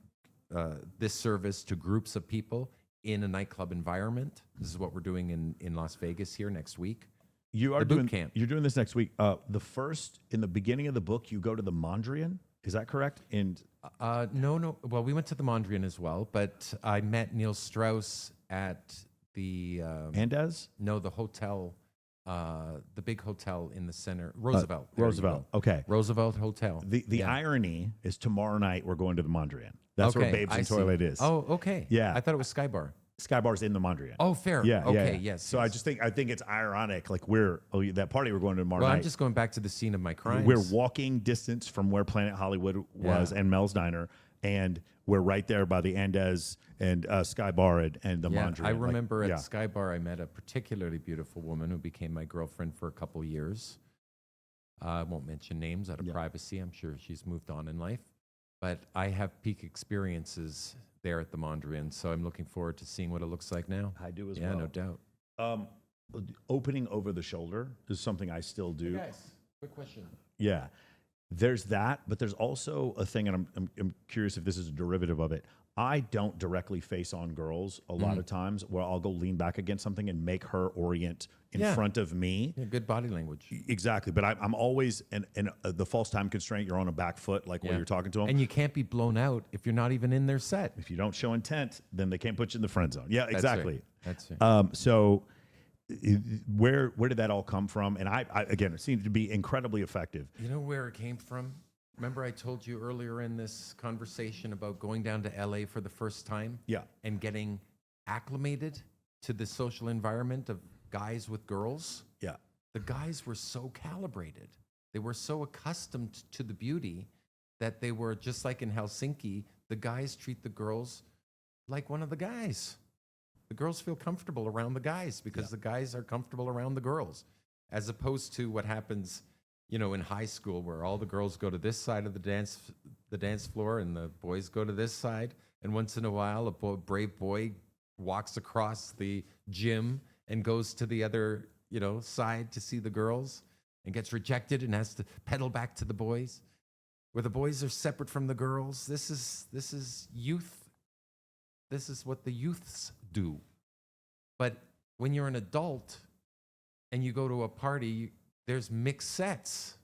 this service to groups of people in a nightclub environment. This is what we're doing in Las Vegas here next week. You are doing boot camp. You're doing this next week. In the beginning of the book, you go to the Mondrian. Is that correct? And no. Well, we went to the Mondrian as well, but I met Neil Strauss at the Andes? No, the hotel, the big hotel in the center, Roosevelt. Roosevelt. Okay. Roosevelt Hotel. The irony is tomorrow night we're going to the Mondrian. That's where Babes and Toilet is. Oh, okay. Yeah. I thought it was Sky Bar. Sky Bar's in the Mondrian. Oh, fair. Yeah. Okay. Yeah. Yes. So I think it's ironic. Like that party we're going to tomorrow night. Well, I'm just going back to the scene of my crimes. We're walking distance from where Planet Hollywood was and Mel's Diner, and we're right there by the Andes and Sky Bar and the Mondrian. I remember at Sky Bar I met a particularly beautiful woman who became my girlfriend for a couple years. I won't mention names out of privacy. I'm sure she's moved on in life. But I have peak experiences there at the Mondrian, so I'm looking forward to seeing what it looks like now. I do as well. Yeah, no doubt. Opening over the shoulder is something I still do. Hey guys, quick question. Yeah. There's that, but there's also a thing, and I'm curious if this is a derivative of it. I don't directly face on girls a lot of times where I'll go lean back against something and make her orient in front of me. Yeah, good body language. Exactly. But I'm always in the false time constraint. You're on a back foot, like when you're talking to them. And you can't be blown out if you're not even in their set. If you don't show intent, then they can't put you in the friend zone. Yeah, exactly. That's right. So where did that all come from? And I again, it seemed to be incredibly effective. You know where it came from? Remember I told you earlier in this conversation about going down to LA for the first time? Yeah. And getting acclimated to the social environment of guys with girls? Yeah. The guys were so calibrated. They were so accustomed to the beauty that they were, just like in Helsinki, the guys treat the girls like one of the guys. The girls feel comfortable around the guys because the guys are comfortable around the girls, as opposed to what happens in high school where all the girls go to this side of the dance floor and the boys go to this side. And once in a while, a brave boy walks across the gym and goes to the other, side to see the girls and gets rejected and has to pedal back to the boys, where the boys are separate from the girls. This is youth. This is what the youths do. But when you're an adult and you go to a party, there's mixed sets.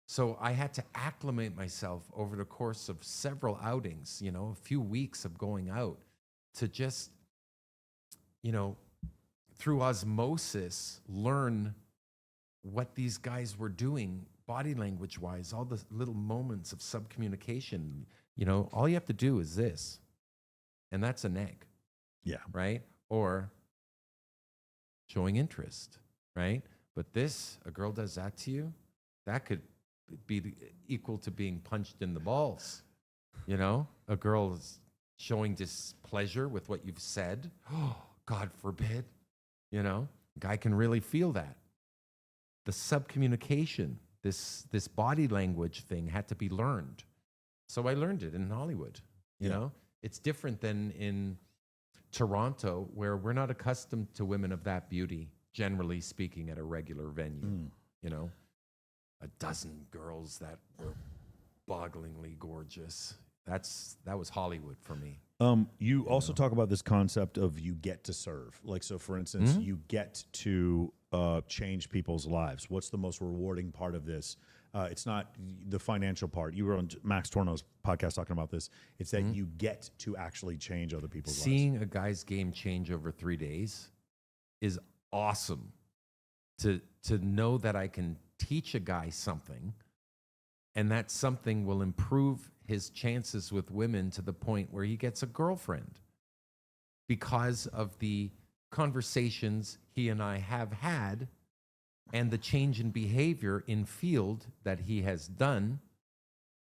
So I had to acclimate myself over the course of several outings, a few weeks of going out, to just, through osmosis, learn what these guys were doing body language wise, all the little moments of subcommunication. All you have to do is this, and that's a neg. Yeah. Right? Or showing interest, right? But a girl does that to you, that could be equal to being punched in the balls. A girl is showing displeasure with what you've said. Oh, God forbid. A guy can really feel that. The subcommunication, this body language thing had to be learned. So I learned it in Hollywood. You know, it's different than in Toronto, where we're not accustomed to women of that beauty, generally speaking, at a regular venue. A dozen girls that were bogglingly gorgeous. That was Hollywood for me. You also talk about this concept of you get to serve. Like, so for instance, you get to change people's lives. What's the most rewarding part of this? It's not the financial part. You were on Max Torno's podcast talking about this. It's that you get to actually change other people's lives. Seeing a guy's game change over 3 days is awesome. To know that I can teach a guy something, and that something will improve his chances with women to the point where he gets a girlfriend because of the conversations he and I have had and the change in behavior in field that he has done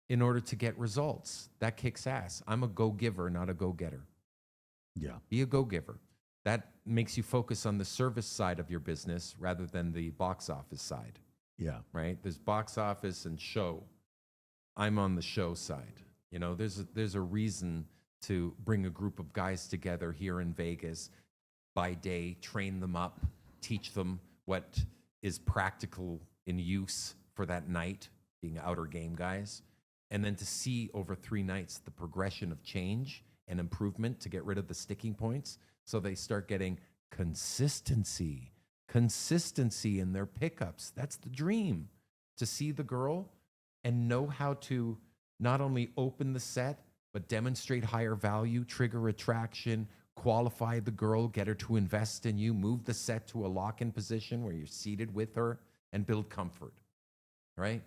in order to get results. That kicks ass. I'm a go-giver, not a go-getter. Yeah. Be a go-giver. That makes you focus on the service side of your business rather than the box office side. Yeah. Right? There's box office and show. I'm on the show side. There's a reason to bring a group of guys together here in Vegas by day, train them up, teach them what is practical in use for that night, being outer game guys, and then to see over 3 nights the progression of change and improvement to get rid of the sticking points, so they start getting consistency in their pickups. That's the dream, to see the girl and know how to not only open the set, but demonstrate higher value, trigger attraction, qualify the girl, get her to invest in you, move the set to a lock-in position where you're seated with her, and build comfort, right?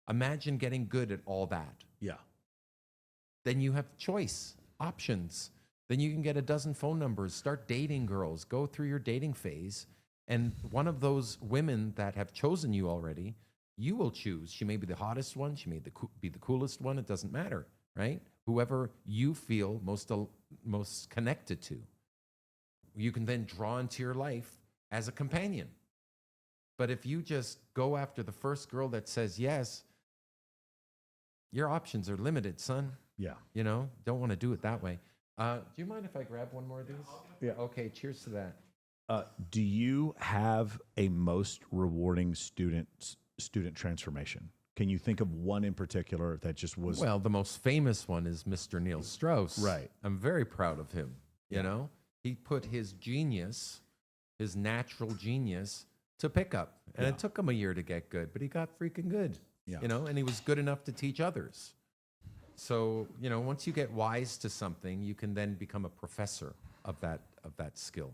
Imagine getting good at all that. Yeah. Then you have choice, options. Then you can get a dozen phone numbers, start dating girls, go through your dating phase, and one of those women that have chosen you already, you will choose. She may be the hottest one, she may be the coolest one, it doesn't matter, right? Whoever you feel most connected to. You can then draw into your life as a companion. But if you just go after the first girl that says yes, your options are limited, son. Yeah. Don't want to do it that way. Do you mind if I grab one more of these? Yeah. Okay, cheers to that. Do you have a most rewarding student transformation? Can you think of one in particular that just was? Well, the most famous one is Mr. Neil Strauss. Right. I'm very proud of him. He put his genius, his natural genius, to pick up. And it took him a year to get good, but he got freaking good. Yeah. And he was good enough to teach others. So, once you get wise to something, you can then become a professor of that skill,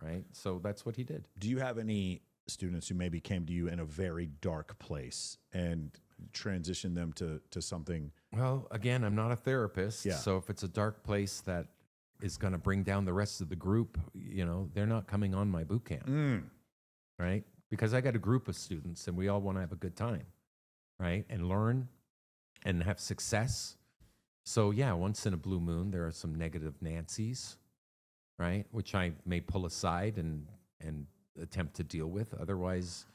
right? So that's what he did. Do you have any students who maybe came to you in a very dark place and transitioned them to something? Well, again, I'm not a therapist. Yeah. So if it's a dark place that is going to bring down the rest of the group, they're not coming on my boot camp, right? Because I got a group of students and we all want to have a good time, right? And learn and have success. So yeah, once in a blue moon, there are some negative Nancys, right? Which I may pull aside and attempt to deal with. Otherwise,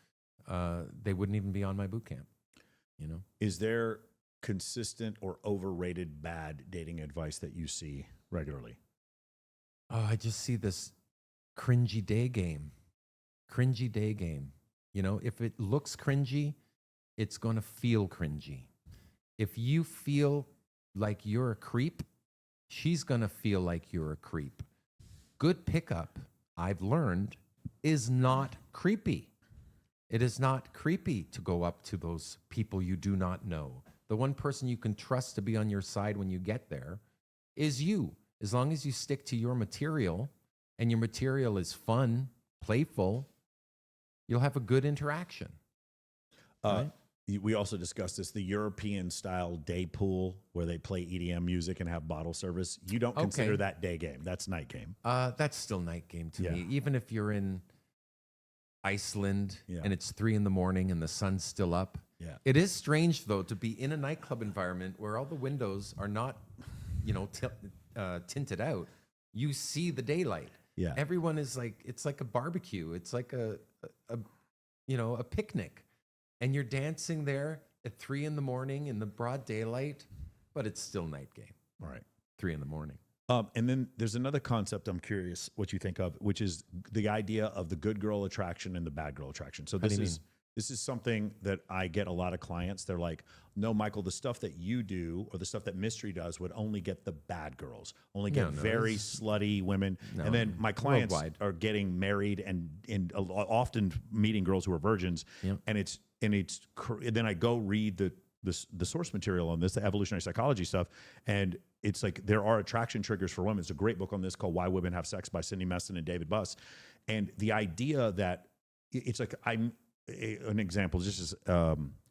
they wouldn't even be on my boot camp. Is there consistent or overrated bad dating advice that you see regularly? Oh, I just see this cringy Daygame. If it looks cringy, it's going to feel cringy. If you feel like you're a creep, she's going to feel like you're a creep. Good pickup, I've learned, is not creepy. It is not creepy to go up to those people you do not know. The one person you can trust to be on your side when you get there is you. As long as you stick to your material and your material is fun, playful, you'll have a good interaction. Right? We also discussed this, the European style day pool where they play EDM music and have bottle service. You don't consider that day game. That's night game. That's still night game to me. Even if you're in Iceland and it's 3 a.m. and the sun's still up. Yeah. It is strange though to be in a nightclub environment where all the windows are not, tinted out. You see the daylight. Yeah. Everyone is like, it's like a barbecue. It's like a picnic. And you're dancing there at 3 a.m. in the broad daylight, but it's still night game. All right. 3 a.m. And then there's another concept I'm curious what you think of, which is the idea of the good girl attraction and the bad girl attraction. So this is something that I get a lot of clients. They're like, no, Michael, the stuff that you do or the stuff that Mystery does would only get the bad girls, only get very slutty women. And then my clients are getting married and often meeting girls who are virgins. Yep. And then I go read the source material on this, the evolutionary psychology stuff, and it's like there are attraction triggers for women. It's a great book on this called Why Women Have Sex by Cindy Meston and David Buss. And the idea that it's like an example, just as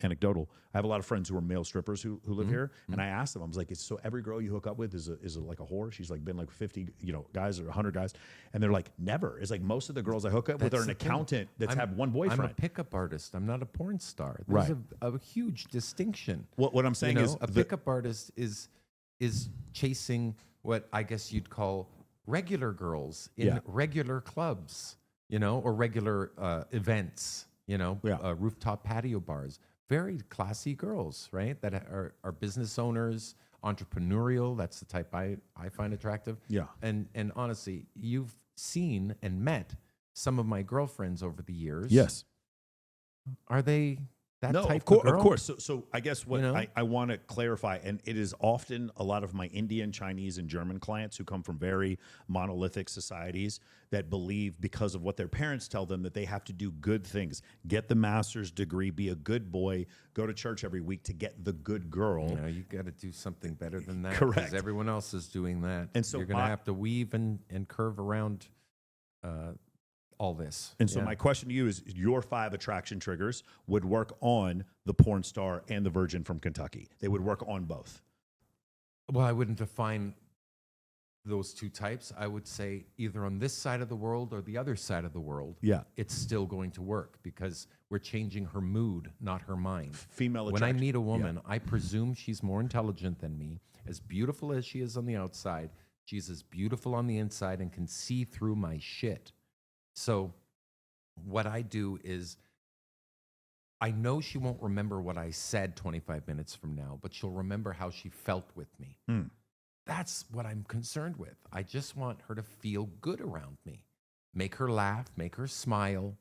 anecdotal. I have a lot of friends who are male strippers who live here, and I asked them, I was like, so every girl you hook up with is like a whore? She's like been like 50 guys or 100 guys, and they're like, never. It's like most of the girls I hook up with are an accountant that's had one boyfriend. I'm a pickup artist. I'm not a porn star. Right. There's a huge distinction. What I'm saying is a pickup artist is chasing what I guess you'd call regular girls in regular clubs, or regular events. Rooftop patio bars, very classy girls, right? That are business owners, entrepreneurial. That's the type I find attractive. Yeah. And honestly, you've seen and met some of my girlfriends over the years. Yes. Are they that type of girl? Of course. So I guess what I want to clarify, and it is often a lot of my Indian, Chinese, and German clients who come from very monolithic societies that believe because of what their parents tell them that they have to do good things, get the master's degree, be a good boy, go to church every week to get the good girl. You got to do something better than that. Correct. Because everyone else is doing that. And so you're going to have to weave and curve around all this. And so my question to you is, your 5 attraction triggers would work on the porn star and the virgin from Kentucky. They would work on both. Well, I wouldn't define those two types. I would say either on this side of the world or the other side of the world. Yeah. It's still going to work because we're changing her mood, not her mind. Female When attraction. I meet a woman, I presume she's more intelligent than me. As beautiful as she is on the outside, she's as beautiful on the inside and can see through my shit. So what I do is I know she won't remember what I said 25 minutes from now, but she'll remember how she felt with me. That's what I'm concerned with. I just want her to feel good around me. Make her laugh, make her smile,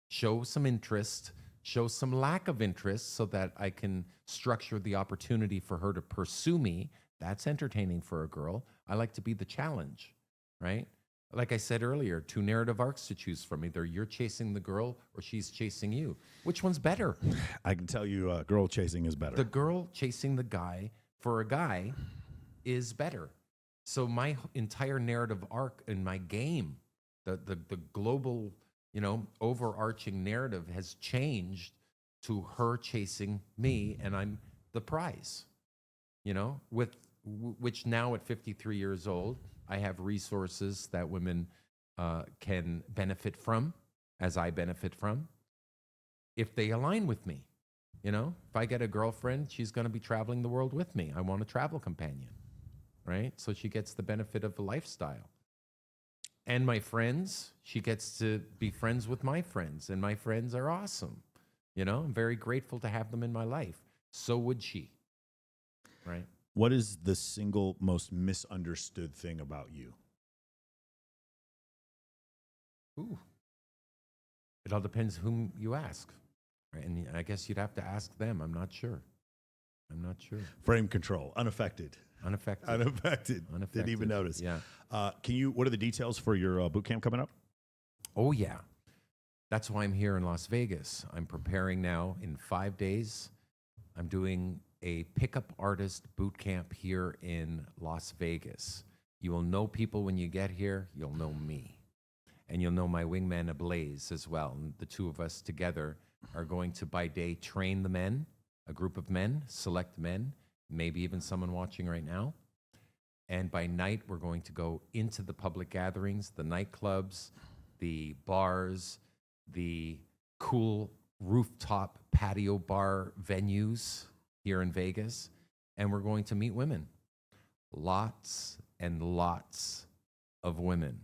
show some interest, show some lack of interest so that I can structure the opportunity for her to pursue me. That's entertaining for a girl. I like to be the challenge, right? Like I said earlier, 2 narrative arcs to choose from. Either you're chasing the girl or she's chasing you. Which one's better? I can tell you girl chasing is better. The girl chasing the guy for a guy is better. So my entire narrative arc in my game, the global, overarching narrative has changed to her chasing me and I'm the prize. Which now at 53 years old, I have resources that women can benefit from, as I benefit from, if they align with me. If I get a girlfriend, she's going to be traveling the world with me. I want a travel companion, right? So she gets the benefit of a lifestyle. And my friends, she gets to be friends with my friends, and my friends are awesome. I'm very grateful to have them in my life. So would she, right? What is the single most misunderstood thing about you? Ooh. It all depends whom you ask. Right? And I guess you'd have to ask them. I'm not sure. Frame control. Unaffected. Unaffected. Didn't even notice. Yeah. What are the details for your boot camp coming up? Oh, yeah. That's why I'm here in Las Vegas. I'm preparing now in 5 days. I'm doing a pickup artist boot camp here in Las Vegas. You will know people when you get here. You'll know me. And you'll know my wingman Ablaze as well. And the two of us together are going to, by day, train the men, a group of men, select men, maybe even someone watching right now. And by night, we're going to go into the public gatherings, the nightclubs, the bars, the cool rooftop patio bar venues here in Vegas. And we're going to meet women. Lots and lots of women.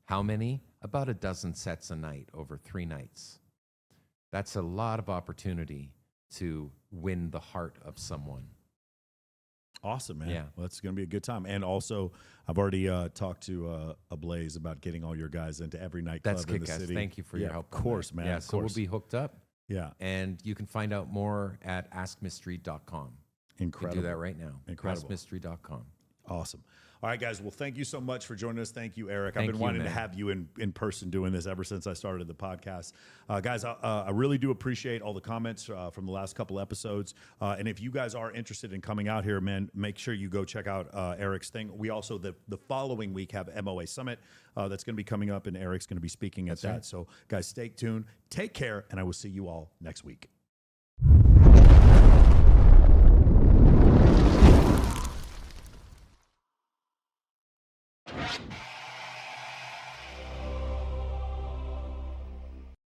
How many? About a dozen sets a night over 3 nights. That's a lot of opportunity to win the heart of someone. Awesome, man. Yeah. Well, it's going to be a good time. And also, I've already talked to Ablaze about getting all your guys into every nightclub in the city. Thank you for your help. Of course, man. Yeah, of so course. we'll be hooked up. Yeah. And you can find out more at askmystery.com. Incredible. You can do that right now. Incredible. Askmystery.com. Awesome. All right, guys. Well, thank you so much for joining us. Thank you, Erik. I've been wanting to have you in person doing this ever since I started the podcast. Guys, I really do appreciate all the comments from the last couple episodes. And if you guys are interested in coming out here, man, make sure you go check out Erik's thing. We also, the following week, have MOA Summit that's going to be coming up, and Erik's going to be speaking at that. Right. So, guys, stay tuned. Take care, and I will see you all next week.